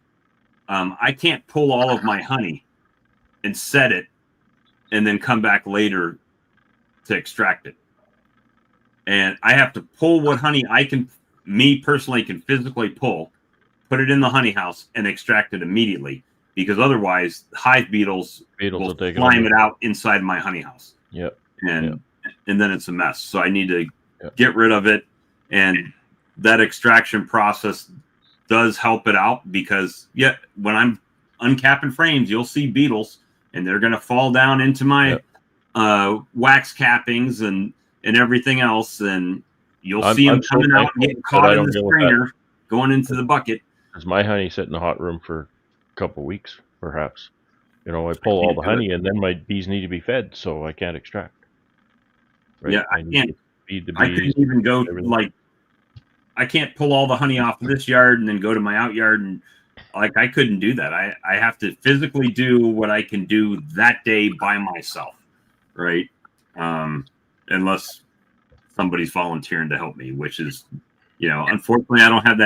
Speaker 1: I can't pull all of my honey and set it and then come back later to extract it. And I have to pull what honey me personally can physically pull, put it in the honey house, and extract it immediately, because otherwise hive beetles will
Speaker 2: take
Speaker 1: slime it out inside my honey house.
Speaker 2: Yep.
Speaker 1: And then it's a mess. So I need to get rid of it. And that extraction process does help it out, because when I'm uncapping frames, you'll see beetles, and they're going to fall down into my wax cappings and everything else, and you'll see them coming out and getting caught in the strainer, going into the bucket.
Speaker 2: Because my honey sit in the hot room for a couple of weeks, perhaps. I pull all the honey, and then my bees need to be fed, so I can't extract. Right?
Speaker 1: Yeah, I can't.
Speaker 2: Feed the bees.
Speaker 1: I couldn't even go I can't pull all the honey off of this yard and then go to my out yard, and I couldn't do that. I have to physically do what I can do that day by myself, right? Unless somebody's volunteering to help me, which is, unfortunately, I don't have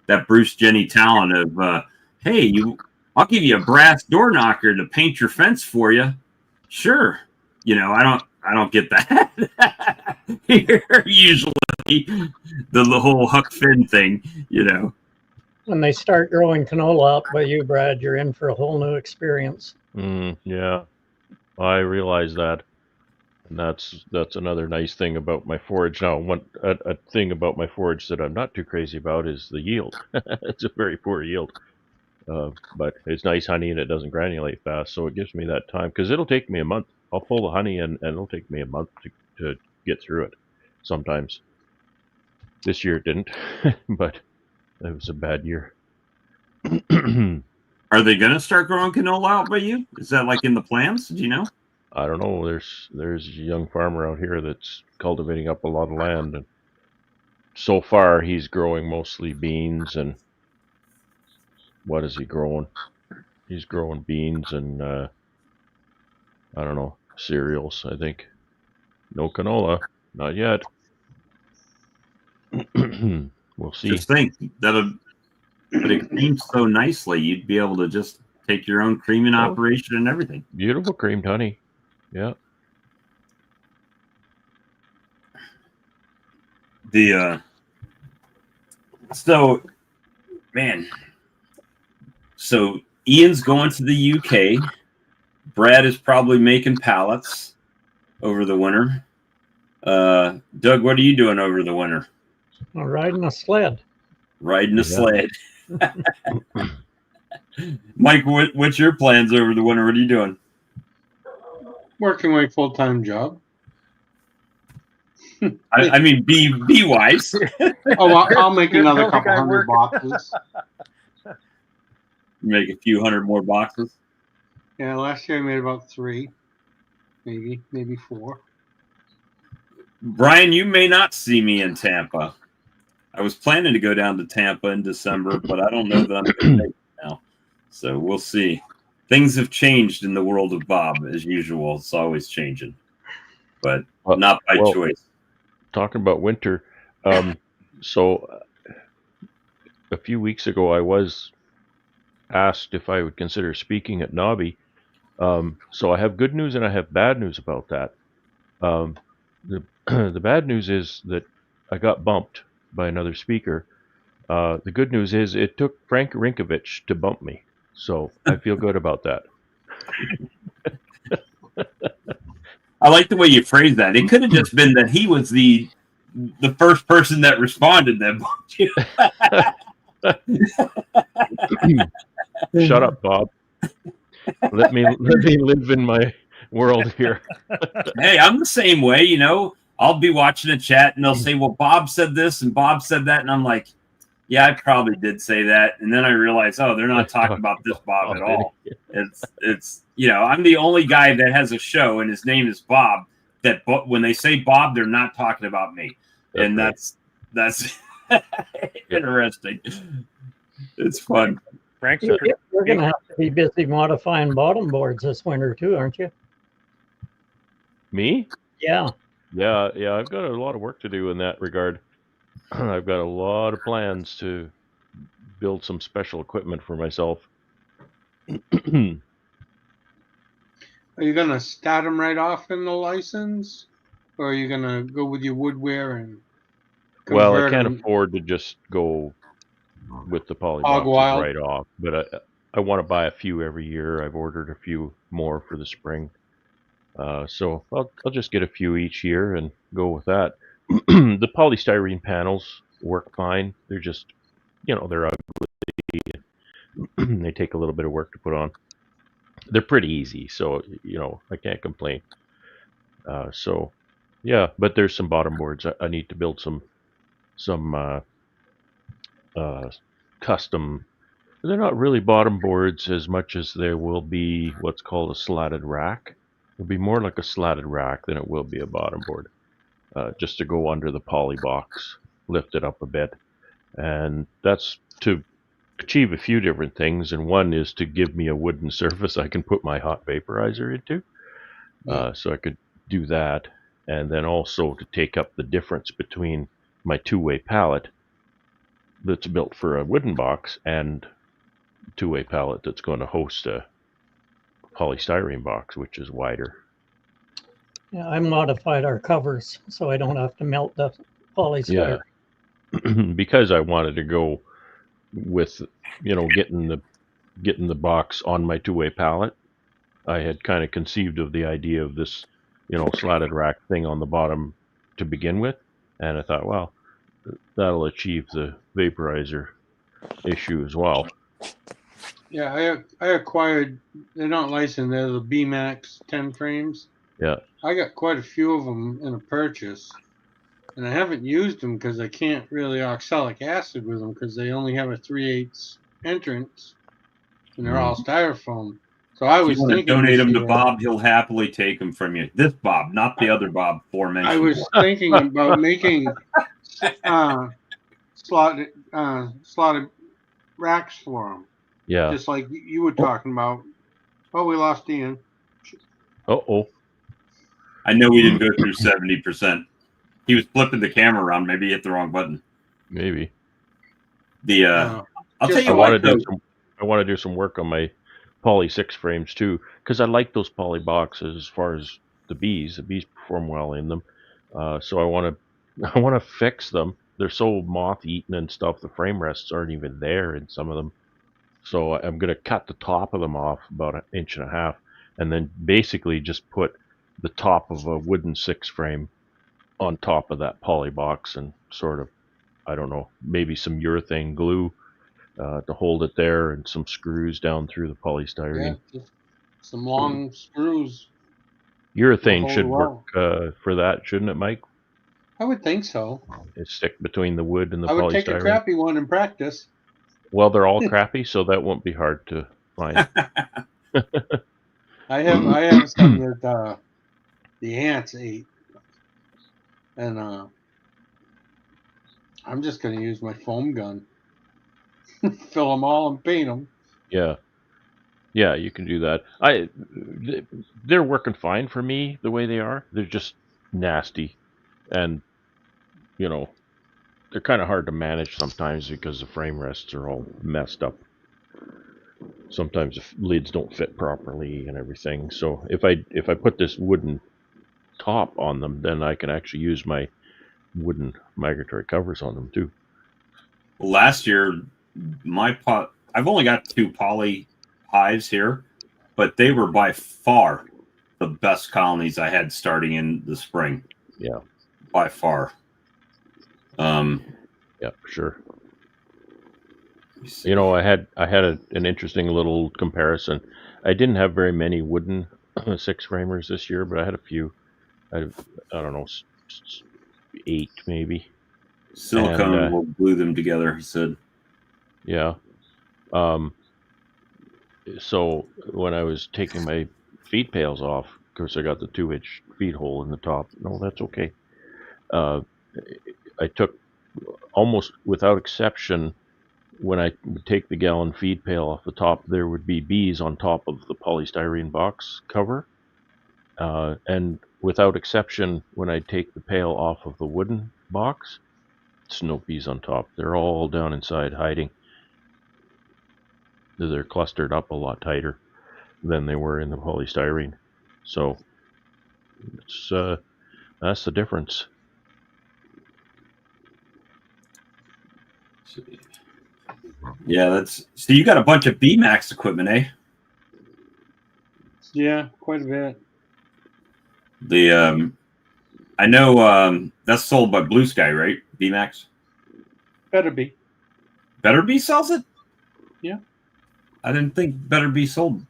Speaker 1: that Bruce Jenny talent of, hey, I'll give you a brass door knocker to paint your fence for you. Sure. I don't get that. Here, usually the whole Huck Finn thing,
Speaker 3: When they start growing canola out by you, Brad, you're in for a whole new experience.
Speaker 2: Yeah, I realize that. And that's another nice thing about my forage. Now, a thing about my forage that I'm not too crazy about is the yield. It's a very poor yield. But it's nice honey, and it doesn't granulate fast, so it gives me that time, because it'll take me a month. I'll pull the honey, and it'll take me a month to get through it sometimes. This year it didn't, but it was a bad year.
Speaker 1: Are they going to start growing canola out by you? Is that in the plans? Do you know?
Speaker 2: I don't know. There's a young farmer out here that's cultivating up a lot of land, and so far he's growing mostly beans. And what is he growing? He's growing beans and I don't know, cereals, I think. No canola, not yet. We'll see.
Speaker 1: Just think but it creams so nicely, you'd be able to just take your own creaming operation and everything.
Speaker 2: Beautiful creamed honey. Yeah.
Speaker 1: So Ian's going to the UK. Brad is probably making pallets over the winter. Doug, what are you doing over the winter?
Speaker 3: I'm riding a sled.
Speaker 1: Riding a sled. Mike, what's your plans over the winter? What are you doing?
Speaker 4: Working my full-time job.
Speaker 1: I mean, be wise.
Speaker 4: I'll make another couple hundred boxes.
Speaker 1: Make a few hundred more boxes.
Speaker 4: Yeah, last year I made about 3, maybe 4.
Speaker 1: Brian, you may not see me in Tampa. I was planning to go down to Tampa in December, but I don't know that I'm going to make it now. So we'll see. Things have changed in the world of Bob, as usual. It's always changing, but not by choice.
Speaker 2: Talking about winter, so a few weeks ago I was asked if I would consider speaking at Nobby. So I have good news and I have bad news about that. The bad news is that I got bumped by another speaker. The good news is it took Frank Rinkovich to bump me, so I feel good about that.
Speaker 1: I like the way you phrased that. It could have just been that he was the first person that responded that bumped you.
Speaker 2: Shut up, Bob. Let me live in my world here.
Speaker 1: Hey, I'm the same way, I'll be watching a chat and they'll say, well, Bob said this and Bob said that. And I'm like, Yeah, I probably did say that, and then I realized, oh, they're not talking
Speaker 2: Talking
Speaker 1: about this Bob at
Speaker 2: Bob,
Speaker 1: all. It's I'm the only guy that has a show, and his name is Bob. That when they say Bob, they're not talking about me, and
Speaker 2: right.
Speaker 1: that's interesting. It's fun.
Speaker 5: Frank's a
Speaker 3: You're
Speaker 5: pretty
Speaker 3: going to have to be busy modifying bottom boards this winter too, aren't you?
Speaker 2: Me?
Speaker 3: Yeah.
Speaker 2: Yeah. I've got a lot of work to do in that regard. I've got a lot of plans to build some special equipment for myself.
Speaker 4: Are you gonna start them right off in the license, or are you gonna go with your woodware and
Speaker 2: Well, I
Speaker 4: convert
Speaker 2: can't
Speaker 4: them
Speaker 2: afford to just go with the poly
Speaker 4: hog
Speaker 2: boxes
Speaker 4: wild?
Speaker 2: right off, but I want to buy a few every year. I've ordered a few more for the spring. So I'll just get a few each year and go with that. The polystyrene panels work fine. They're just, they're ugly. They take a little bit of work to put on. They're pretty easy, so I can't complain. So yeah, but there's some bottom boards. I need to build some custom. They're not really bottom boards as much as there will be what's called a slatted rack. It'll be more like a slatted rack than it will be a bottom board. Just to go under the poly box, lift it up a bit. And that's to achieve a few different things. And one is to give me a wooden surface I can put my hot vaporizer into.
Speaker 4: Yeah.
Speaker 2: So I could do that. And then also to take up the difference between my two-way pallet that's built for a wooden box and two-way pallet that's going to host a polystyrene box, which is wider.
Speaker 3: Yeah, I modified our covers so I don't have to melt the polystyrene.
Speaker 2: Yeah. Because I wanted to go with, getting the box on my two-way pallet. I had kind of conceived of the idea of this, slatted rack thing on the bottom to begin with. And I thought, well, that'll achieve the vaporizer issue as well.
Speaker 4: Yeah, I acquired. They're not licensed. They're the B-Max 10 frames.
Speaker 2: Yeah.
Speaker 4: I got quite a few of them in a purchase, and I haven't used them because I can't really oxalic acid with them because they only have a 3/8 entrance, and they're all styrofoam. So I
Speaker 1: If you
Speaker 4: was
Speaker 1: want to
Speaker 4: thinking
Speaker 1: donate
Speaker 4: this
Speaker 1: them to
Speaker 4: year.
Speaker 1: Bob, he'll happily take them from you. This Bob, not the other Bob aforementioned.
Speaker 4: I was thinking about making slotted racks for them,
Speaker 2: Yeah.
Speaker 4: just like you were talking about. Oh, we lost Ian.
Speaker 2: Uh-oh.
Speaker 1: I know we didn't go through 70%. He was flipping the camera around. Maybe he hit the wrong button.
Speaker 2: Maybe.
Speaker 1: I'll tell
Speaker 4: just-
Speaker 1: you
Speaker 2: I
Speaker 1: what,
Speaker 2: want to do some work on my poly 6 frames too, because I like those poly boxes as far as the bees. The bees perform well in them. So I want to fix them. They're so moth eaten and stuff. The frame rests aren't even there in some of them. So I'm going to cut the top of them off about 1.5 inches, and then basically just put the top of a wooden 6 frame on top of that poly box and sort of, I don't know, maybe some urethane glue to hold it there and some screws down through the polystyrene.
Speaker 4: Yeah, just some long screws.
Speaker 2: Urethane
Speaker 4: hold
Speaker 2: should work
Speaker 4: well.
Speaker 2: for that, shouldn't it, Mike?
Speaker 4: I would think so.
Speaker 2: It stick between the wood and the
Speaker 4: I would take a
Speaker 2: polystyrene.
Speaker 4: crappy one in practice.
Speaker 2: Well, they're all crappy, so that won't be hard to find.
Speaker 4: I have some that the ants ate, and I'm just gonna use my foam gun, fill them all and paint them.
Speaker 2: Yeah, you can do that. They're working fine for me the way they are. They're just nasty, and they're kind of hard to manage sometimes because the frame rests are all messed up. Sometimes the lids don't fit properly and everything. So if I put this wooden top on them, then I can actually use my wooden migratory covers on them too.
Speaker 1: last year, I've only got 2 poly hives here, but they were by far the best colonies I had starting in the spring.
Speaker 2: Yeah.
Speaker 1: By far.
Speaker 2: Yeah, for sure. I had an interesting little comparison. I didn't have very many wooden 6 framers this year, but I had a few. I don't know, 8 maybe.
Speaker 1: Silicone
Speaker 2: And,
Speaker 1: will glue them together, he said.
Speaker 2: yeah. So when I was taking my feed pails off, of course I got the 2-inch feed hole in the top. No, that's okay. I took almost without exception, when I would take the gallon feed pail off the top, there would be bees on top of the polystyrene box cover. And without exception, when I take the pail off of the wooden box, it's no bees on top. They're all down inside hiding. They're clustered up a lot tighter than they were in the polystyrene. So it's that's the difference.
Speaker 1: Yeah, that's so you got a bunch of BMAX equipment, eh?
Speaker 4: Yeah, quite a bit.
Speaker 1: The I know that's sold by Blue Sky, right? BMAX.
Speaker 4: Better be.
Speaker 1: Better Be sells it?
Speaker 4: Yeah.
Speaker 1: I didn't think Better Be sold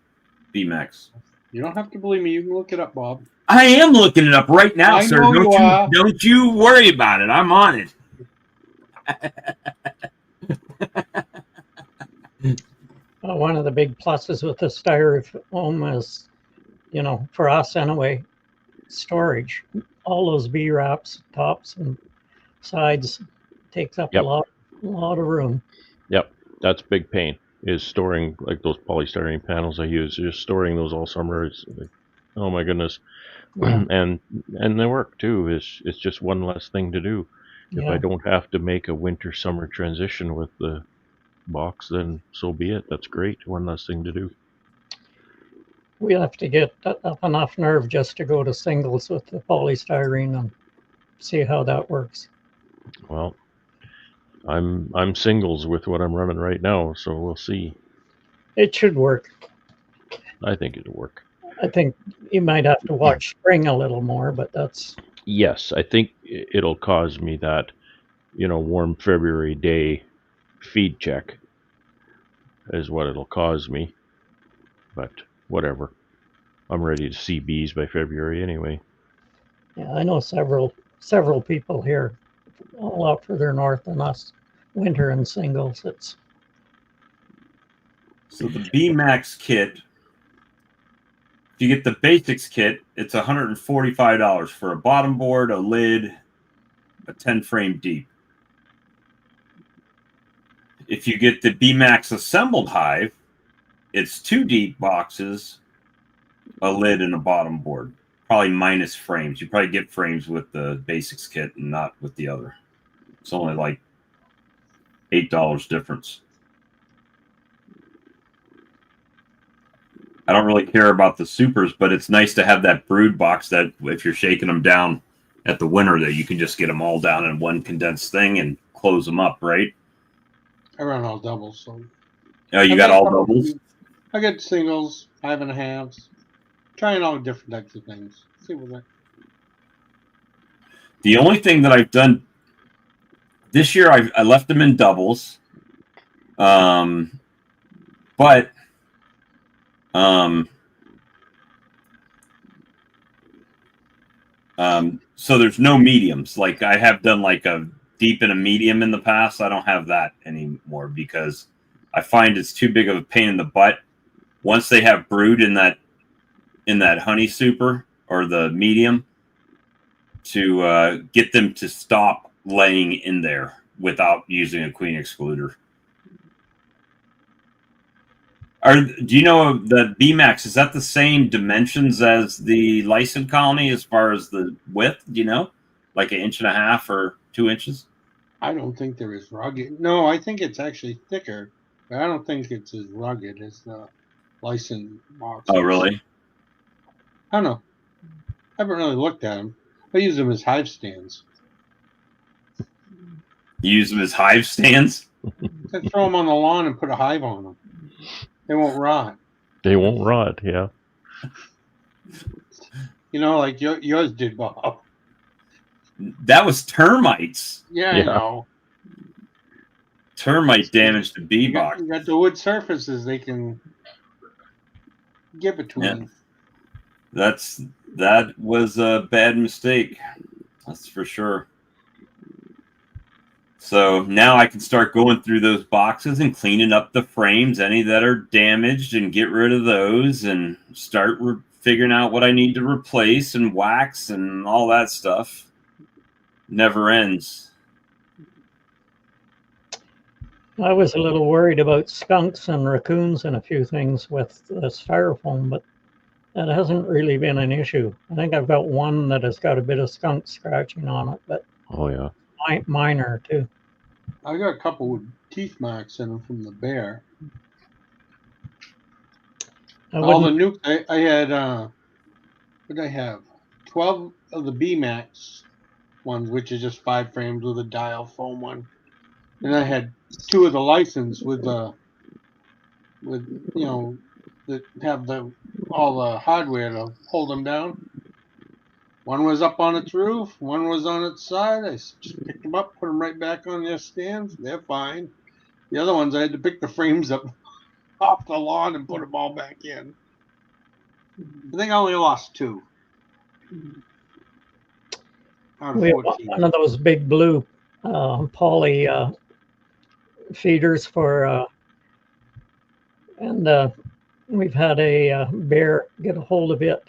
Speaker 1: BMAX.
Speaker 4: You don't have to believe me. You can look it up, Bob.
Speaker 1: I am looking it up right now,
Speaker 4: I
Speaker 1: sir.
Speaker 4: know you are.
Speaker 1: Don't you worry about it. I'm on it.
Speaker 3: One of the big pluses with the styrofoam is, you know, for us anyway, storage. All those B wraps, tops and sides takes up
Speaker 2: Yep.
Speaker 3: a lot of room.
Speaker 2: Yep, that's big pain. Is storing like those polystyrene panels I use. Just storing those all summer. It's like, oh my goodness.
Speaker 3: Yeah.
Speaker 2: and they work too. It's just one less thing to do. If I
Speaker 3: Yeah.
Speaker 2: don't have to make a winter summer transition with the box, then so be it. That's great. One less thing to do.
Speaker 3: We have to get up enough nerve just to go to singles with the polystyrene and see how that works.
Speaker 2: Well, I'm singles with what I'm running right now, so we'll see.
Speaker 3: It should work.
Speaker 2: I think it'll work.
Speaker 3: I think you might have to watch spring a little more, but that's
Speaker 2: Yes, I think it'll cause me that, warm February day feed check is what it'll cause me. But whatever. I'm ready to see bees by February anyway.
Speaker 3: yeah. I know several people here, a lot further north than us, winter and singles. It's
Speaker 1: So the BMAX kit, if you get the basics kit, it's $145 for a bottom board, a lid, a 10 frame deep. If you get the BMAX assembled hive, it's 2 deep boxes, a lid, and a bottom board. Probably minus frames. You probably get frames with the basics kit and not with the other. It's only like $8 difference. I don't really care about the supers, but it's nice to have that brood box that if you're shaking them down at the winter, that you can just get them all down in one condensed thing and close them up, right?
Speaker 4: I run all doubles, so.
Speaker 1: Oh, you got all doubles?
Speaker 4: I get singles, 5.5s. Trying all different types of things. See what that.
Speaker 1: The only thing that I've done this year, I left them in doubles. But so there's no mediums. Like I have done like a deep and a medium in the past. I don't have that anymore because I find it's too big of a pain in the butt. Once they have brood in that honey super or the medium, to get them to stop laying in there without using a queen excluder. Do you know the BMAX, is that the same dimensions as the Lyson colony as far as the width? Do you know? Like 1.5 inches or 2 inches?
Speaker 4: I don't think they're as rugged. No, I think it's actually thicker, but I don't think it's as rugged as the Lyson box.
Speaker 1: Oh, really?
Speaker 4: I don't know. I haven't really looked at them. I use them as hive stands.
Speaker 1: You use them as hive stands?
Speaker 4: I throw them on the lawn and put a hive on them. They won't rot.
Speaker 2: They won't rot, yeah.
Speaker 4: Like yours did, Bob.
Speaker 1: That was termites.
Speaker 4: Yeah, I know.
Speaker 1: Termite damage to bee box.
Speaker 4: You got the wood surfaces they can get between.
Speaker 1: Yeah. That was a bad mistake. That's for sure. So now I can start going through those boxes and cleaning up the frames, any that are damaged, and get rid of those and start figuring out what I need to replace and wax and all that stuff. Never ends.
Speaker 3: I was a little worried about skunks and raccoons and a few things with the styrofoam, but that hasn't really been an issue. I think I've got one that has got a bit of skunk scratching on it, but
Speaker 2: Oh yeah.
Speaker 3: minor too.
Speaker 4: I got a couple with teeth marks in them from the bear. All the new I had what did I have? 12 of the B Max ones, which is just 5 frames with a dial foam one. And I had 2 of the license with you know, that have all the hardware to hold them down. One was up on its roof, one was on its side. I just picked them up, put them right back on their stands. They're fine. The other ones, I had to pick the frames up off the lawn and put them all back in. I think I only lost 2 out of
Speaker 3: We have
Speaker 4: 14.
Speaker 3: one of those big blue poly feeders for, and we've had a bear get a hold of it.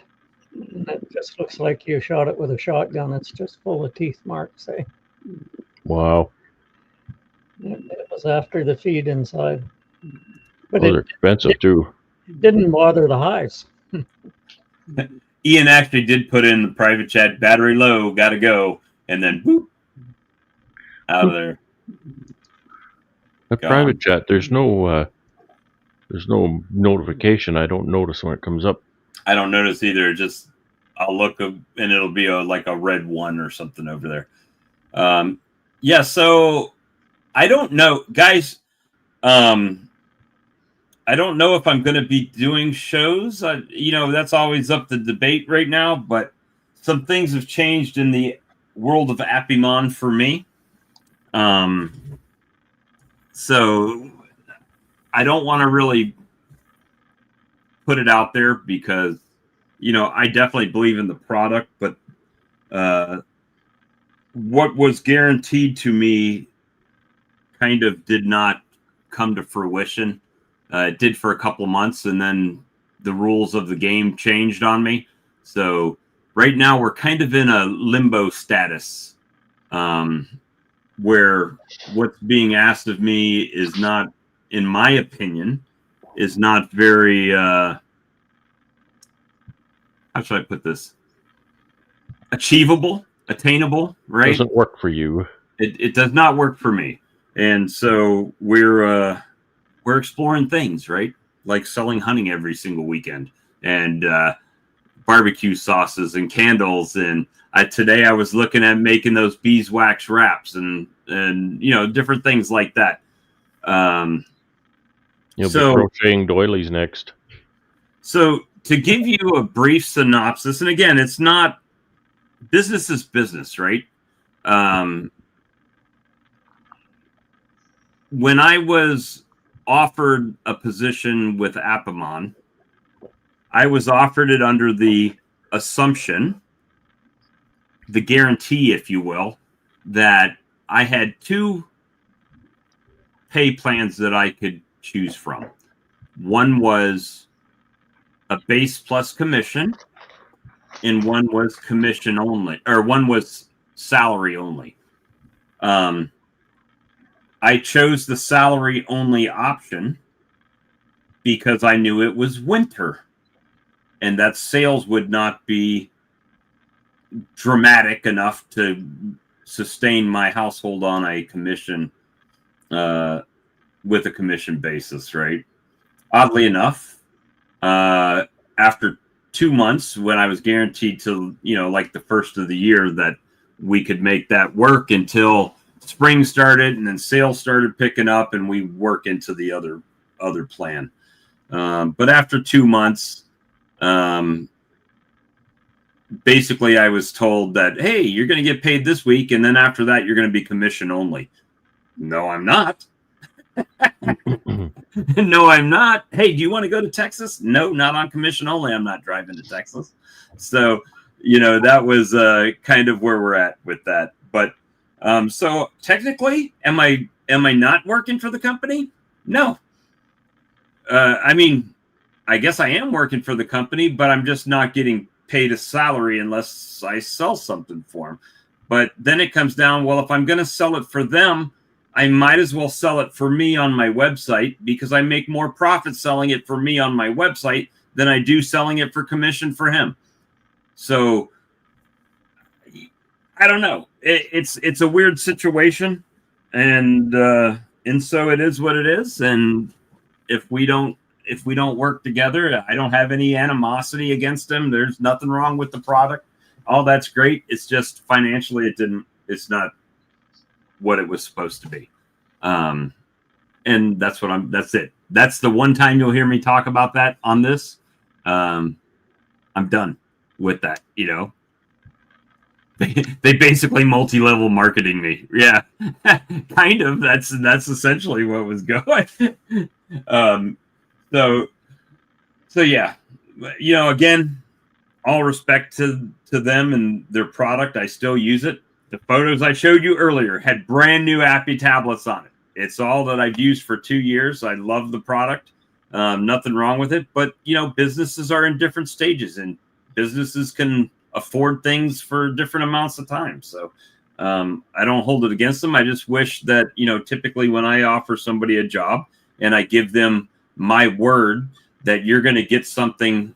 Speaker 3: And it just looks like you shot it with a shotgun. It's just full of teeth marks. Eh?
Speaker 2: Wow.
Speaker 3: It was after the feed inside. But
Speaker 2: Those are expensive too.
Speaker 3: it didn't bother the hives.
Speaker 1: Ian actually did put in the private chat, battery low, gotta go, and then boop, out of there.
Speaker 2: The
Speaker 1: Gone.
Speaker 2: private chat, there's no notification. I don't notice when it comes up.
Speaker 1: I don't notice either. Just I'll look and it'll be like a red 1 or something over there. Yeah. So I don't know, guys. I don't know if I'm going to be doing shows. That's always up to debate right now. But some things have changed in the world of Appimon for me. So I don't want to really put it out there because, I definitely believe in the product, but what was guaranteed to me kind of did not come to fruition. It did for a couple of months, and then the rules of the game changed on me. So right now we're kind of in a limbo status where what's being asked of me is not, in my opinion, is not very, how should I put this? Achievable, attainable, right?
Speaker 2: Doesn't work for you.
Speaker 1: It does not work for me. And so we're exploring things, right? Like selling honey every single weekend and barbecue sauces and candles. And today I was looking at making those beeswax wraps and different things like that.
Speaker 2: You'll be crocheting doilies next.
Speaker 1: So to give you a brief synopsis, and again, it's not business is business, right? When I was offered a position with Appimon, I was offered it under the assumption, the guarantee, if you will, that I had 2 pay plans that I could choose from. One was a base plus commission, and one was commission only, or one was salary only. I chose the salary only option because I knew it was winter and that sales would not be dramatic enough to sustain my household on a commission, with a commission basis, right? Oddly enough, after 2 months when I was guaranteed to, like the first of the year that we could make that work until spring started and then sales started picking up and we work into the other plan. But after 2 months, basically I was told that, hey, you're going to get paid this week. And then after that, you're going to be commission only. No, I'm not. No, I'm not. Hey, do you want to go to Texas? No, not on commission only. I'm not driving to Texas. So, that was kind of where we're at with that. But So technically, am I not working for the company? No. I mean, I guess I am working for the company, but I'm just not getting paid a salary unless I sell something for them. But then it comes down, well, if I'm going to sell it for them, I might as well sell it for me on my website, because I make more profit selling it for me on my website than I do selling it for commission for him. So I don't know. It's a weird situation, and so it is what it is. And if we don't work together, I don't have any animosity against him. There's nothing wrong with the product. All that's great. It's just financially, it's not what it was supposed to be. And that's it. That's the one time you'll hear me talk about that on this. I'm done with that. They basically multi-level marketing me. Yeah, kind of. That's essentially what was going. So yeah, again, all respect to them and their product. I still use it. The photos I showed you earlier had brand new Appy tablets on it. It's all that I've used for 2 years. I love the product. Nothing wrong with it. But, businesses are in different stages, and businesses can afford things for different amounts of time. So I don't hold it against them. I just wish that, typically when I offer somebody a job and I give them my word that you're going to get something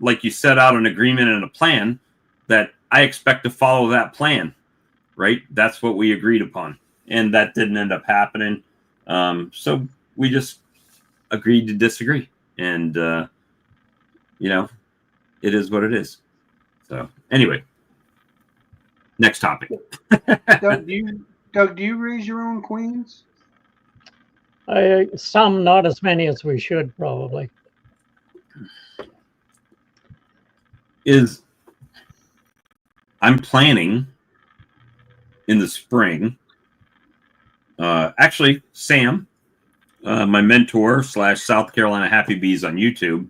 Speaker 1: like you set out an agreement and a plan, that I expect to follow that plan, right? That's what we agreed upon. And that didn't end up happening. So we just agreed to disagree. And, it is what it is. So anyway, next topic.
Speaker 4: Doug, do you raise your own queens?
Speaker 3: Some, not as many as we should, probably.
Speaker 1: I'm planning in the spring. Actually, Sam, my mentor / South Carolina Happy Bees on YouTube,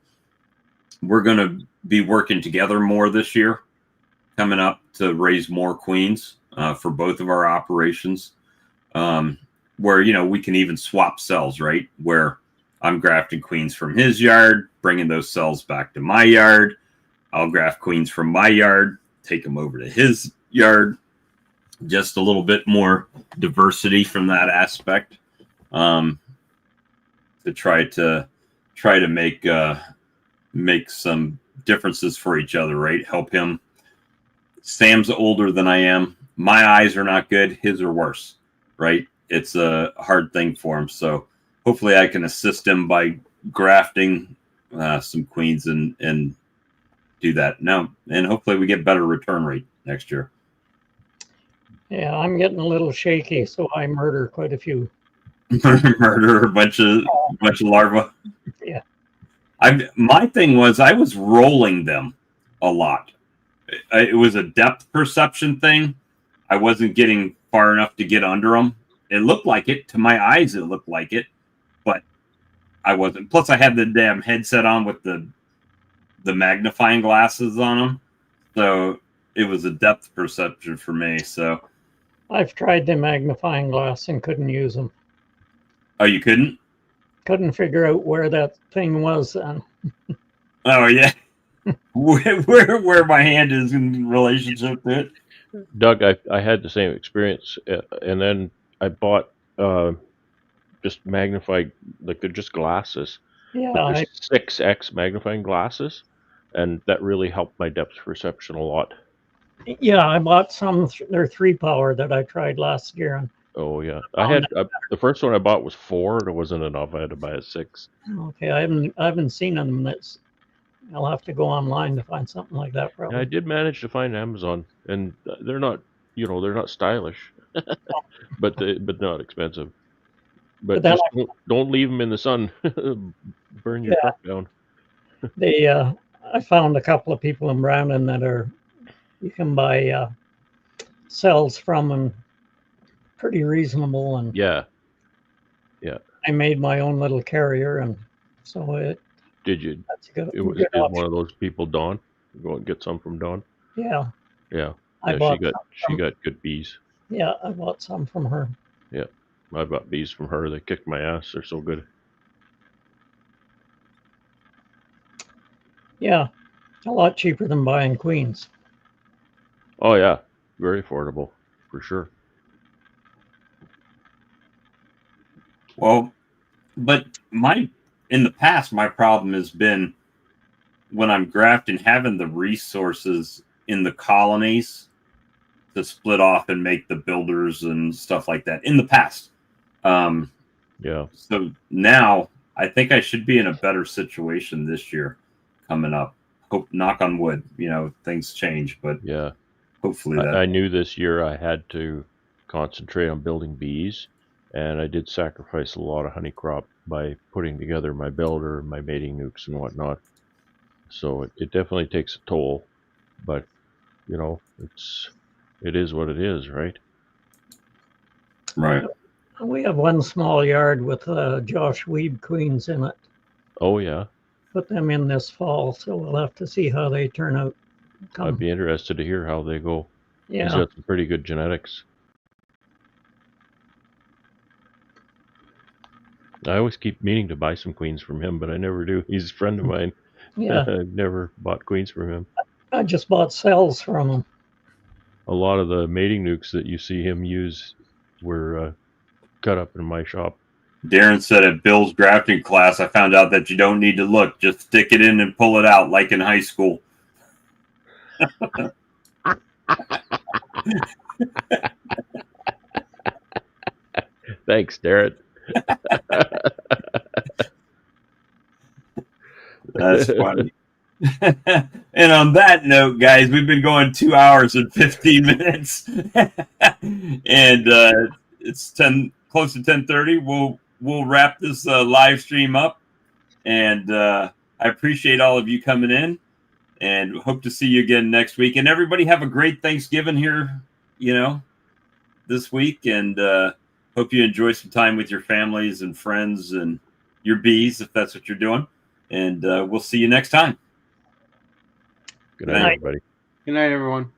Speaker 1: we're going to be working together more this year, coming up to raise more queens for both of our operations, where, we can even swap cells, right? Where I'm grafting queens from his yard, bringing those cells back to my yard. I'll graft queens from my yard, take them over to his yard. Just a little bit more diversity from that aspect, to try to make some differences for each other, right? Help him. Sam's older than I am. My eyes are not good. His are worse, right? It's a hard thing for him. So hopefully I can assist him by grafting some queens and do that now. And hopefully we get better return rate next year.
Speaker 3: Yeah, I'm getting a little shaky, so I murder quite a few.
Speaker 1: Murder a bunch of larvae.
Speaker 3: Yeah.
Speaker 1: My thing was I was rolling them a lot. It was a depth perception thing. I wasn't getting far enough to get under them. It looked like it to my eyes. It looked like it, but I wasn't. Plus, I had the damn headset on with the magnifying glasses on them, so it was a depth perception for me. So
Speaker 3: I've tried the magnifying glass and couldn't use them.
Speaker 1: Oh, you couldn't?
Speaker 3: Couldn't figure out where that thing was then.
Speaker 1: Oh yeah. where my hand is in relationship to it.
Speaker 2: Doug, I had the same experience, and then I bought just magnified, like they're just glasses.
Speaker 3: Yeah,
Speaker 2: But there's 6x magnifying glasses, and that really helped my depth perception a lot.
Speaker 3: I bought some. They're 3-power that I tried last year. And
Speaker 2: Oh yeah, I had the first one I bought was 4. And it wasn't enough. I had to buy a 6.
Speaker 3: okay, I haven't seen them. I'll have to go online to find something like that. Probably.
Speaker 2: Yeah, I did manage to find Amazon, and they're not, they're not stylish, but not expensive. But
Speaker 3: then
Speaker 2: just don't leave them in the sun. Burn your truck down.
Speaker 3: I found a couple of people in Brandon that you can buy cells from, and pretty reasonable. And
Speaker 2: yeah.
Speaker 3: I made my own little carrier, and so it.
Speaker 2: Did you?
Speaker 3: That's a good.
Speaker 2: It was one of those people, Dawn. Go and get some from Dawn.
Speaker 3: Yeah.
Speaker 2: Yeah.
Speaker 3: I bought
Speaker 2: she got good bees.
Speaker 3: Yeah, I bought some from her.
Speaker 2: I bought bees from her. They kicked my ass. They're so good.
Speaker 3: Yeah, a lot cheaper than buying queens.
Speaker 2: Oh yeah, very affordable for sure.
Speaker 1: Well, but in the past, my problem has been when I'm grafting, having the resources in the colonies to split off and make the builders and stuff like that in the past.
Speaker 2: Yeah.
Speaker 1: So now I think I should be in a better situation this year coming up. Hope, knock on wood, things change, but
Speaker 2: Yeah.
Speaker 1: hopefully that.
Speaker 2: I knew this year I had to concentrate on building bees, and I did sacrifice a lot of honey crop by putting together my builder, my mating nukes, and whatnot. So it definitely takes a toll, but it is what it is, right?
Speaker 1: Right.
Speaker 3: We have one small yard with Josh Weeb queens in it.
Speaker 2: Oh yeah,
Speaker 3: Put them in this fall, so we'll have to see how they turn out.
Speaker 2: I'd be interested to hear how they go. He's
Speaker 3: Yeah,
Speaker 2: got some pretty good genetics. I always keep meaning to buy some queens from him, but I never do. He's a friend of mine.
Speaker 3: yeah.
Speaker 2: I've never bought queens from him.
Speaker 3: I just bought cells from him.
Speaker 2: A lot of the mating nukes that you see him use were cut up in my shop.
Speaker 1: Darren said at Bill's grafting class, I found out that you don't need to look. Just stick it in and pull it out like in high school.
Speaker 2: Thanks, Darren.
Speaker 1: That's funny. And on that note, guys, we've been going 2 hours and 15 minutes. And it's close to 10:30. We'll wrap this live stream up. And I appreciate all of you coming in, and hope to see you again next week. And everybody have a great Thanksgiving here, this week. And hope you enjoy some time with your families and friends and your bees, if that's what you're doing. And we'll see you next time.
Speaker 2: Good night, everybody.
Speaker 4: Good night, everyone.